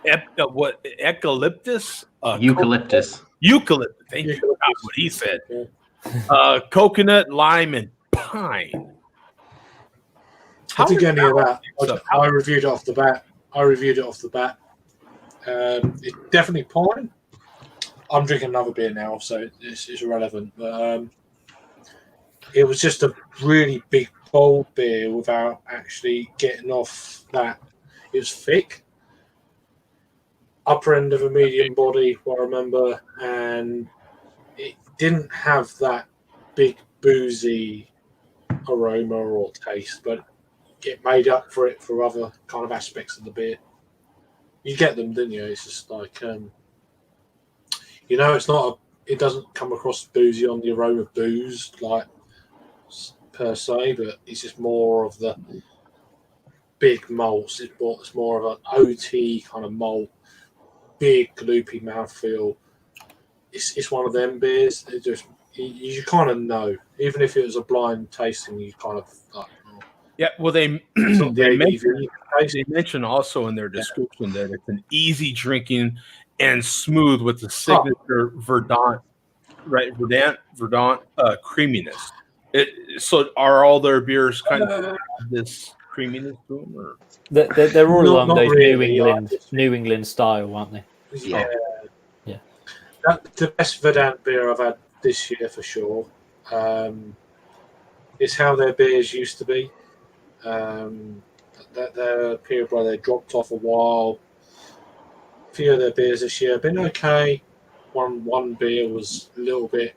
eucalyptus? Eucalyptus. Eucalyptus. Thank you. That's what he said. Coconut, lime, and pine. I didn't get any of that. I reviewed it off the bat. It's definitely pine. I'm drinking another beer now, so it's irrelevant. But it was just a really big, bold beer without actually getting off that. It was thick. Upper end of a medium body, what I remember, and it didn't have that big, boozy aroma or taste, but it made up for it for other kind of aspects of the beer. You get them, didn't you? It's just like, it's not it doesn't come across boozy on the aroma of booze, like, per se, but it's just more of the big malts. It's more of an OT kind of malt, big, loopy mouthfeel. It's one of them beers. It just, you kind of know. Even if it was a blind tasting, you kind of like, yeah, well, they mentioned also in their description that it's an easy drinking and smooth with the signature Verdant creaminess. So are all their beers kind of this creaminess to them, or they're all along not those really, New England style, aren't they? Yeah. Yeah. The best Verdant beer I've had this year for sure. It's how their beers used to be. That a period where they dropped off a while. A few of their beers this year have been okay. One beer was a little bit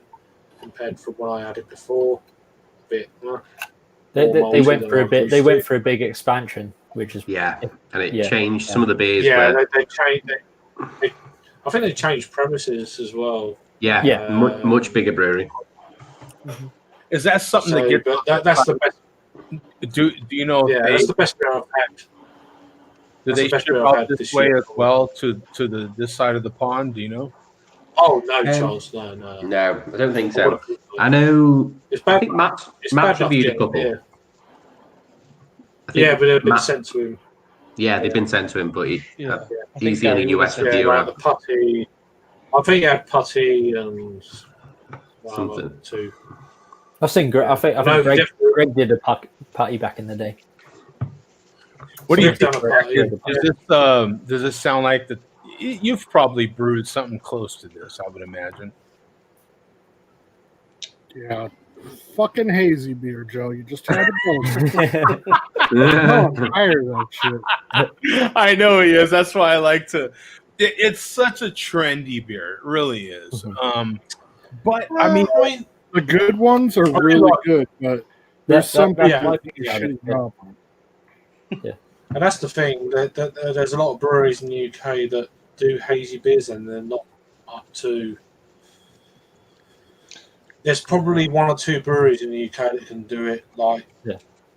compared from when I had it before. A bit. They went for a bit. They went for a big expansion, which is and it changed some of the beers. Yeah, they changed. I think they changed premises as well. Yeah, much bigger brewery. Is that something that gets? That's the best. Do you know? Yeah, that's the best beer I've had. Do they ship out this way as well to this side of the pond? Do you know? Oh no, Charles, no. No, I don't think so. I know. I think Matt's reviewed a couple. Yeah, but they've been sent to him. Yeah, they've been sent to him, but he's the only US reviewer. reviewer. Like the putty. I think he had putty and something too. I've seen. I think Greg did a putty back in the day. What do you think? Does this sound like that? You've probably brewed something close to this, I would imagine. Yeah, fucking hazy beer, Joe. You just had to bullshit. No, I'm tired of that shit. I know he is. That's why I like to. It's such a trendy beer. It really is. But I mean, the good ones are really good, but there's some shitty up. Yeah. And that's the thing. There's a lot of breweries in the UK that do hazy beers, and they're not up to. There's probably 1 or 2 breweries in the UK that can do it,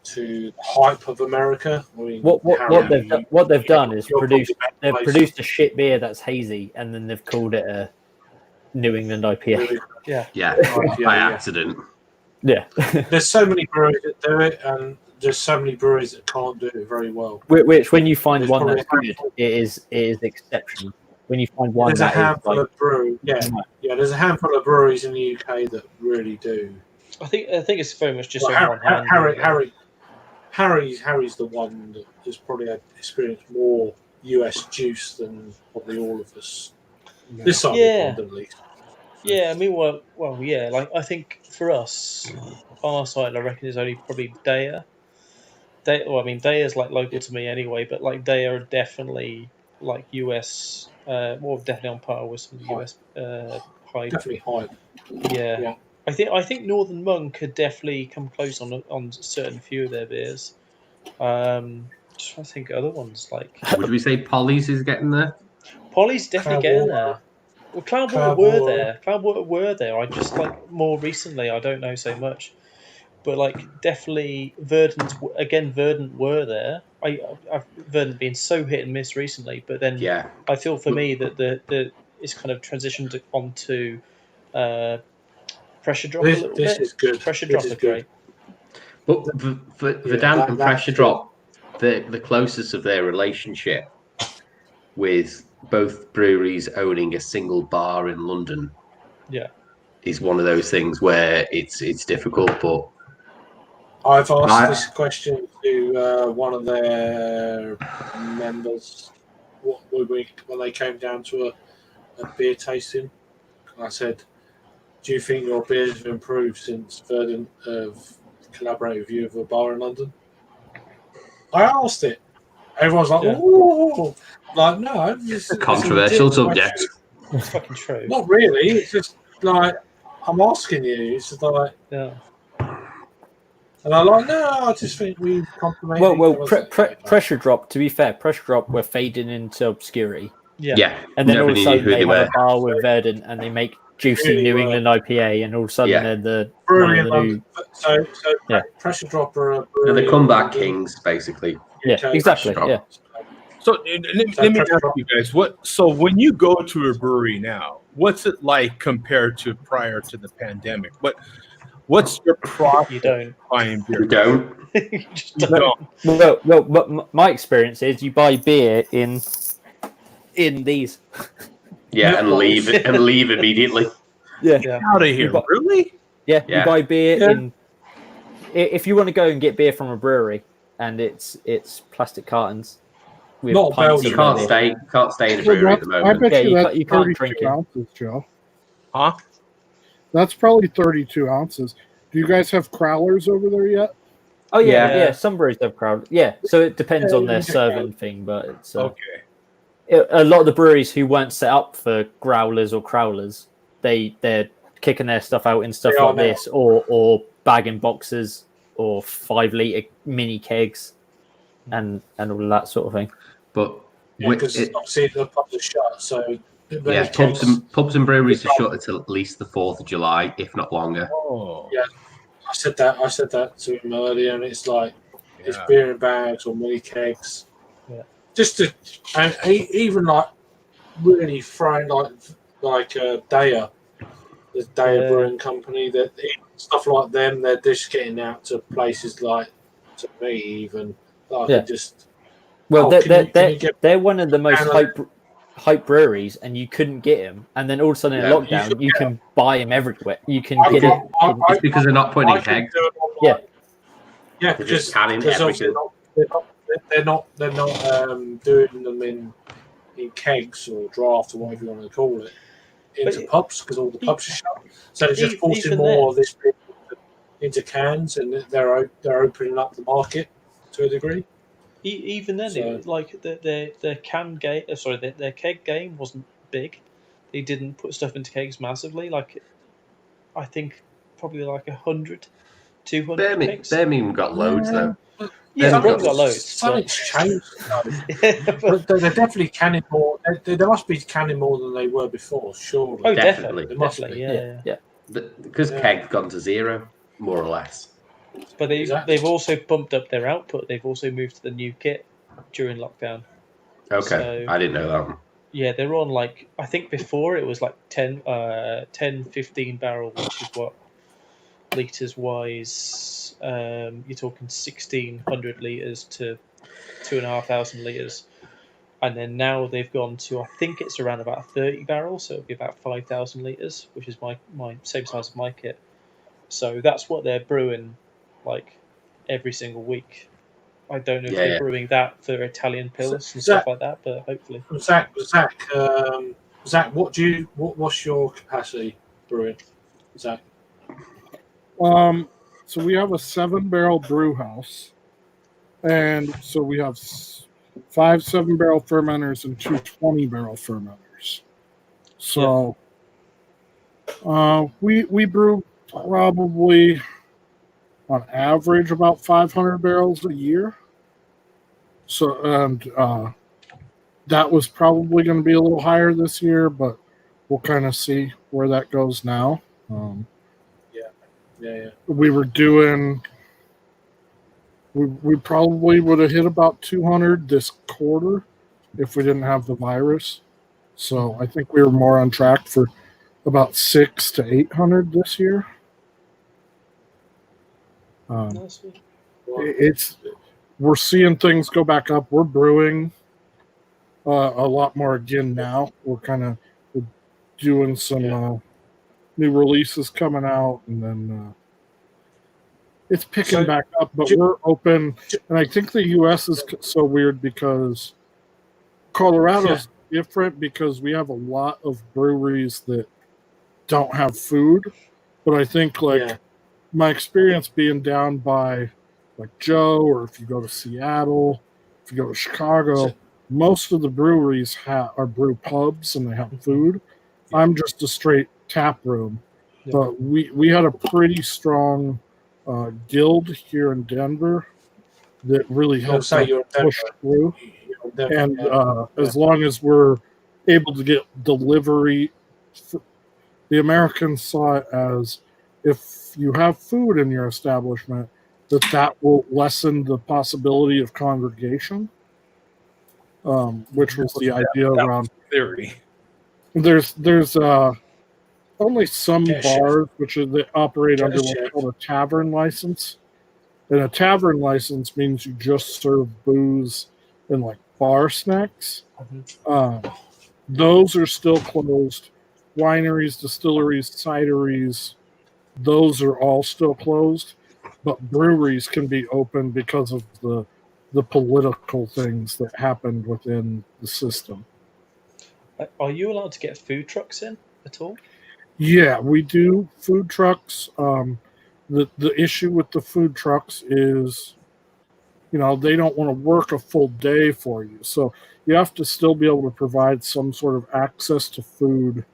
to the hype of America. I mean, what they've done is produced a shit beer that's hazy, and then they've called it a New England IPA. By accident. Yeah. There's so many breweries that do it, and there's so many breweries that can't do it very well. Which, when you find one that's good, it is exceptional. When you find one, there's a handful of breweries. There's a handful of breweries in the UK that really do. I think it's very much just on one hand. Harry's the one that has probably experienced more US juice than probably all of us. This side Yeah. of London, at least. Yeah, I mean, well, yeah. Like, I think for us, on our side, I reckon it's only probably Daya. Well, I mean, Daya's like local to me anyway, but like Daya are definitely like US, well, definitely on par with some of the US hype. Definitely hype. Yeah. Yeah. I think Northern Monk could definitely come close on certain few of their beers. Just trying to think of other ones like Would we say Polly's is getting there? Polly's definitely getting there. Well, Cloudwater were Cloudwater. there. Cloudwater were there. I just like more recently. I don't know so much, but like definitely Verdant were there. I've Verdant been so hit and miss recently, but then Yeah. I feel for me that the it's kind of transitioned onto Pressure Drop a little This bit. is good. Pressure This Drop is are good. great. But Verdant and Pressure that's Drop, the closest of their relationship with both breweries owning a single bar in London Yeah. is one of those things where it's difficult. But I've asked this question to one of their members when they came down to a beer tasting. I said, "Do you think your beers have improved since Verdant have collaborated with you with a bar in London?" I asked it. Everyone's like, Yeah. "Oh, like no, it's a controversial subject. It's fucking true. Not really. It's just like I'm asking you. It's just like, yeah. And I'm like, no, I just think we complimented Well, each other. Pressure Drop. To be fair, Pressure Drop were fading into obscurity. Yeah. And then all of a Nobody knew sudden who they they have were. a bar with Verdant, and they make juicy Really New were. England IPA, and all of a sudden Yeah. they're the Brewery one in of the new. London. So Yeah. Pressure Drop are a They're brewery the in comeback London. kings, basically. Yeah, UK exactly. Pressure Yeah. Drop. So let me ask you guys, so when you go to a brewery now, what's it like compared to prior to the pandemic? What's your process You don't. buying beer? We don't. You just You don't. don't. Well, but my experience is you buy beer in these. Yeah, and leave immediately. Yeah. Out of here, really? Yeah, Yeah. you buy beer Yeah. in. If you want to go and get beer from a brewery, and it's plastic cartons with Not pints You of can't beer. stay in a brewery at the I moment. bet Yeah, you that's you can't 32 drink it. ounces, Joe. Huh? That's probably 32 ounces. Do you guys have crowlers over there yet? Oh yeah, Yeah. Some breweries have crowd. Yeah, so it depends Yeah, on their you can get serving thing, but it's Okay. a lot of the breweries who weren't set up for growlers or crowlers, they're kicking their stuff out in stuff They are like now. this, or bagging boxes or 5-litre mini kegs, and all of that sort of thing. But because obviously the pubs are shut, so yeah, pubs and breweries are shut until at least the 4th of July, if not longer. Oh. Yeah, I said that to him earlier, and it's like it's Yeah. beer in bags or mini kegs. Yeah. Just to, and even like really throwing like Daya, the Daya Yeah. Brewing Company, that stuff like them, they're just getting out to places like to me even like Yeah. just. Well, Oh, can you get they're one of the most down hype breweries, and you couldn't get them. And then all of a sudden, in Yeah. lockdown, you can buy them everywhere. You can I get got- it. I- It's because they're not putting in I can kegs. do it online. Yeah. Yeah, They're just because canning obviously everything. they're not doing them in kegs or draft or whatever you want to call it into But pubs because all the pubs are shut. So they're just forcing even more then- of this beer into cans, and they're opening up the market to a degree. Even then, So- it was like their can game. Their keg game wasn't big. They didn't put stuff into kegs massively. Like, I think probably like 100, 200 kegs. Birmingham got loads though. Yeah, Birmingham Birmingham got loads. Something's changed. But they're definitely canning more. They must be canning more than they were before. Surely. Oh, Definitely. They must definitely, be. yeah. Because kegs gone to zero, more or less. But Exactly. they've also bumped up their output. They've also moved to the new kit during lockdown. Okay, So- I didn't know that one. Yeah, they're on like, I think before it was like 10, 15 barrel, which is what litres wise, you're talking 1,600 litres to 2,500 litres. And then now they've gone to, I think it's around about 30 barrels, so it'll be about 5,000 litres, which is my same size as my kit. So that's what they're brewing like every single week. I don't know if they're brewing that for Italian pills and stuff like that, but hopefully. Zach, Zach, what's your capacity brewing? Zach? So we have a 7-barrel brew house, and so we have 5 7-barrel fermenters and 2 20-barrel fermenters. So we brew probably on average about 500 barrels a year. So and that was probably going to be a little higher this year, but we'll kind of see where that goes now. Yeah. We were doing. We probably would have hit about 200 this quarter if we didn't have the virus. So I think we were more on track for about 600 to 800 this year. We're seeing things go back up. We're brewing a lot more again now. We're doing some new releases coming out, and then it's picking back up. But we're open, and I think the U.S. is so weird because Colorado's different because we have a lot of breweries that don't have food. But I think my experience being down by like Joe, or if you go to Seattle, if you go to Chicago, most of the breweries are brew pubs and they have food. I'm just a straight tap room. But we had a pretty strong guild here in Denver that really helped us push through. And as long as we're able to get delivery, the Americans saw it as if you have food in your establishment, that will lessen the possibility of congregation, which was the idea around theory. There's only some bars that operate under what's called a tavern license. And a tavern license means you just serve booze and like bar snacks. Those are still closed. Wineries, distilleries, cideries, those are all still closed. But breweries can be open because of the political things that happened within the system. Are you allowed to get food trucks in at all? Yeah, we do food trucks. The issue with the food trucks is, they don't want to work a full day for you. So you have to still be able to provide some sort of access to food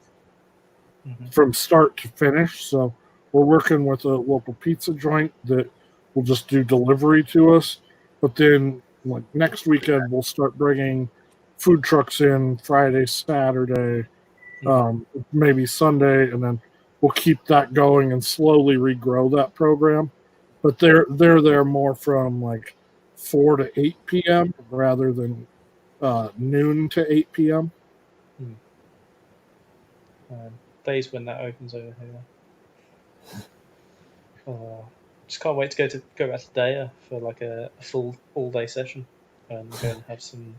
from start to finish. So we're working with a local pizza joint that will just do delivery to us. But then like next weekend, we'll start bringing food trucks in Friday, Saturday, maybe Sunday, and then we'll keep that going and slowly regrow that program. But they're there more from like 4 to 8 p.m. rather than noon to 8 p.m. Days when that opens over here. Just can't wait to go back to Daya for like a full all day session and go and have some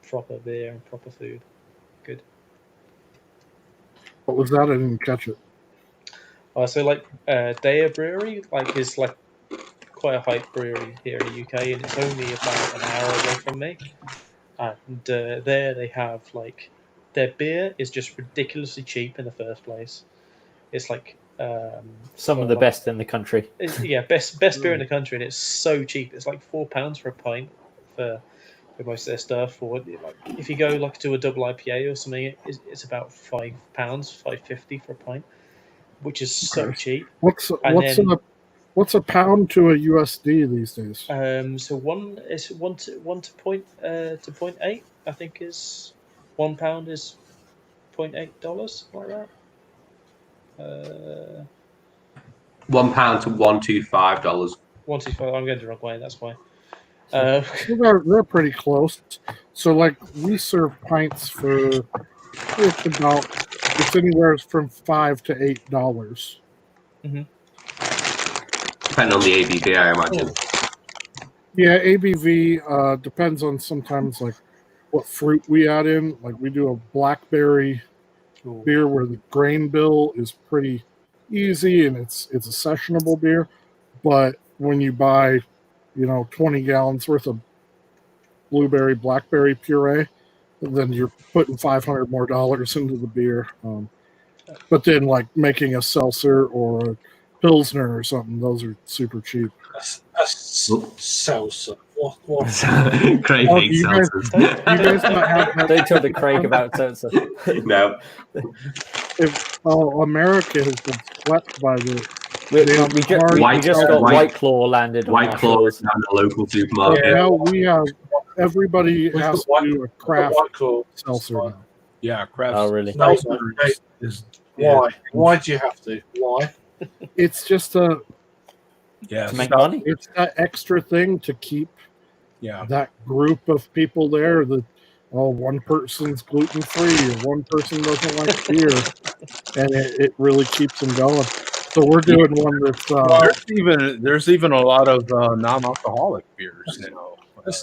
proper beer and proper food. Good. What was that? I didn't catch it. So like Daya Brewery is like quite a hype brewery here in the UK, and it's only about an hour away from me. And there they have like their beer is just ridiculously cheap in the first place. It's like some of the best in the country. Best beer in the country, and it's so cheap. It's like £4 for a pint for most of their stuff. Or like if you go like to a double IPA or something, it's about £5, £5.50 for a pint, which is so cheap. What's a pound to a USD these days? So one is one to 0.8. I think is £1 is $0.8 like that. £1 to $125. $125. I'm going the wrong way. That's why. They're pretty close. So like we serve pints for it's anywhere from $5 to $8. Depending on the ABV, I imagine. Yeah, ABV depends on sometimes like what fruit we add in. Like we do a blackberry beer where the grain bill is pretty easy and it's a sessionable beer. But when you buy, 20 gallons worth of blackberry puree, then you're putting $500 more into the beer. But then, like making a seltzer or a pilsner or something, those are super cheap. A salsa. What? Craig Oh, hates you guys seltzers. not have that? Don't tell the Craig about seltzer. No. America has been swept by the. We just got White Claw landed on White our Claw shores. is down the local supermarket. Yeah, now we have everybody We've has got to do a craft White Claw. seltzer now. Yeah, craft. Oh, really? No, seltzer is why? Why do you have to? Why? It's just a yeah, To make money? It's that extra thing to keep yeah. that group of people there that one person's gluten free or one person doesn't like beer, and it really keeps them going. So we're doing one that's there's even a lot of non-alcoholic beers now. It's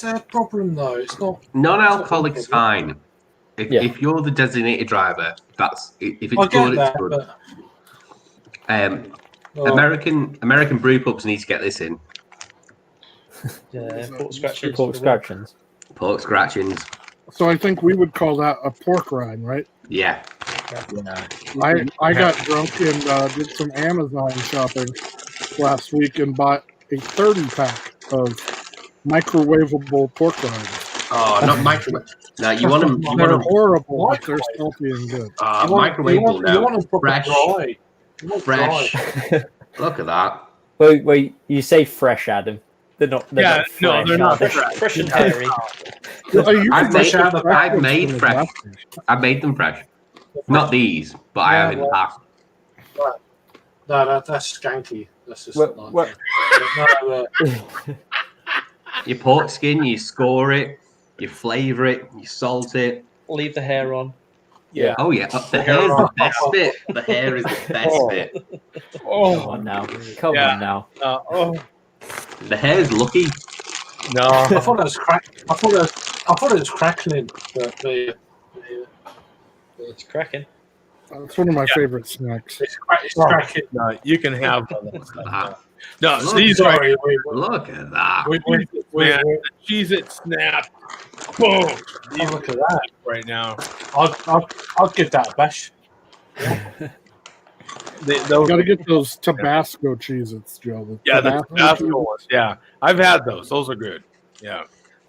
that problem though. It's not Non-alcoholic's it's not a fine. If you're the designated driver, that's if it's I get good, that, it's good. but American brew pubs need to get this in. Yeah, pork scratchings. Pork scratchings. Pork scratchings. So I think we would call that a pork rind, right? Yeah. I got drunk and did some Amazon shopping last week and bought a 30-pack of microwavable pork rinds. Oh, not microwave. No, you want them. They're horrible, but they're salty and good. Microwavable now. You want them proper Fresh. dry. You want Fresh. dry. Look at that. Wait, you say fresh, Adam. They're not fresh, they're not are they? Fresh and hairy. I've made fresh. I made them fresh. Not these, but I have in the past. No, that's skanky. That's just Your pork skin, you score it, you flavour it, you salt it. Leave the hair on. Yeah. Oh yeah, the hair is the best bit. The hair is the best bit. Come on now. Come on now. The hair's lucky. No, I thought it was I thought it was crackling. But It's cracking. It's one of my favorite snacks. It's cracking. No, you can have that. No, Look, these sorry, look at that. man, the Cheez-It Snap. Boom. These Look at that right now. I'll give that a bash. You got to get those Tabasco Cheez-Its, Joe. The Tabasco ones. Yeah, I've had those. Those are good. Yeah.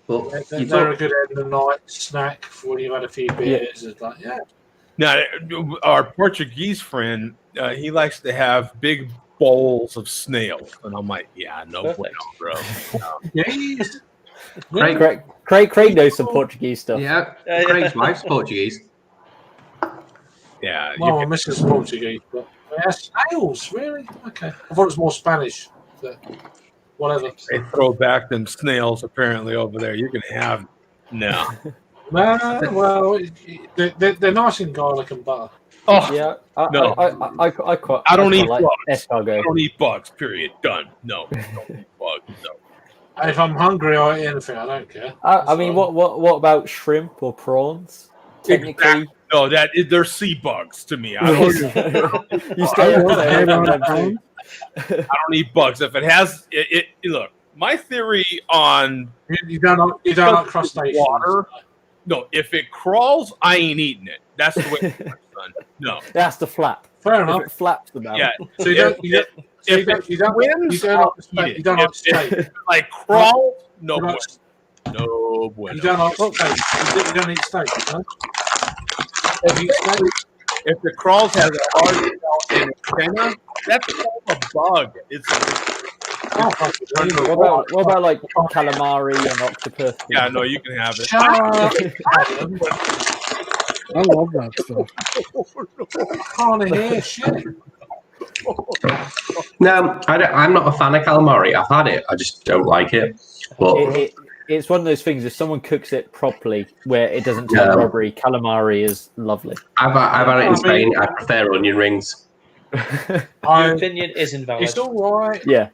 Well, they're a good end of the night snack for when you've had a few beers. It's like, Now, our Portuguese friend, he likes to have big bowls of snails, and I'm like, no bueno, bro. Yes. Craig knows some Portuguese stuff. Yeah, Craig's wife's Portuguese. Yeah. Well, my missus is Portuguese, but snails, really? Okay. I thought it was more Spanish. But whatever. They throw back them snails apparently over there. You can have no. No, well, they're nice in garlic and butter. Oh yeah, no! I don't eat like bugs. escargot. I don't eat bugs. Period. Done. No, don't eat bugs. No. If I'm hungry, I eat anything. I don't care. I mean, what about shrimp or prawns? Technically, no, they're sea bugs to me. I don't eat bugs. If it has it look, my theory on you don't like crustaceans. Water. No, if it crawls, I ain't eating it. That's the way it works, son. No, that's the flap. Fair enough. If it flaps the mouth. Yeah. So you don't like steak. Like crawl, no bueno. No bueno. You don't like steak. You don't eat steak, no? If the crawls has a hard shell and antenna, that's called a bug. It's what about like calamari and octopus? Yeah, no, you can have it. I love that stuff. I can't hear shit. No, I'm not a fan of calamari. I've had it. I just don't like it. But it's one of those things. If someone cooks it properly, where it doesn't turn rubbery, calamari is lovely. I've had it in Spain. I prefer onion rings. Your opinion is invalid. It's all right. Yeah.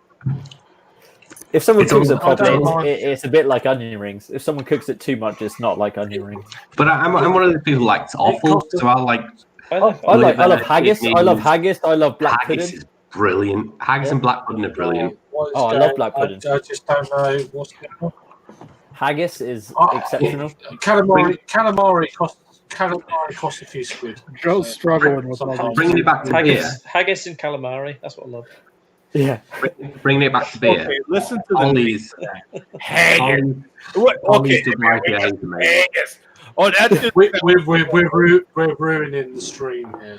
If someone cooks it properly, it's a bit like onion rings. If someone cooks it too much, it's not like onion rings. But I'm one of the people who likes offal, so I like. I love haggis. I love haggis. I love black haggis pudding. Is brilliant. Haggis and black pudding are brilliant. I love black pudding. I just don't know what's going on. Haggis is Oh, exceptional. Calamari costs a few quid. Joe's struggling with all sometimes. Bringing it back to beer. Haggis and calamari. That's what I love. Yeah. Bringing it back to beer. Okay, listen to the Ollie's. Haggis. What? Okay, Ollie's didn't like it, either, mate. Haggis. Oh, that's just We're ruining the stream here.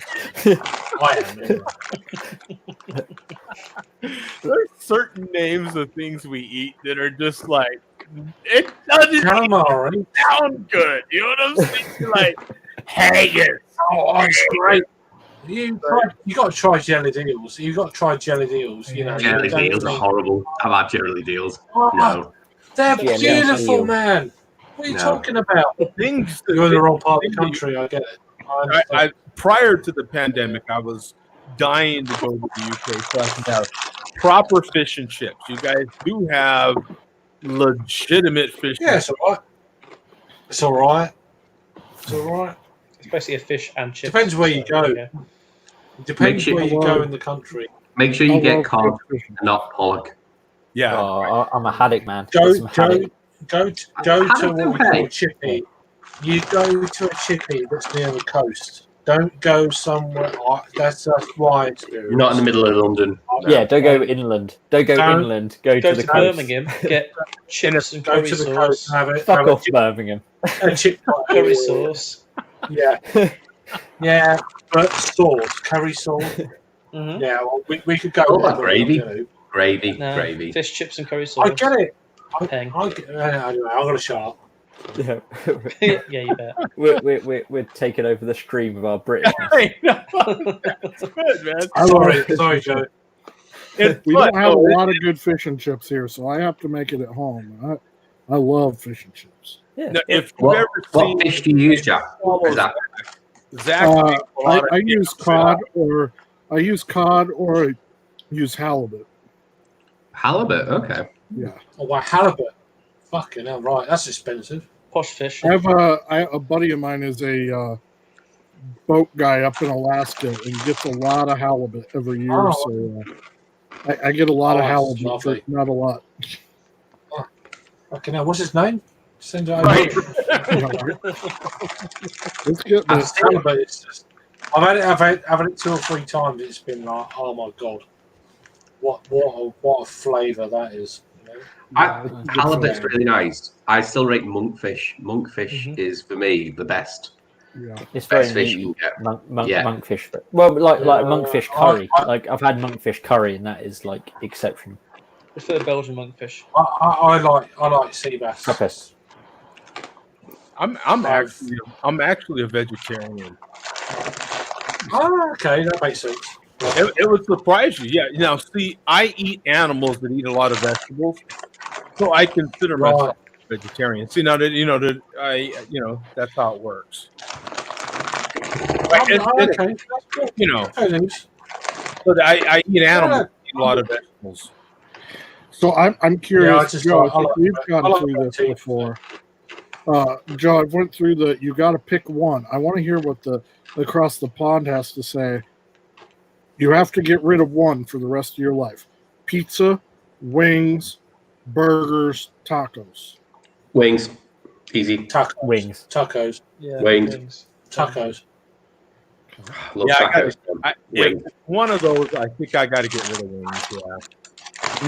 I am. Anyway. There's certain names of things we eat that are just like it doesn't even sound good. You know what I'm saying? Like haggis. Oh, it's great. You got to try jellied eels. You got to try jellied eels. You know, Jelly deals are horrible. I've had jelly deals. Oh, No. they're Yeah, beautiful, no. man. What are you No. talking about? You're in the wrong part of the country. I get it. I prior to the pandemic, I was dying to go to the UK so I can have proper fish and chips. You guys do have legitimate fish. Yeah, it's all right. It's all right. It's all right. It's basically a fish and chips. Depends where you go. Yeah. Depends Make where sure- you go in the country. Make sure you get cod and not pollock. Yeah. Oh, I'm a haddock man. Go Get some haddock. to what we call a chippy. You go to a chippy that's near the coast. Don't go somewhere. That's my experience. You're not in the middle of London. Yeah, don't go inland. Don't go Don't- inland. Go Go to the to coast. Birmingham, get chips and Go curry to the sauce. coast and have it. Fuck have a off, chip- Birmingham. a chip Curry sauce. Yeah, yeah, but sauce, curry sauce. Mhm. Yeah, well, we could go. Oh, there, like but, gravy. you know. Gravy. No, Gravy. fish chips and curry sauce. I get it. Peng. Anyway, I'm gonna shut up. Yeah. Yeah, you bet. We're taking over the stream of our British. I know. That's good, man. Sorry, Joe. We don't have a lot of good fish and chips here, so I have to make it at home. I love fish and chips. Yeah. Now, if you've What, ever what seen fish do you use, Jack? Is that Zach, makes a lot I of use cod or I use halibut. halibut? Okay. Yeah. Oh, wow, halibut. Fucking hell, right? That's expensive. Posh fish. I have a buddy of mine is a boat guy up in Alaska and gets a lot of halibut every year. Oh. So I get a lot of Oh, halibut, lovely. but not a lot. Fucking hell, what's his name? Send it over. Right. Let's get this. Halibut. It's just, I've had it 2 or 3 times. It's been like, oh my god, what a flavour that is. You know? Halibut's really nice. I still rate monkfish. Monkfish is for me the best. Yeah. It's very Best fish you meaty. can get. Yeah. Monkfish. Well, like monkfish curry. I- Like I've had monkfish curry, and that is like exceptional. Prefer Belgian monkfish. I like sea bass. Preface. I'm actually a vegetarian. Oh, okay, that makes sense. It would surprise you. Yeah. Now, see, I eat animals that eat a lot of vegetables, so I consider myself vegetarian. See, now that that's how it works. Like, Okay. But I eat animals that eat a lot of vegetables. So I'm curious, Joe. I like We've that. gone I like through that this too. before. Joe, I've went through you got to pick one. I want to hear what the across the pond has to say. You have to get rid of one for the rest of your life. Pizza, wings, burgers, tacos. Wings. Easy. Wings. Tacos. Yeah. Wings. Tacos. Love Yeah, tacos. if Wings. one of those, I think I got to get rid of wings. Yeah.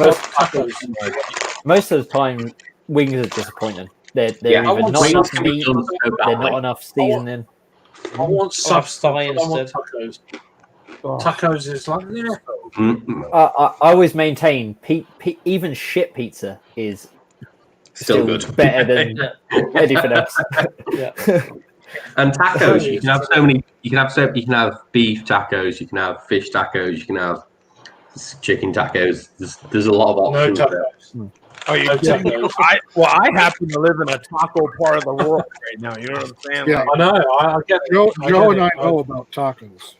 Most of the time, wings are disappointing. They're Yeah, I either want not wings enough to be meat, done so they're badly. not enough seasoning. I want substance. thigh I want instead. tacos. Tacos is like, yeah. Mm-mm. I always maintain even shit pizza is Still good. better than anything else. Yeah. And tacos, you can have so many. You can have beef tacos. You can have fish tacos. You can have chicken tacos. There's a lot of No options. tacos. Oh, you No kidding me? tacos. I happen to live in a taco part of the world right now. You know what I'm saying? Yeah. Like, I know. I get it. Joe I get and it. I know about tacos.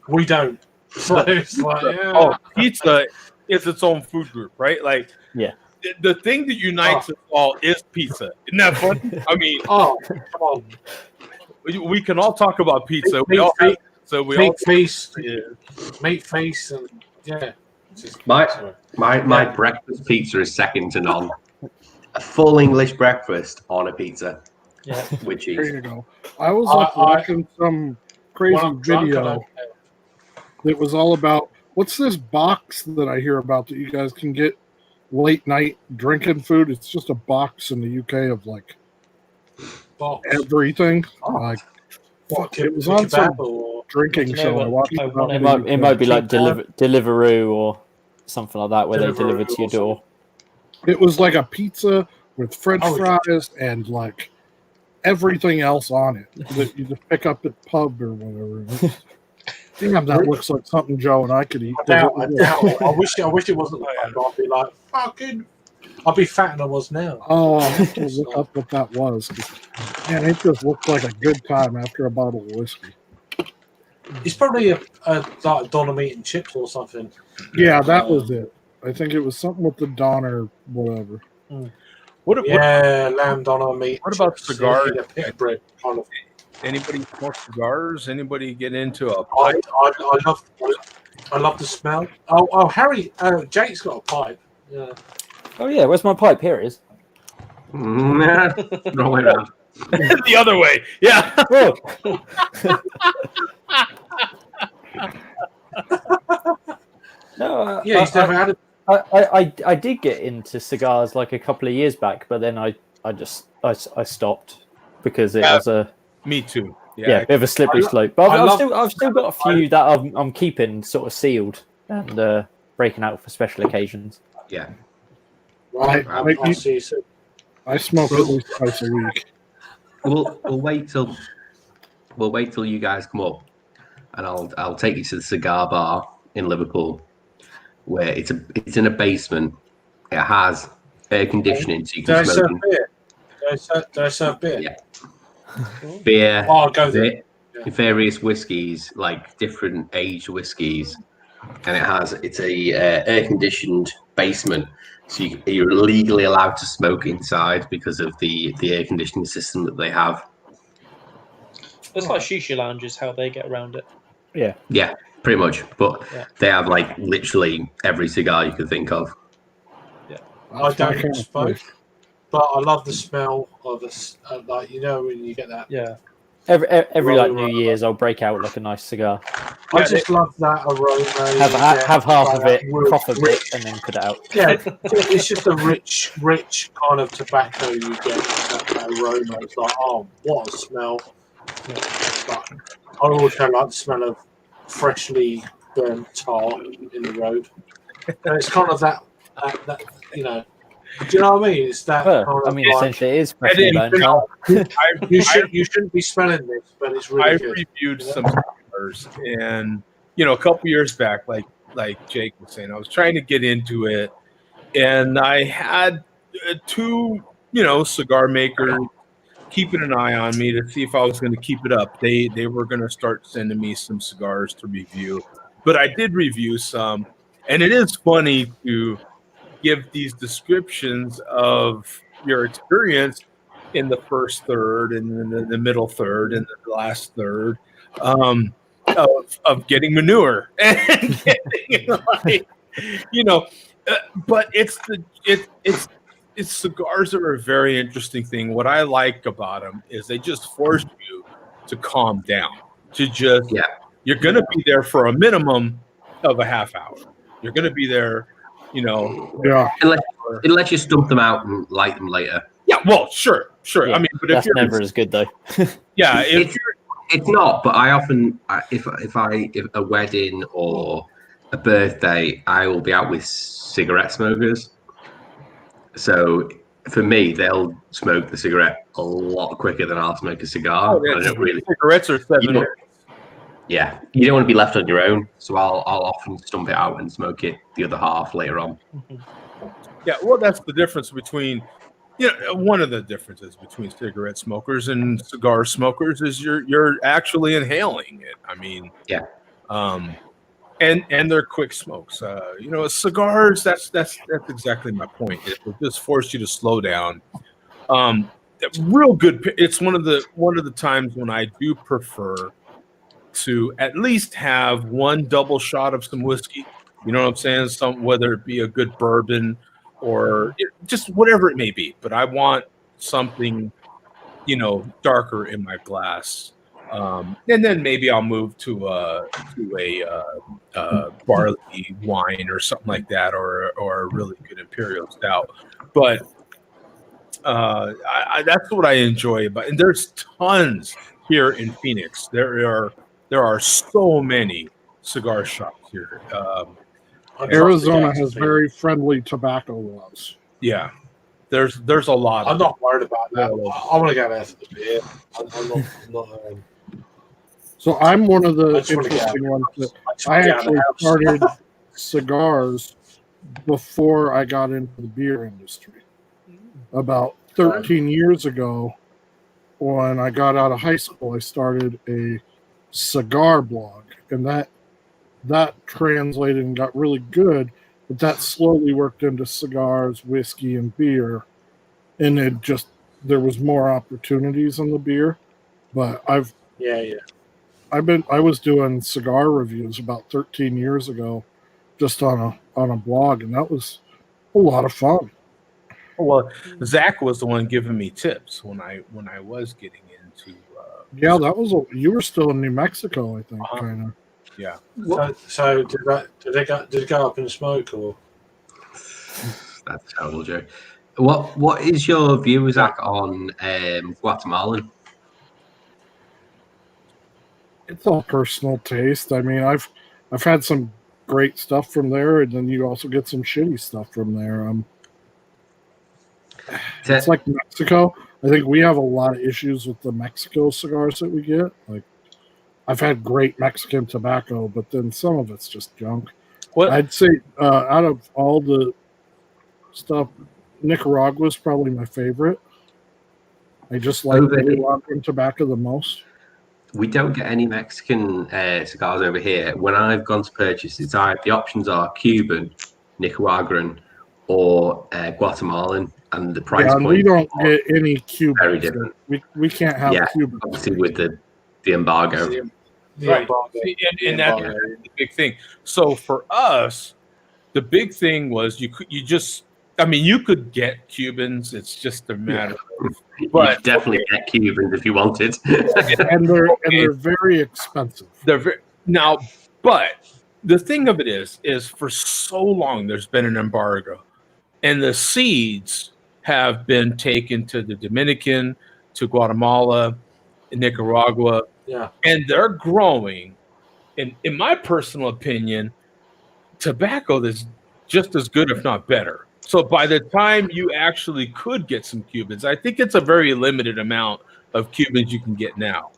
We don't. So it's like, yeah. oh, pizza is its own food group, right? Like, Yeah. the thing that unites us all is pizza. Isn't that fun? I mean, Oh, come on. we can all talk about pizza. We Meat all have, feast, so we meat all feast, yeah. meat feast, and yeah. It's just- My sorry. my breakfast pizza is second to none. a full English breakfast on a pizza. Yeah. With cheese. There you go. I was up watching some crazy when I'm drunk, I video don't that was all about what's this box that I hear about that you guys can get late night drinking food. It's just a box in the UK of like everything. Like it was on some drinking show. I watched it. It might be like Deliveroo or something like that, where they deliver to your door. It was like a pizza with French fries and like everything else on it that you just pick up at pub or whatever. Damn, that looks like something Joe and I could eat. I wish it wasn't like that. I'd be like, fucking, I'd be fatter than I was now. Oh, I'll have to look up what that was. Man, it just looked like a good time after a bottle of whiskey. It's probably a like Donner meat and chips or something. Yeah, that was it. I think it was something with the Donner, whatever. Lamb Donner meat. What about cigars? Pit bread kind of. Anybody smoke cigars? Anybody get into a I pipe? love the smell. Oh, Harry, Jake's got a pipe. Yeah. Oh yeah, where's my pipe? Here it is. Wrong way around. The other way. Yeah. No, Yeah, he's never had it. I did get into cigars like a couple of years back, but then I stopped because it was a me too. Yeah, bit of a slippery slope. But I've still got a few that I'm keeping sort of sealed and breaking out for special occasions. Yeah. Right. I smoke at least twice a week. We'll wait till you guys come up, and I'll take you to the cigar bar in Liverpool, where it's in a basement. It has air conditioning, so you can smoke. Do I serve beer? Yeah. Beer. Oh, I'll go there. Various whiskies, like different aged whiskies, and it's a air conditioned basement. So you're legally allowed to smoke inside because of the air conditioning system that they have. It's like shisha lounges, how they get around it. Yeah. Yeah, pretty much. But they have like literally every cigar you could think of. Yeah. I don't smoke, but I love the smell of this. Like when you get that. Yeah. Every like New Year's, I'll break out like a nice cigar. I just love that aroma. Have half of it, cough a bit, and then put it out. Yeah, it's just a rich kind of tobacco you get. That aroma. It's like, oh, what a smell! But I also like the smell of freshly burnt tar in the road, and it's kind of that Do you know what I mean? It's that. Kind of essentially, it is freshly burnt tar. You shouldn't be smelling this, but it's really I good. reviewed some cigars, and a couple years back, like Jake was saying, I was trying to get into it, and I had two cigar makers keeping an eye on me to see if I was going to keep it up. They were going to start sending me some cigars to review, but I did review some, and it is funny to give these descriptions of your experience in the first third and then the middle third and the last third of getting manure and getting but it's cigars are a very interesting thing. What I like about them is they just force you to calm down, to just you're going to be there for a minimum of a half hour. You're going to be there. It lets you stump them out and light them later. Yeah, well, sure. Yeah, I mean, but that's never as good though. Yeah, it's not. But I often, if a wedding or a birthday, I will be out with cigarette smokers. So for me, they'll smoke the cigarette a lot quicker than I'll smoke a cigar. Cigarettes are 7 minutes. Yeah, you don't want to be left on your own, so I'll often stump it out and smoke it the other half later on. Yeah, well, that's the difference between, one of the differences between cigarette smokers and cigar smokers is you're actually inhaling it. I mean, and they're quick smokes. Cigars. That's exactly my point. It just force you to slow down. Real good. It's one of the times when I do prefer to at least have one double shot of some whiskey. You know what I'm saying? Whether it be a good bourbon just whatever it may be. But I want something, darker in my glass. And then maybe I'll move to a barley wine or something like that, or a really good imperial stout. But that's what I enjoy about. And there's tons here in Phoenix. There are so many cigar shops here. Arizona has very friendly tobacco laws. Yeah, there's a lot. I'm not worried about that. I want to go there for the beer. I'm not. So I'm one of the I just wanna get interesting out. ones that I just I wanna get out of the actually house. started cigars before I got into the beer industry. About 13 years ago, when I got out of high school, I started a cigar blog, and that translated and got really good, but that slowly worked into cigars, whiskey, and beer, and there was more opportunities in the beer. But I was doing cigar reviews about 13 years ago, just on a blog, and that was a lot of fun. Well, Zach was the one giving me tips when I was getting into. Yeah, you were still in New Mexico, I think, kind of. Yeah. So did it go up in smoke or? That's a terrible joke. What is your view, Zach, on Guatemalan? It's all personal taste. I mean, I've had some great stuff from there, and then you also get some shitty stuff from there. It's like Mexico. I think we have a lot of issues with the Mexico cigars that we get. Like, I've had great Mexican tobacco, but then some of it's just junk. I'd say out of all the stuff, Nicaragua is probably my favorite. I just like Nicaraguan tobacco the most. We don't get any Mexican cigars over here. When I've gone to purchase, the options are Cuban, Nicaraguan, or Guatemalan, and the price point. We don't get any Cubans. Very different. We can't have Cubans. Obviously with the embargo. Right. And that's the big thing. So for us, the big thing was you could get Cubans. It's just a matter of. But you could definitely get Cubans if you wanted. and they're very expensive. But the thing of it is for so long there's been an embargo, and the seeds have been taken to the Dominican, to Guatemala, Nicaragua, and they're growing. And in my personal opinion, tobacco that's just as good, if not better. So by the time you actually could get some Cubans, I think it's a very limited amount of Cubans you can get now,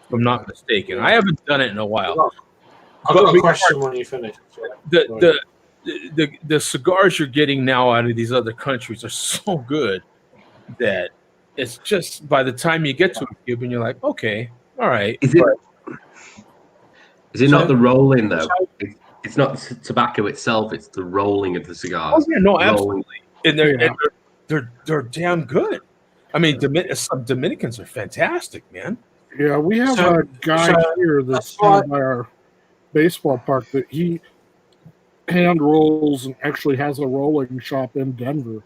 if I'm not mistaken. I haven't done it in a while. I've got a question when you finish. The cigars you're getting now out of these other countries are so good that it's just by the time you get to a Cuban, you're like, okay, all right. Is it not the rolling though? It's not the tobacco itself; it's the rolling of the cigars. Oh yeah, no, absolutely. And they're damn good. I mean, some Dominicans are fantastic, man. Yeah, we have a guy here that's by our baseball park that he hand rolls and actually has a rolling shop in Denver.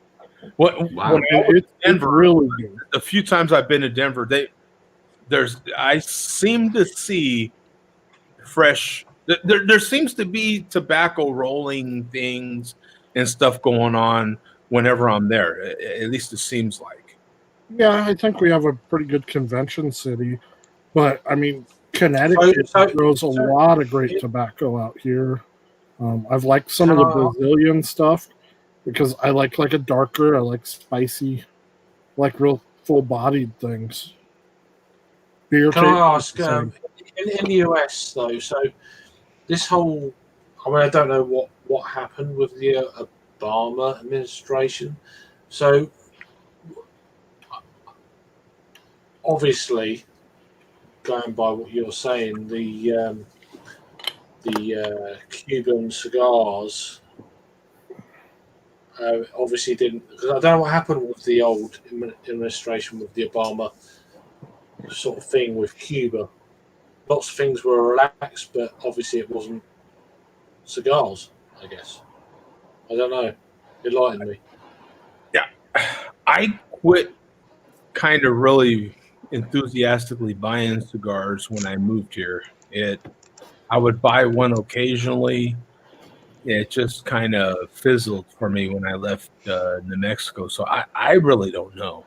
When I was in Denver, really good. A few times I've been to Denver, I seem to see fresh. There seems to be tobacco rolling things and stuff going on whenever I'm there. At least it seems like. Yeah, I think we have a pretty good convention city, but I mean, Connecticut grows a lot of great tobacco out here. I've liked some of the Brazilian stuff because I like a darker, I like spicy, like real full-bodied things. Beer. Can I ask, in the US though, so this whole, I don't know what happened with the Obama administration. So obviously, going by what you're saying, the Cuban cigars obviously didn't, because I don't know what happened with the old administration with the Obama sort of thing with Cuba. Lots of things were relaxed, but obviously it wasn't cigars, I guess. I don't know. Enlighten me. I quit kind of really enthusiastically buying cigars when I moved here. I would buy one occasionally. It just kind of fizzled for me when I left New Mexico. So I really don't know.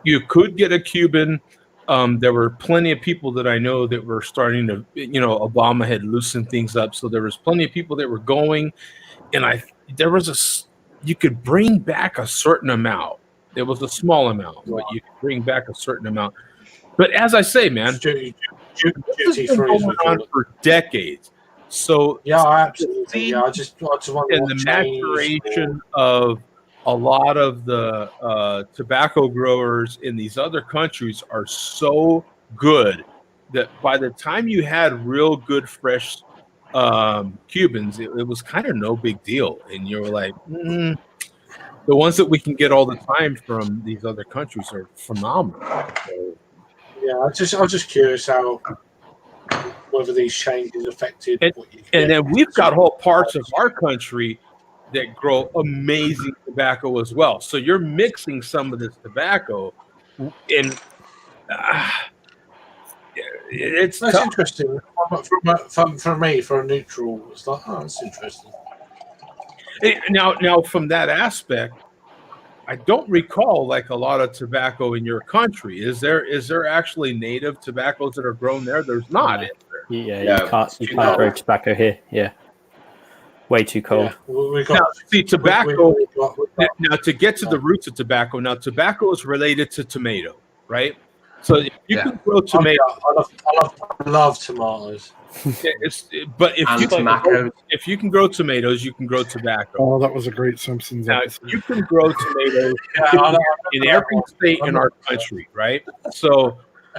You could get a Cuban. There were plenty of people that I know that were starting to, Obama had loosened things up. So there was plenty of people that were going, and you could bring back a certain amount. It was a small amount, but you could bring back a certain amount. But as I say, man, this has been going on for decades. So yeah, absolutely. Yeah, I just wonder and what the changed. maturation of a lot of the tobacco growers in these other countries are so good that by the time you had real good fresh Cubans, it was kind of no big deal, and you were like, the ones that we can get all the time from these other countries are phenomenal. So, Yeah, I was just curious whether these changes affected what you and then we've got whole parts of our country that grow amazing tobacco as well. So you're mixing some of this tobacco, and it's that's tough. interesting. For me, for a neutral, it's like, oh, that's interesting. Now, from that aspect, I don't recall like a lot of tobacco in your country. Is there actually native tobaccos that are grown there? There's not, is there? Yeah, you can't grow tobacco here. Yeah, way too cold. Now, see, tobacco. Now, to get to the roots of tobacco, now tobacco is related to tomato, right? So if you can grow tomato. I love tomatoes. But And if you can grow tomatoes, you can grow tobacco. Oh, that was a great Simpsons Now, episode. you can grow tomatoes in every state in our country, right? So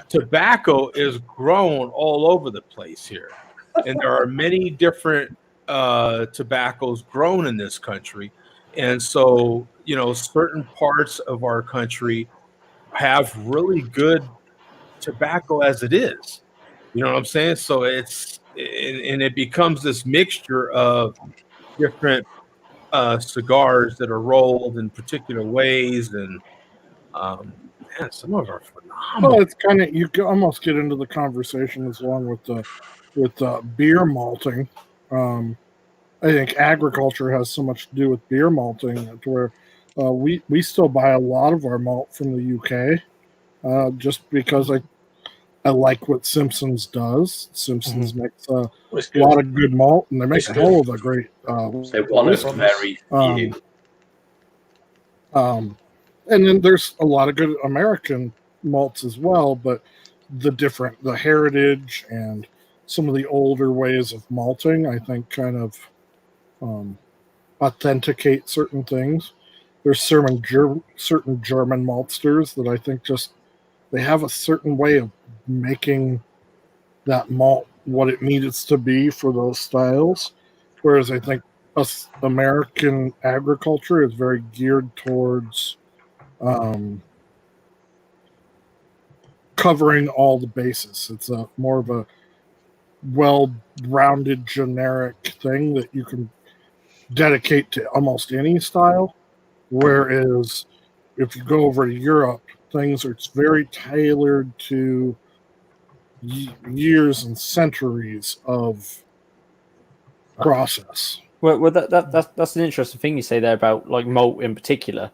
tobacco is grown all over the place here. And there are many different tobaccos grown in this country. And so, certain parts of our country have really good tobacco as it is. You know what I'm saying? So and it becomes this mixture of different cigars that are rolled in particular ways, and some of them are phenomenal. Well, it's kind of, you can almost get into the conversation as long with beer malting. I think agriculture has so much to do with beer malting to where we still buy a lot of our malt from the UK just because I like what Simpsons does. Simpsons makes a lot of good malt, and they make a hell of a great whiskey. And then there's a lot of good American malts as well, but the heritage and some of the older ways of malting, I think, kind of authenticate certain things. There's certain German maltsters that I think they have a certain way of making that malt what it needs to be for those styles, whereas I think us American agriculture is very geared towards covering all the bases. It's more of a well-rounded generic thing that you can dedicate to almost any style, whereas if you go over to Europe, things are very tailored to years and centuries of process. Well, that's an interesting thing you say there about like malt in particular.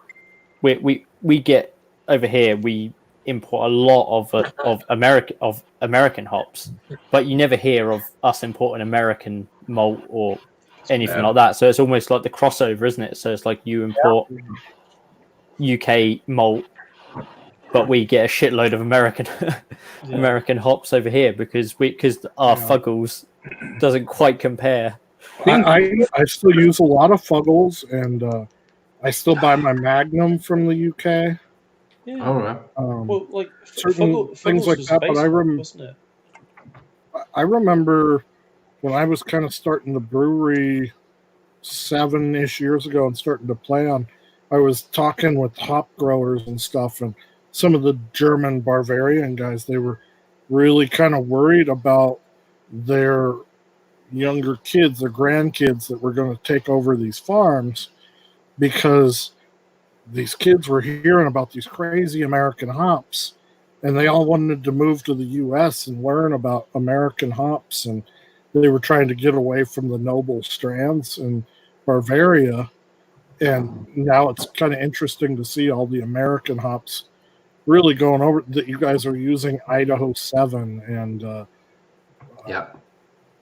We get over here, we import a lot of American hops, but you never hear of us importing American malt or anything like that. So it's almost like the crossover, isn't it? So it's like you import UK malt, but we get a shitload of American hops over here because our Fuggles doesn't quite compare. I still use a lot of Fuggles, and I still buy my Magnum from the UK. Yeah. All right. Well, like certain things like that, but wasn't it? I remember when I was kind of starting the brewery 7-ish years ago and starting to plan, I was talking with hop growers and stuff, and some of the German Bavarian guys, they were really kind of worried about their younger kids, their grandkids that were going to take over these farms, because these kids were hearing about these crazy American hops, and they all wanted to move to the U.S. and learn about American hops, and they were trying to get away from the noble strands in Bavaria. And now it's kind of interesting to see all the American hops really going over that. You guys are using Idaho 7 and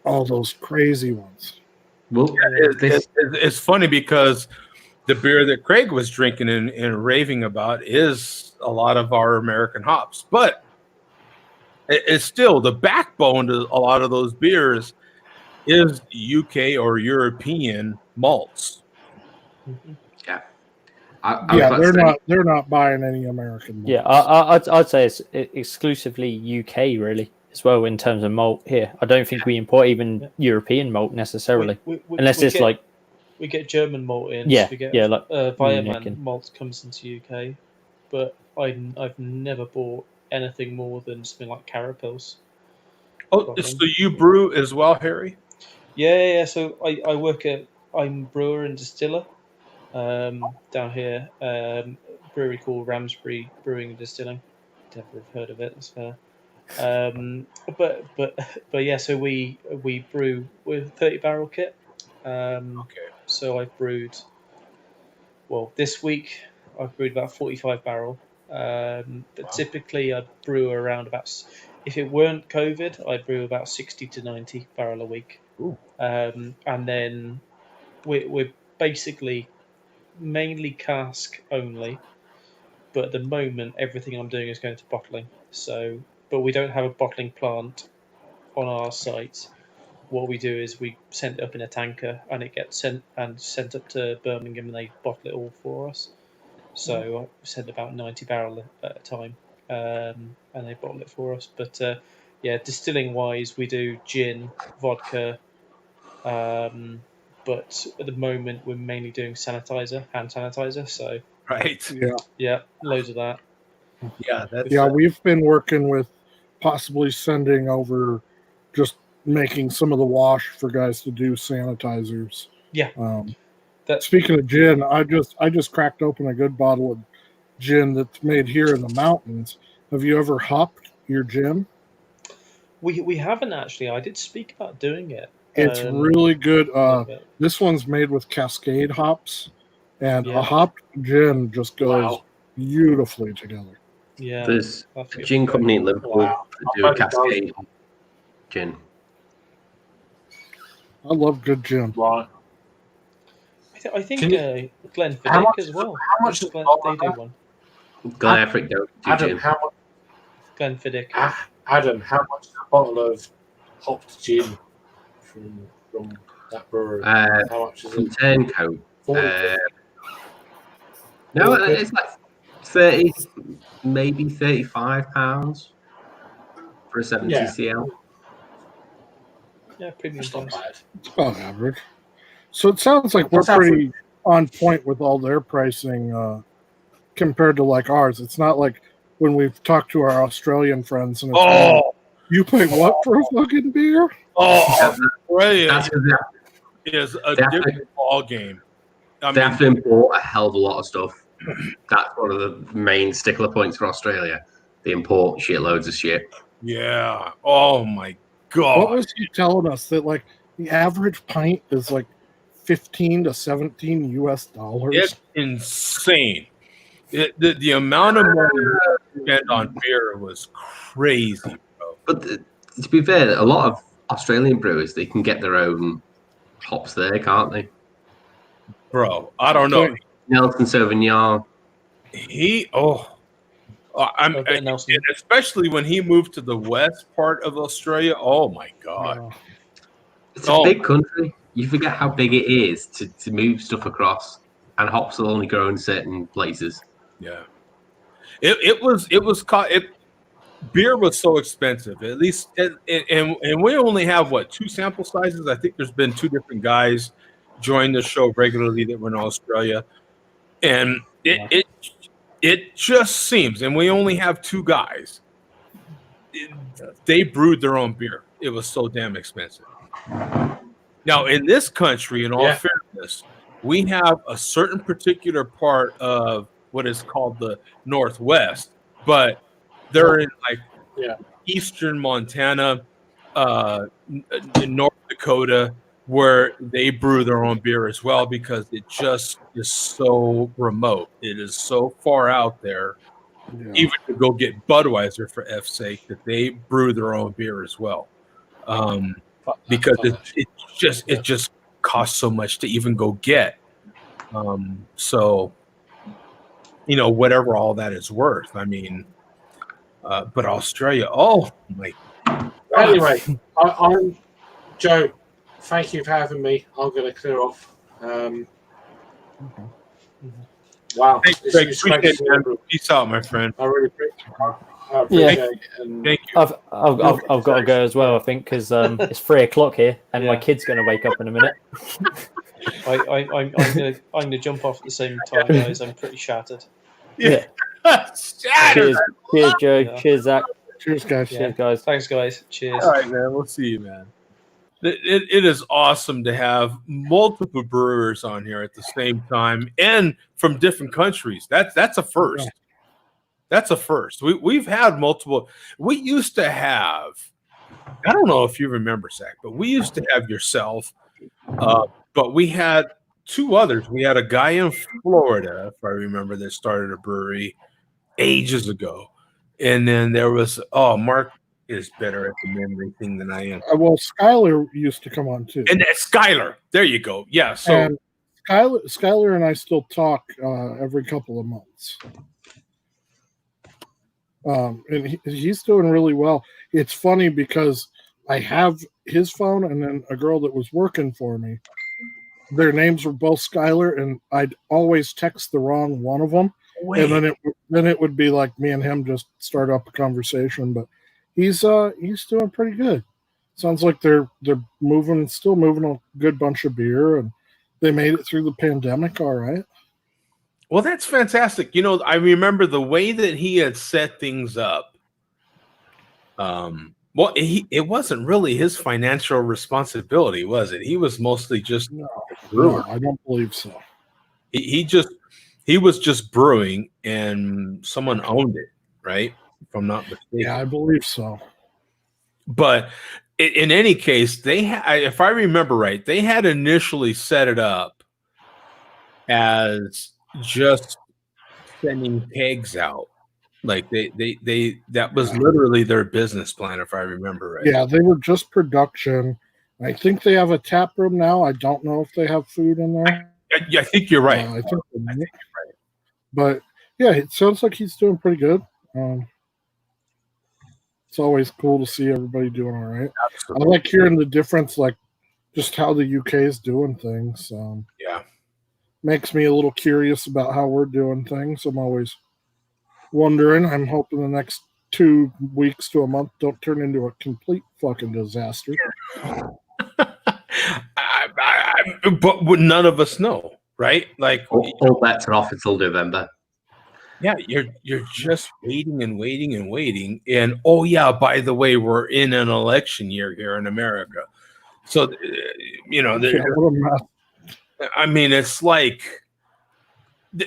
all those crazy ones. Well, it's funny because the beer that Craig was drinking and raving about is a lot of our American hops, but it's still the backbone to a lot of those beers is UK or European malts. Yeah. They're not buying any American malts. Yeah, I'd say it's exclusively UK really as well in terms of malt here. I don't think we import even European malt necessarily, unless it's like we get German malt in. Yeah, we get yeah, like Weiermann Munich malt comes into UK, but I've never bought anything more than something like Carapils. Oh, so you brew as well, Harry? Yeah. So I work I'm brewer and distiller down here. Brewery called Ramsbury Brewing and Distilling. Never have heard of it. That's fair. But yeah. So we brew with 30 barrel kit. Okay. So I've brewed. Well, this week I've brewed about 45 barrel. But typically I brew around about. If it weren't COVID, I'd brew about 60 to 90 barrel a week. And then we're basically mainly cask only, but at the moment everything I'm doing is going to bottling. So, but we don't have a bottling plant on our site. What we do is we send it up in a tanker, and it gets sent up to Birmingham, and they bottle it all for us. So I send about 90 barrel at a time, and they bottle it for us. But yeah, distilling wise, we do gin, vodka. But at the moment we're mainly doing hand sanitizer. So right, yeah, loads of that. Yeah, we've been working with possibly sending over, just making some of the wash for guys to do sanitizers. Yeah. Speaking of gin, I just cracked open a good bottle of gin that's made here in the mountains. Have you ever hopped your gin? We haven't actually. I did speak about doing it. It's really good. This one's made with Cascade hops, and a hopped gin just goes beautifully together. Yeah, there's a gin company in Liverpool that do a Cascade gin. I love good gin. Right. I think Glenfiddich How much as well. how much they is the do one. Glenfiddich do Adam, gin. how much? Glenfiddich. Adam, how much is a bottle of hopped gin from that brewery? How much is From it? Turncoat. 40 No, it's like 30, maybe £35 for a 70 Yeah. CL. Yeah, premium That's not bad. It's about average. So it sounds like we're What's pretty on point with all their pricing compared to like ours. It's not like when we've talked to our Australian friends and it's like, you pay what for a fucking beer? Australia That's is a different ball game. They have to import a hell of a lot of stuff. That's one of the main stickler points for Australia. They import shitloads of shit. Yeah. Oh my god. What was he telling us that like the average pint is like 15 to 17 US dollars? It's insane. The amount of money we spent on beer was crazy, bro. But to be fair, a lot of Australian brewers, they can get their own hops there, can't they? Bro, I don't know. Nelson Sauvignon. Especially when he moved to the west part of Australia. Oh my god. It's a big country. You forget how big it is to move stuff across, and hops will only grow in certain places. Yeah. Beer was so expensive, at least, and we only have two sample sizes. I think there's been two different guys join the show regularly that were in Australia, and it just seems, and we only have two guys. They brewed their own beer. It was so damn expensive. Now, in this country, in all fairness, we have a certain particular part of what is called the Northwest, but they're in like eastern Montana, in North Dakota, where they brew their own beer as well, because it just is so remote. It is so far out there, even to go get Budweiser for F's sake, that they brew their own beer as well. Because it just costs so much to even go get. So, whatever all that is worth. I mean, but Australia, oh my God. Anyway, I'm Joe. Thank you for having me. I'm going to clear off. Wow, Thanks, this Greg. is great. Appreciate it, man. Peace out, my friend. I really appreciate it. And Thank you. I've got to go as well, I think, because it's 3 o'clock here, and my kid's going to wake up in a minute. I'm gonna jump off at the same time, guys. I'm pretty shattered. Yeah. Shattered. Cheers, Joe. Yeah. Cheers, Zach. Cheers, guys. Yeah. Cheers, guys. Thanks, guys. Cheers. All right, man. We'll see you, man. It is awesome to have multiple brewers on here at the same time and from different countries. That's a first. That's a first. We've had multiple. We used to have. I don't know if you remember, Zach, but we used to have yourself. But we had 2 others. We had a guy in Florida, if I remember, that started a brewery ages ago. And then there was, Mark is better at the memory thing than I am. Well, Skylar used to come on too. And that's Skylar. There you go. Yeah. So and Skylar and I still talk every couple of months. And he's doing really well. It's funny because I have his phone and then a girl that was working for me. Their names were both Skylar, and I'd always text the wrong one of them. And then it would be like me and him just start up a conversation. But he's doing pretty good. Sounds like they're still moving a good bunch of beer, and they made it through the pandemic all right. Well, that's fantastic. I remember the way that he had set things up. Well, it wasn't really his financial responsibility, was it? He was mostly just no, brewer. I don't believe so. He was just brewing, and someone owned it, right? If I'm not mistaken. Yeah, I believe so. But in any case, if I remember right, they had initially set it up as just sending kegs out. Like that was literally their business plan, if I remember right. Yeah, they were just production. I think they have a tap room now. I don't know if they have food in there. I think you're right. I think you're right. But yeah, it sounds like he's doing pretty good. It's always cool to see everybody doing all right. Absolutely. I like hearing the difference, like just how the UK is doing things. Yeah, makes me a little curious about how we're doing things. I'm always wondering. I'm hoping the next 2 weeks to a month don't turn into a complete fucking disaster. But none of us know, right? Like all bets are off until November. Yeah, you're just waiting and waiting and waiting. And oh yeah, by the way, we're in an election year here in America. So I mean, it's like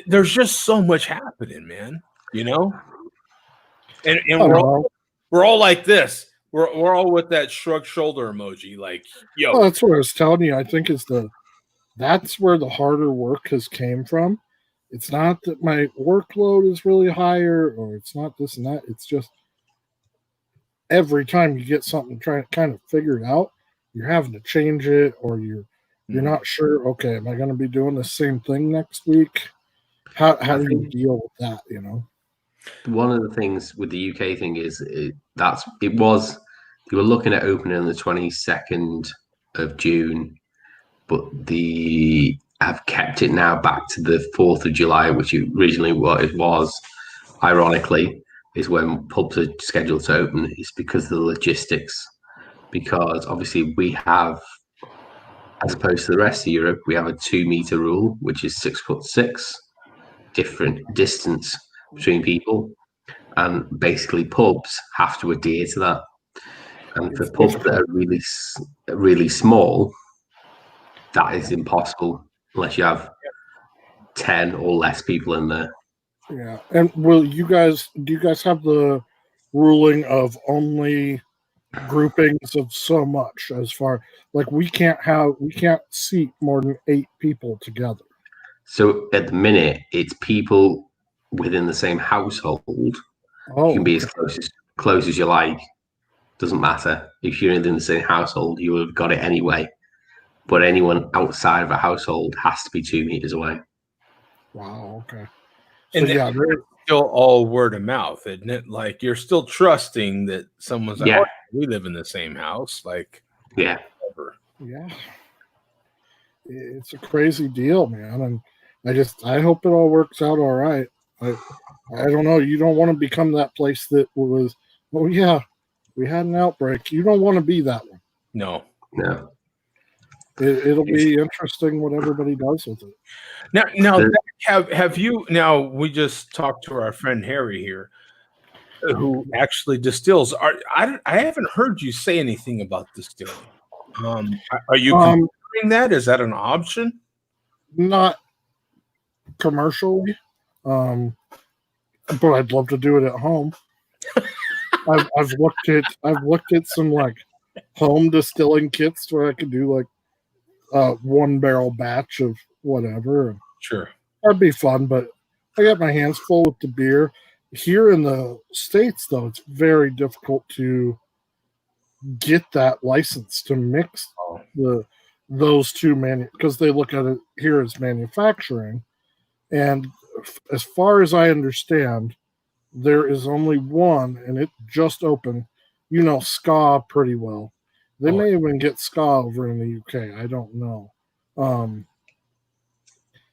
there's just so much happening, man. And we're all like this. We're all with that shrug shoulder emoji, like, yo. Well, that's what I was telling you. I think that's where the harder work has came from. It's not that my workload is really higher, or it's not this and that. It's just every time you get something trying to kind of figure it out, you're having to change it, or you're not sure. Okay, am I going to be doing the same thing next week? How do you deal with that? One of the things with the UK thing is you were looking at opening on the 22nd of June, but I've kept it now back to the 4th of July, which originally what it was, ironically, is when pubs are scheduled to open. It's because of the logistics. Because obviously we have, as opposed to the rest of Europe, we have a 2-meter rule, which is 6'6", different distance between people, and basically pubs have to adhere to that. And for pubs that are really, really small, that is impossible unless you have 10 or less people in there. Yeah. And do you guys have the ruling of only groupings of so much, as far like we can't seat more than 8 people together? So at the minute, it's people within the same household. Oh, you can be okay. as close as you like. Doesn't matter. If you're in the same household, you would have got it anyway. But anyone outside of a household has to be 2 meters away. Wow. Okay. So And yeah, it's still all word of mouth, isn't it? Like you're still trusting that someone's like, Yeah. oh, we live in the same house. Like, yeah. Whatever. Yeah. It's a crazy deal, man. And I hope it all works out all right. I don't know. You don't want to become that place that was, oh yeah, we had an outbreak. You don't want to be that one. No. No. It'll be interesting what everybody does with it. Now, have you? Now we just talked to our friend Harry here, who actually distills. I haven't heard you say anything about distilling. Are you considering that? Is that an option? Not commercially, but I'd love to do it at home. I've looked at some like home distilling kits where I could do like 1 barrel batch of whatever. Sure, that'd be fun. But I got my hands full with the beer. Here in the States, though, it's very difficult to get that license to mix those two because they look at it here as manufacturing. And as far as I understand, there is only one, and it just opened. You know Ska pretty well. They may even get Ska over in the UK. I don't know.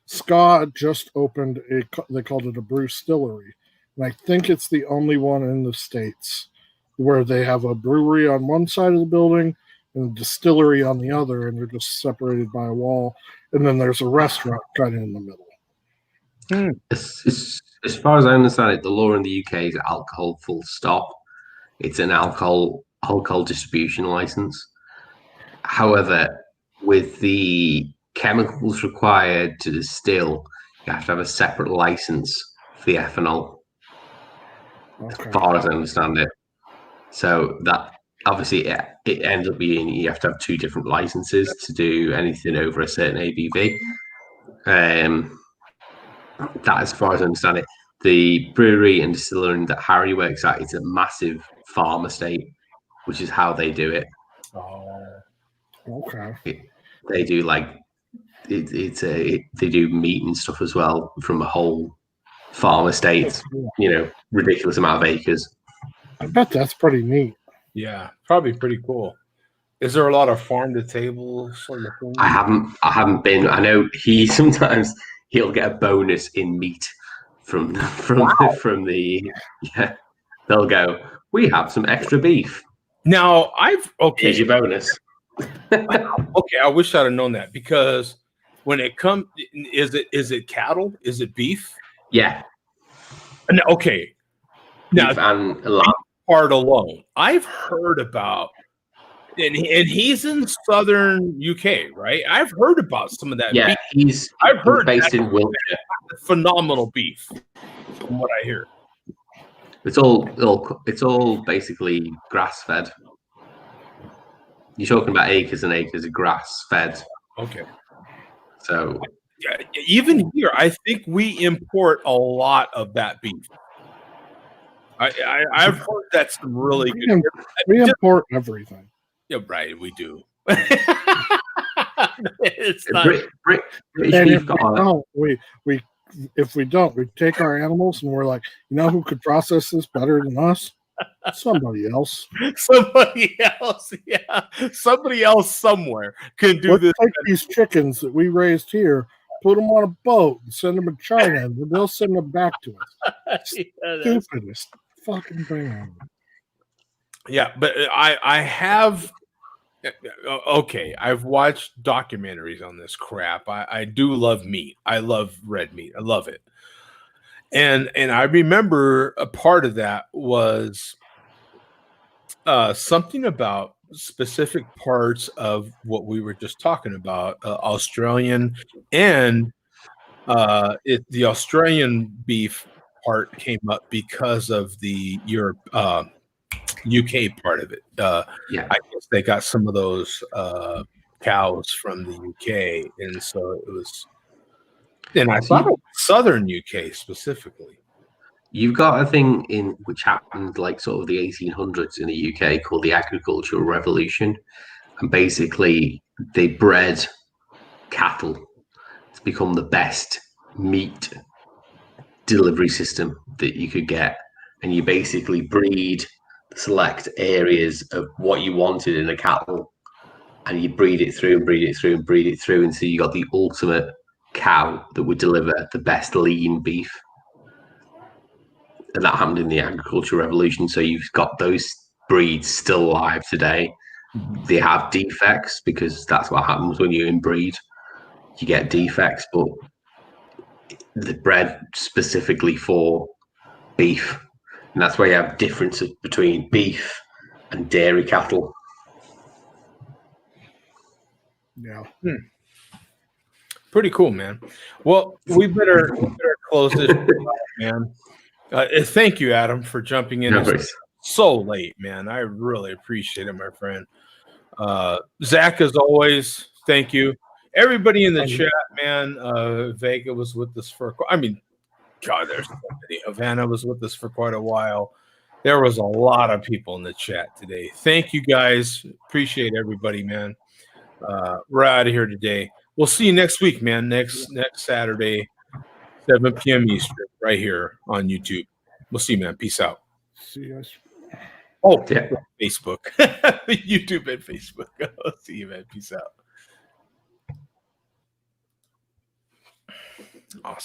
Ska just opened they called it a brewstillery. And I think it's the only one in the States where they have a brewery on one side of the building and a distillery on the other, and they're just separated by a wall. And then there's a restaurant kind of in the middle. As far as I understand it, the law in the UK is alcohol full stop. It's an alcohol distribution license. However, with the chemicals required to distill, you have to have a separate license for the ethanol. Okay. As far as I understand it. So that obviously it ends up being you have to have 2 different licenses to do anything over a certain ABV. That, as far as I understand it, the brewery and distillery that Harry works at is a massive farm estate, which is how they do it. Oh, okay. They do like they do meat and stuff as well from a whole farm estate. You know, ridiculous amount of acres. I bet that's pretty neat. Yeah, probably pretty cool. Is there a lot of farm to table sort of thing? I haven't been. I know he'll get a bonus in meat from the yeah. They'll go, we have some extra beef. Now Here's your bonus. Okay, I wish I'd have known that, because when it comes, is it cattle? Is it beef? Yeah. Okay. Now, beef and lamb. Part alone, I've heard about, and he's in southern UK, right? I've heard about some of that. Yeah, beef. I've heard based in Wiltshire. Phenomenal beef, from what I hear. It's all basically grass fed. You're talking about acres and acres of grass fed. Okay. So even here, I think we import a lot of that beef. I've heard that's some really good. We import everything. Yeah, right. We do. It's not. If we don't, we take our animals and we're like, you know who could process this better than us? Somebody else. Somebody else, yeah. Somebody else somewhere can do this. Take these chickens that we raised here, put them on a boat, and send them to China, and they'll send them back to us. Stupidest fucking thing. Yeah, but I have. Okay, I've watched documentaries on this crap. I do love meat. I love red meat. I love it. And I remember a part of that was something about specific parts of what we were just talking about, Australian, and the Australian beef part came up because of the UK part of it. Yeah. I guess they got some of those cows from the UK, and so it was. And I thought it was southern UK specifically. You've got a thing in which happened like sort of the 1800s in the UK called the Agricultural Revolution, and basically they bred cattle to become the best meat delivery system that you could get, and you basically breed select areas of what you wanted in a cattle, and you breed it through and breed it through and breed it through until you got the ultimate cow that would deliver the best lean beef. And that happened in the agricultural revolution. So you've got those breeds still alive today. They have defects because that's what happens when you inbreed. You get defects, but they're bred specifically for beef. And that's why you have differences between beef and dairy cattle. Yeah. Pretty cool, man. Well, we better close this out, man. Thank you, Adam, for jumping in. No worries. So late, man. I really appreciate it, my friend. Zach, as always, thank you. Everybody in the chat, man. Vega was with us for. I mean, God, there's so many. Havana was with us for quite a while. There was a lot of people in the chat today. Thank you, guys. Appreciate everybody, man. We're out of here today. We'll see you next week, man. Next Saturday, 7 p.m. Eastern, right here on YouTube. We'll see you, man. Peace out. See you guys. Oh, yeah. Facebook. YouTube and Facebook. I'll see you, man. Peace out. Awesome.